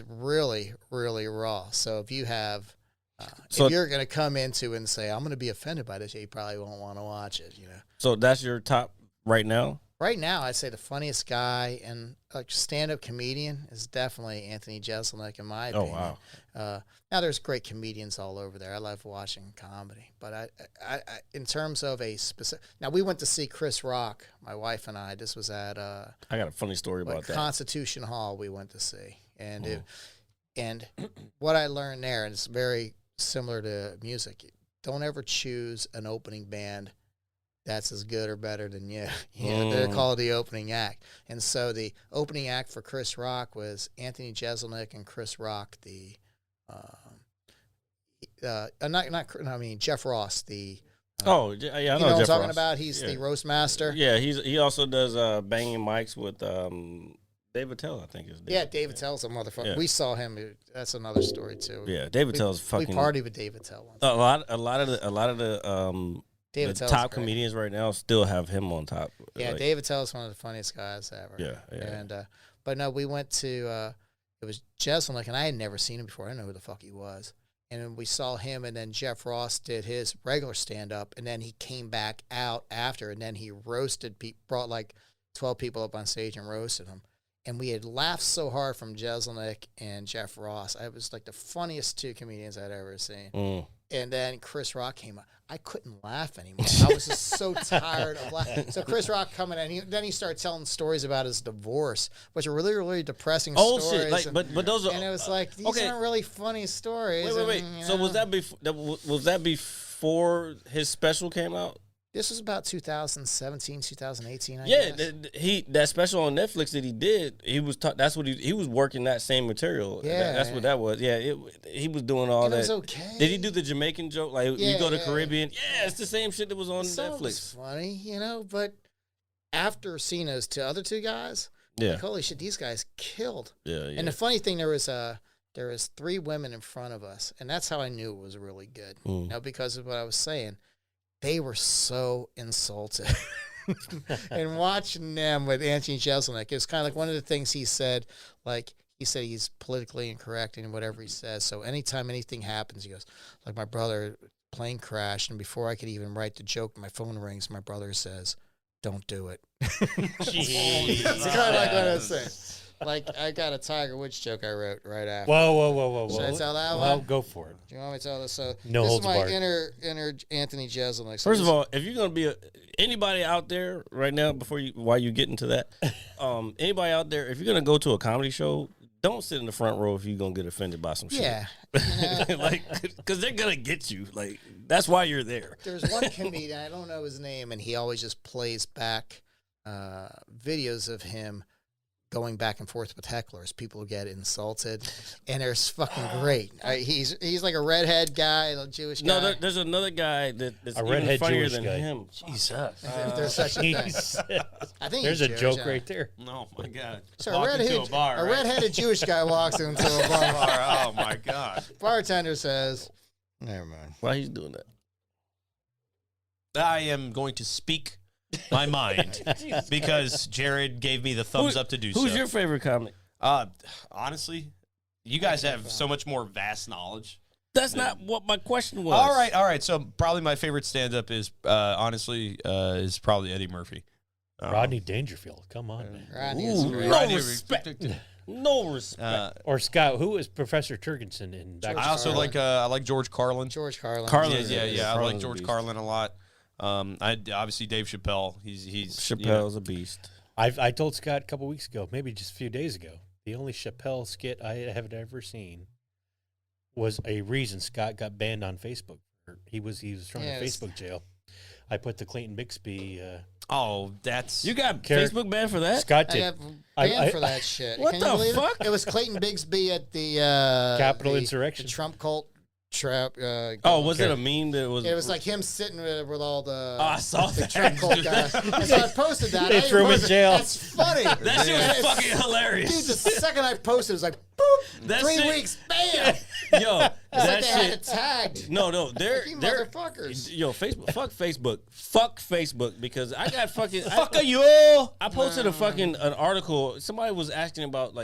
really, really raw. So if you have, So- if you're going to come into and say, I'm going to be offended by this, you probably won't want to watch it, So that's your top right now. Right now, I'd say the funniest guy and like stand-up comedian is definitely Anthony Jeselnik, in my Oh, opinion. wow. Now there's great comedians all over there. I love watching comedy, but I in terms of a specific. Now we went to see Chris Rock, my wife and I. This was at I got a funny story about that. Constitution Hall. We went to see, and and what I learned there, and it's very similar to music. Don't ever choose an opening band that's as good or better than you. They're called the opening act. And so the opening act for Chris Rock was Anthony Jeselnik and Chris Rock, Jeff Ross, the Oh, yeah, I know. you know what I'm Jeff talking Ross. about? He's the roast master. Yeah, he also does banging mics with Dave Attell, I think is. Yeah, David Tell's a motherfucker. Yeah. We saw him. That's another story too. Yeah, David Attell's fucking. We partied with David Tell once. A lot of the David the Tell's top great. comedians right now still have him on top. Yeah, Like, David Tell's one of the funniest guys ever. Yeah. And but no, we went to it was Jeselnik, and I had never seen him before. I didn't know who the fuck he was. And then we saw him, and then Jeff Ross did his regular stand up, and then he came back out after, and then he roasted brought like 12 people up on stage and roasted them. And we had laughed so hard from Jeselnik and Jeff Ross. It was like the funniest two comedians I'd ever seen. And then Chris Rock came up. I couldn't laugh anymore. I was just so tired of laughing. So Chris Rock coming in, then he started telling stories about his divorce, which are really, really depressing Old stories. shit, like, and, but those are. and it was like, these okay. aren't really funny stories. Wait. and, you So was know. that before his special came out? This was about 2017, 2018, I Yeah, guess. that special on Netflix that he did, he was that's what he was working that same material. Yeah. That's what that was. Yeah, he was doing all And that. it was okay. Did he do the Jamaican joke? Like Yeah, you go to yeah. Caribbean? Yeah, it's the same shit that was on Some of it's Netflix. funny, but after seeing those other two guys, Yeah, like, holy shit, these guys killed. yeah. And the funny thing, there was 3 women in front of us, and that's how I knew it was really good. Because of what I was saying, they were so insulted. And watching them with Anthony Jeselnik, it was kind of like one of the things he said, like he said he's politically incorrect in whatever he says. So anytime anything happens, he goes, like my brother plane crashed, and before I could even write the joke, my phone rings. My brother says, "Don't do it." It's kind of like what I was saying. Like, I got a Tiger Woods joke I wrote right after. Whoa. Should I tell that Well, one? go for it. Do you want me to tell this? So No this holds is my barred. inner Anthony Jeselnik. So First of this- all, if you're gonna be anybody out there right now, while you get into that, anybody out there, if you're gonna go to a comedy show, don't sit in the front row if you're gonna get offended by some shit. yeah, you know, like, because they're gonna get you. Like, that's why you're there. there's one comedian, I don't know his name, and he always just plays back videos of him going back and forth with hecklers. People get insulted, and they're fucking great. He's like a redhead guy, a Jewish guy. No, there's another guy that's A even redhead funnier Jewish than guy. him. Jesus. if there's such a thing. Jesus. I think There's he's a Jewish, joke yeah. right there. Oh my God. So Walk into a bar, a right? redheaded Jewish guy walks into a bar. Oh my God. Bartender says, "Never mind." Why he's doing that? I am going to speak my mind because Jared gave me the thumbs up to do so. Who's your favorite comic? Honestly, you guys have so much more vast knowledge. That's not what my question was. All right. So probably my favorite stand-up is honestly is probably Eddie Murphy. Rodney Dangerfield. Come on, man. Rodney is Ooh, great. no Rodney- respect. No respect. Or Scott, who is Professor Turkinson in Back to I also Carlin. I like George Carlin. George Carlin. Carlin. Yeah. I Carlin's like a George beast. Carlin a lot. I obviously Dave Chappelle. He's Chappelle's a beast. I told Scott a couple weeks ago, maybe just a few days ago, the only Chappelle skit I have ever seen was a reason Scott got banned on Facebook. He was thrown in Yes. Facebook jail. I put the Clayton Bixby. Oh, that's You got Carrot- Facebook banned for that? Scott I did. got I- banned for that shit. What Can the you believe fuck? It? It was Clayton Bigsby at the Capitol the insurrection. Trump cult trap. Oh, was Okay. it a meme that was? It was like him sitting with all the, Oh, I saw the that. Trump cult guys. And so I posted that. They I threw him in posted- jail. That's funny. That shit was It's- fucking Dude, hilarious. the second I posted, it was like, boop, That 3 shit- weeks, bam. Yo, It's that like they had it shit. tagged. No, they're You they're motherfuckers. Yo, Facebook, fuck Facebook, because I got fucking fuck you. I posted an article. Somebody was asking about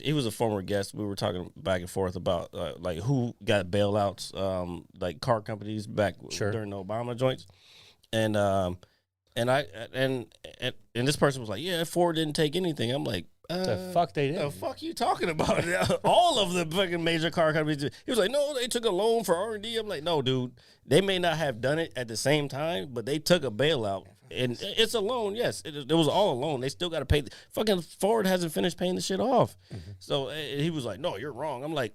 he was a former guest. We were talking back and forth about like who got bailouts, like car companies back Sure. during the Obama joints, and this person was like, yeah, Ford didn't take anything. I'm like, The fuck they did. the fuck you talking about? All of the fucking major car companies. He was like, no, they took a loan for R&D. I'm like, no, dude. They may not have done it at the same time, but they took a bailout. And it's a loan, yes. It was all a loan. They still got to pay. Fucking Ford hasn't finished paying the shit off. So he was like, no, you're wrong. I'm like,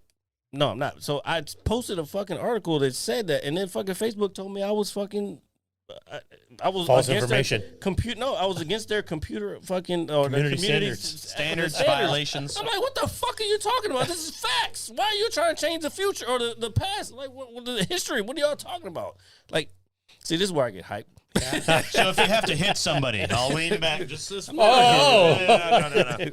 no, I'm not. So I posted a fucking article that said that, and then fucking Facebook told me I was fucking... I was False against information. I was against their computer fucking or Community their community Standards violations. I'm like, what the fuck are you talking about? This is facts. Why are you trying to change the future or the past? Like, what the history? What are y'all talking about? Like, see, this is where I get hyped. So if you have to hit somebody, I'll lean back just this. Oh! No.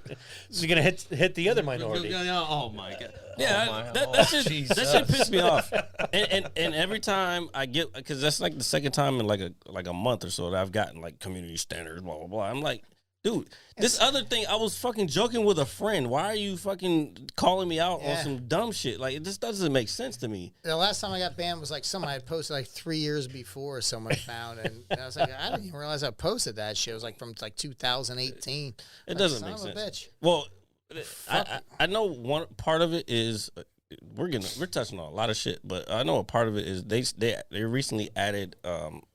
So you're gonna hit the other minority. Oh my God. Yeah, Oh my- that shit Jesus. that shit pissed me off. And every time I get, because that's like the second time in like a month or so that I've gotten like community standards, blah blah blah. I'm like, dude, this other thing, I was fucking joking with a friend. Why are you fucking calling me out on Yeah. some dumb shit? Like, it just doesn't make sense to me. The last time I got banned was like someone I had posted like 3 years before someone found, and I was like, I didn't even realize I posted that shit. It was like from like 2018. It Like, doesn't son make of a sense. bitch. Well, I know one part of it is we're touching on a lot of shit, but I know a part of it is they recently added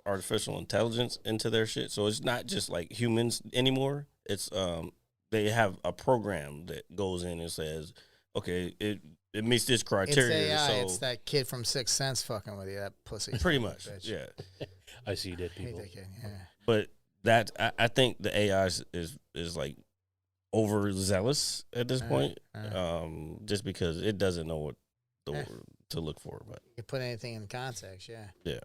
artificial intelligence into their shit, so it's not just like humans anymore. It's they have a program that goes in and says, okay, it meets this It's criteria. AI. So It's that kid from Sixth Sense fucking with you, that pussy. pretty much, Bitch. yeah. I see dead I hate people. that kid. Yeah. But that I think the AI is like overzealous at this point, just because it doesn't know what to look for. But You put anything in context, yeah. yeah,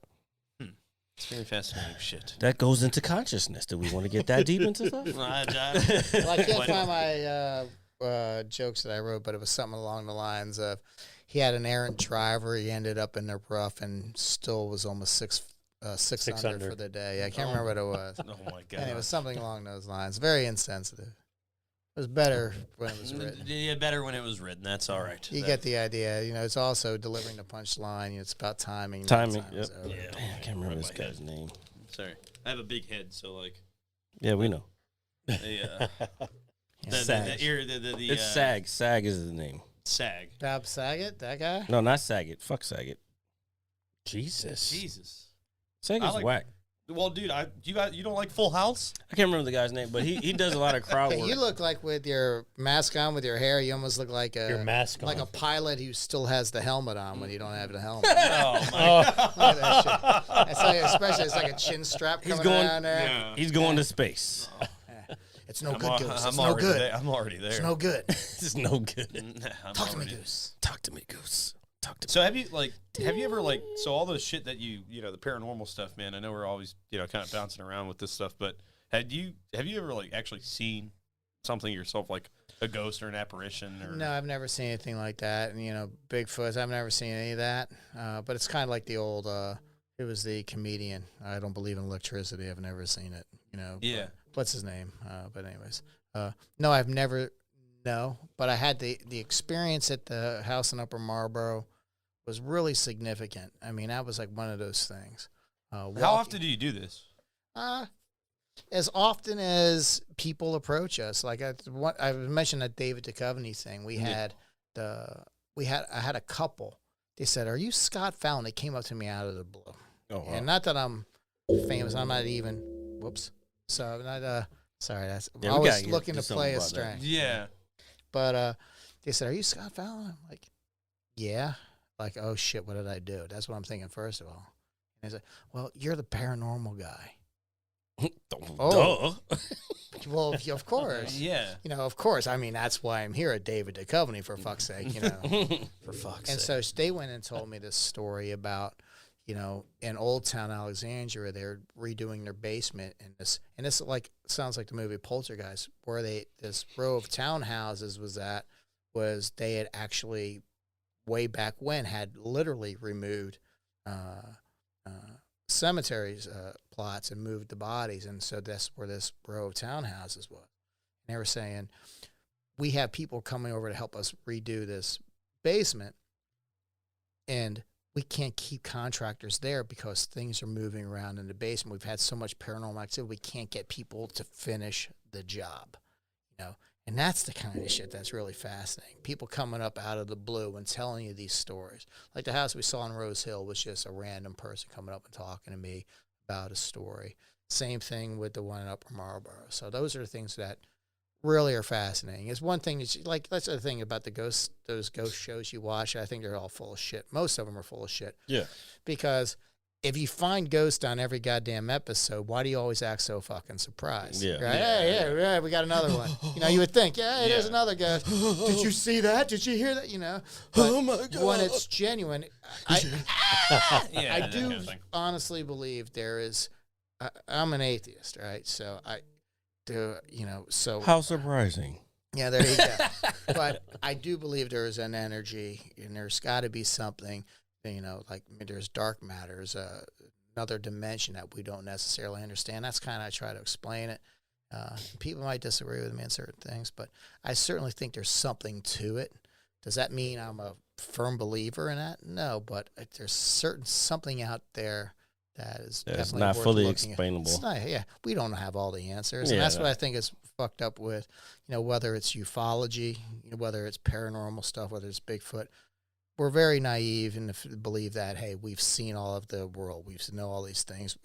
It's very fascinating shit. that goes into consciousness. Do we want to get that deep into stuff? Well, I can't find my jokes that I wrote, but it was something along the lines of he had an errant driver. He ended up in the rough and still was almost six under under. for the day. I can't remember what it was. Oh my God. And it was something along those lines. Very insensitive. was better when it was written. Yeah, better when it was written. That's all right. You get the idea. You know, it's also delivering the punchline. It's about timing. not Timing. time, Yep. so- Yeah. Damn, I can't remember this guy's name. Sorry, I have a big head, so like Yeah, we know. the Sag. ear, It's SAG. SAG is the name. SAG. Bob Saget, that guy. No, not Saget. Fuck Saget. Jesus. Jesus. Saget's I like- whack. Well, dude, you don't like Full House? I can't remember the guy's name, but he does a lot of crowd Hey, work. you look like with your mask on, with your hair, you almost look like Your mask like on. a pilot who still has the helmet on when you don't have the helmet. Oh my. Look at that shit. It's like, especially it's like a chin strap He's coming going- down there. Yeah. He's going to space. It's no good, Goose. It's no already good. there. I'm already there. It's no good. This is no good. I'm Talk to me, already- Goose. Talk to me, Goose. Talk to me. So have you ever so all those shit that you know, the paranormal stuff, man, I know we're always, you know, kind of bouncing around with this stuff, but have you ever like actually seen something yourself, like a ghost or an apparition or No, I've never seen anything like that. And, you know, Bigfoot, I've never seen any of that. But it's kind of like the old, it was the comedian. I don't believe in electricity. I've never seen it, you know. Yeah. What's his name? But anyways, no, I've never, no, but I had the experience at the house in Upper Marlboro was really significant. I mean, that was like one of those things. How often do you do this? As often as people approach us, like I mentioned that David Duchovny thing. I had a couple. They said, "Are you Scott Fallon?" They came up to me out of the blue, Oh, wow. and not that I'm famous. I'm not even. Whoops. So I'm not. Sorry, that's. Yeah, I we was gotta looking do to something play a about that. strength. Yeah. But they said, "Are you Scott Fallon?" I'm like, "Yeah." Like, oh shit, what did I do? That's what I'm thinking first of all. And they said, "Well, you're the paranormal guy." Oh. Duh. Well, of course. Yeah. You know, of course. I mean, that's why I'm here at David Duchovny, for fuck's sake, you know. For fuck's And sake. so they went and told me this story about, you know, in Old Town Alexandria, they're redoing their basement, and this like sounds like the movie Poltergeist, where this row of townhouses was they had actually way back when had literally removed cemeteries plots and moved the bodies, and so that's where this row of townhouses was. And they were saying, we have people coming over to help us redo this basement, and we can't keep contractors there because things are moving around in the basement. We've had so much paranormal activity, we can't get people to finish the job, you know. And that's the kind of shit that's really fascinating. People coming up out of the blue and telling you these stories. Like the house we saw in Rose Hill was just a random person coming up and talking to me about a story. Same thing with the one in Upper Marlboro. So those are the things that really are fascinating. It's one thing that that's the thing about those ghost shows you watch. I think they're all full of shit. Most of them are full of shit. Yeah. Because if you find ghosts on every goddamn episode, why do you always act so fucking surprised? Yeah. Right? Yeah, we got another one. You know, you would think, hey, there's another ghost. Did you see that? Did you hear that? You know, but Oh my God. when it's genuine, I Yeah, I that do kind of thing. honestly believe there is. I'm an atheist, right? So I do, you know, so How surprising. yeah, there you go. But I do believe there is an energy, and there's got to be something, you know, like there's dark matters, another dimension that we don't necessarily understand. That's kind of I try to explain it. People might disagree with me on certain things, but I certainly think there's something to it. Does that mean I'm a firm believer in that? No, but there's something out there that is Yeah, it's definitely not worth fully looking at. explainable. It's not, yeah, we don't have all the answers, Yeah, and that's no. what I think is fucked up with, you know, whether it's ufology, you know, whether it's paranormal stuff, whether it's Bigfoot. We're very naive and believe that, hey, we've seen all of the world, we know all these things.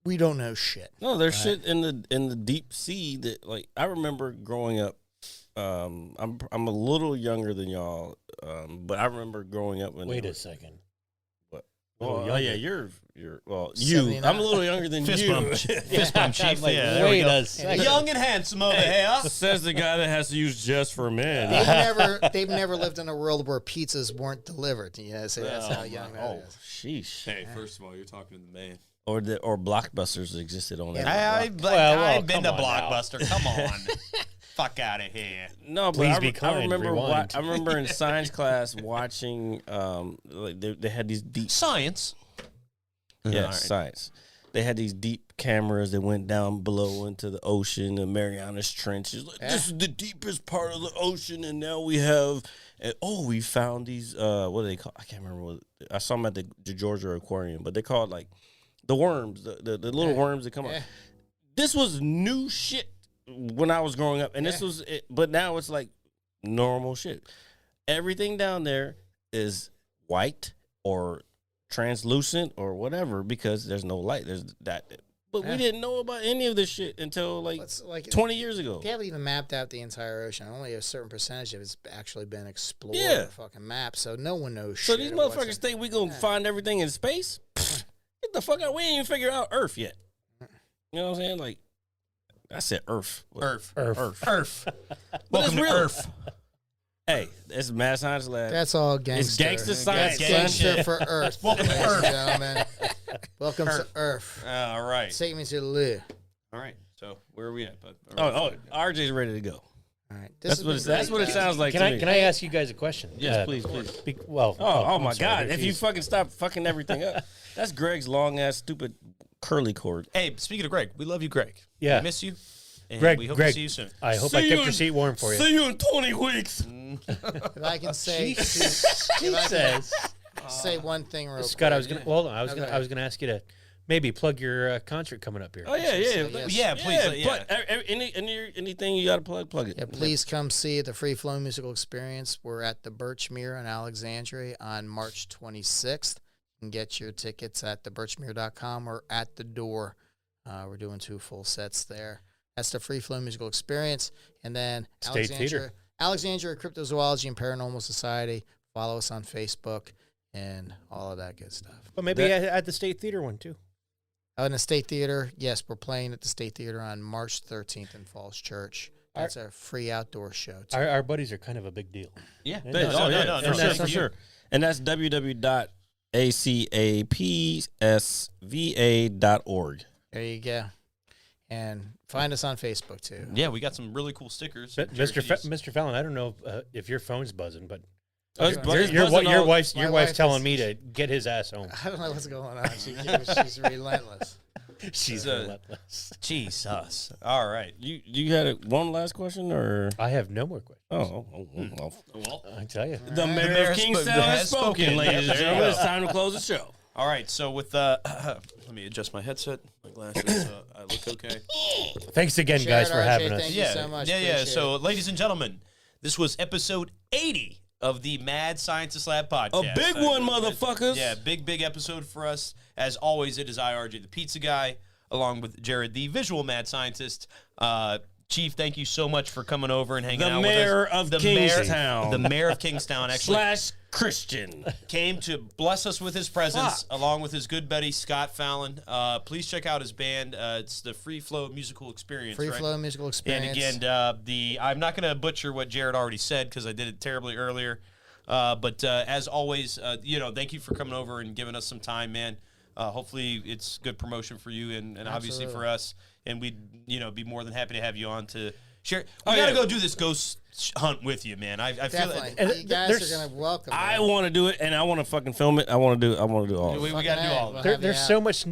We don't know shit. No, there's Right. shit in the deep sea that, like, I remember growing up. I'm a little younger than y'all, but I remember growing up when. Wait a second. What? Little Well, yeah, younger. you're well, 79. I'm a little younger than Fist you. bump. Fist bump, chief. Like, Yeah, there we wait go. a second. Young and handsome over here. Says the guy that has to use just for men. They've never lived in a world where pizzas weren't delivered. You know, so that's how young that Oh, is. sheesh. Hey, first of all, you're talking to the man. Or Blockbusters existed on that. I've well, been come to on now. Blockbuster. Come on. Fuck out of here. No, but Please I, be I kind, remember. rewind. I remember in science class watching. Like they had these deep. Science. Yeah, All right. science. they had these deep cameras that went down below into the ocean, the Marianas Trench. It's like, this is the deepest part of the ocean, and now we have, we found these, what do they call? I can't remember what, I saw them at the Georgia Aquarium, but they called like the worms, the little worms that come up. This was new shit when I was growing up, and this was, but now it's like normal shit. Everything down there is white or translucent or whatever because there's no light. There's that, but we didn't know about any of this shit until like 20 years ago. They haven't even mapped out the entire ocean. Only a certain percentage of it's actually been explored. Yeah. Or fucking mapped, so no one knows. So shit these of what's motherfuckers think we gonna find everything in space? Get the fuck out! We ain't even figure out Earth yet. You know what I'm saying? Like I said, Earth. Earth. Welcome Welcome to Earth. Hey, it's Mad Science Lab. That's all gangster. It's gangster science. Gangster for Earth. Welcome to ladies and Earth. gentlemen. Welcome to Earth. All right. Take me to the loo. All right. So where are we at, bud? RJ's ready to go. All right. That's what it sounds like. Can I ask you guys a question? Yes, please. I'm My sorry, God! If you fucking stop fucking everything up, that's Greg's long ass stupid curly cord. Hey, speaking of Greg, we love you, Greg. Yeah. We miss you. And Greg, we hope Greg, to see you soon. I hope I kept your seat warm for you. See you in 20 weeks. If I can say, Jesus. say one thing real Scott, quick. I was gonna ask you to maybe plug your concert coming up here. Oh yeah. Yes. Yeah, please. But anything you got to plug it. Yeah, please come see the Free Flow Musical Experience. We're at the Birchmere in Alexandria on March 26th. You can get your tickets at thebirchmere.com or at the door. We're doing 2 full sets there. That's the Free Flow Musical Experience. And then State Theater. Alexandria Cryptozoology and Paranormal Society. Follow us on Facebook and all of that good stuff. But maybe at the State Theater one too. In the State Theater, yes, we're playing at the State Theater on March 13th in Falls Church. That's a free outdoor show, too. Our buddies are kind of a big deal. Yeah. For sure. And that's www.acapsva.org. There you go. And find us on Facebook, too. Yeah, we got some really cool stickers. Mr. Fallon, I don't know if your phone's buzzing, but Your your wife's My wife telling is- me to get his ass home. I don't know what's going on. She's relentless. She's relentless. Jesus. All right. You had one last question, or I have no more questions. well, I tell you. the mayor mayor of Kingstown has has spoken, ladies and There you gentlemen. go. It's time to close the show. All right. So with let me adjust my headset, my glasses. So I look okay. Thanks again, guys, for Jared, having RJ, us. thank you so much. Yeah. Appreciate So, it. ladies and gentlemen, this was episode 80 of the Mad Scientist Lab podcast. A big one, motherfuckers. Yeah, big episode for us. As always, it is RJ, the pizza guy, along with Jared, the visual mad scientist. Chief, thank you so much for coming over and hanging The out mayor with us. of Kingstown. The mayor of Kingstown actually / Christian. came to bless us with his presence, Fuck. along with his good buddy Scott Fallon. Please check out his band. It's the Free Flow Musical Experience. Free right? Flow Musical Experience. And again, I'm not going to butcher what Jared already said because I did it terribly earlier. But as always, thank you for coming over and giving us some time, man. Hopefully, it's good promotion for you and obviously for us. And we'd be more than happy to have you on to share. We got to go do this ghost hunt with you, man. I feel Definitely. like You guys are going to welcome me. I want to do it, and I want to fucking film it. I want to do all of we it. got to do all of it. There's so much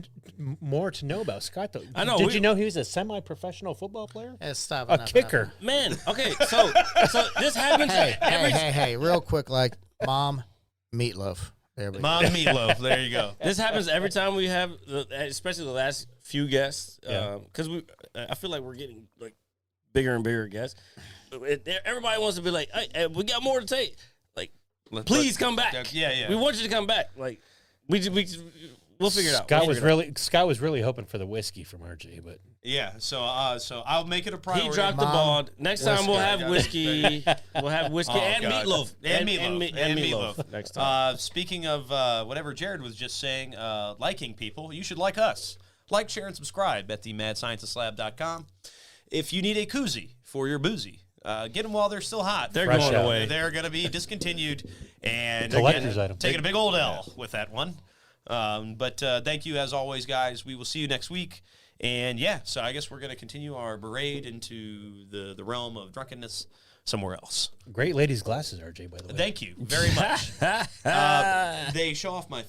more to know about Scott, though. I know, Did we- you know he was a semi-professional football player? Yeah, stop. A enough, kicker. Man, okay, so this happens every Hey, real quick, like Mom Meatloaf. There we go. Mom Meatloaf. There you go. This happens every time we have, especially the last few guests, Yeah. because I feel like we're getting like bigger and bigger guests. Everybody wants to be like, hey, we got more to take. Like, please come back. Yeah. We want you to come back. Like, we'll figure it out. Scott was really hoping for the whiskey from RJ, but Yeah. So I'll make it a priority. He dropped the Mom, ball. Next time we'll have whiskey. whiskey. We'll have whiskey Oh, and God. meatloaf. And meatloaf. next time. Speaking of whatever Jared was just saying, liking people, you should like us. Like, share, and subscribe at themadscientislab.com. If you need a koozie for your boozy, get them while they're still hot. They're Fresh going out. away. They're going to be discontinued. And Collector's again, item. taking a big old L with that one. But thank you as always, guys. We will see you next week. And yeah, so I guess we're going to continue our parade into the realm of drunkenness somewhere else. Great ladies' glasses, RJ, by the way. Thank you very much. They show off my. I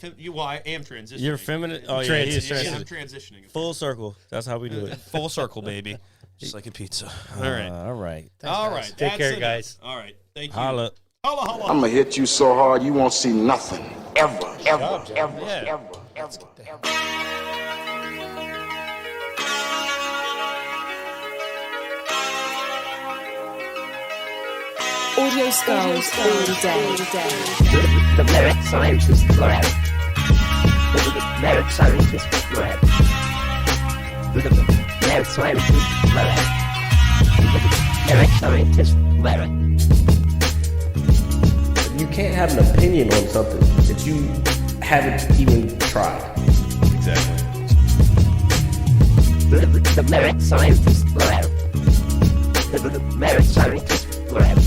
am transitioning. You're feminine. Oh yeah, he is Yeah, I'm transitioning. transitioning. Full circle. That's how we do it. Full circle, baby. Just like a pizza. All right. All right. All right. Take that's care, it. guys. All right. Thank you. Holla. Holla, holla. I'm gonna hit you so hard you won't see nothing. Ever, ever, ever, Yeah. ever, ever, ever. Audio Skulls all day. The merit scientist lab. The merit scientist lab. The merit scientist lab. The merit scientist lab. You can't have an opinion on something that you haven't even tried. Exactly. The merit scientist lab. The merit scientist lab.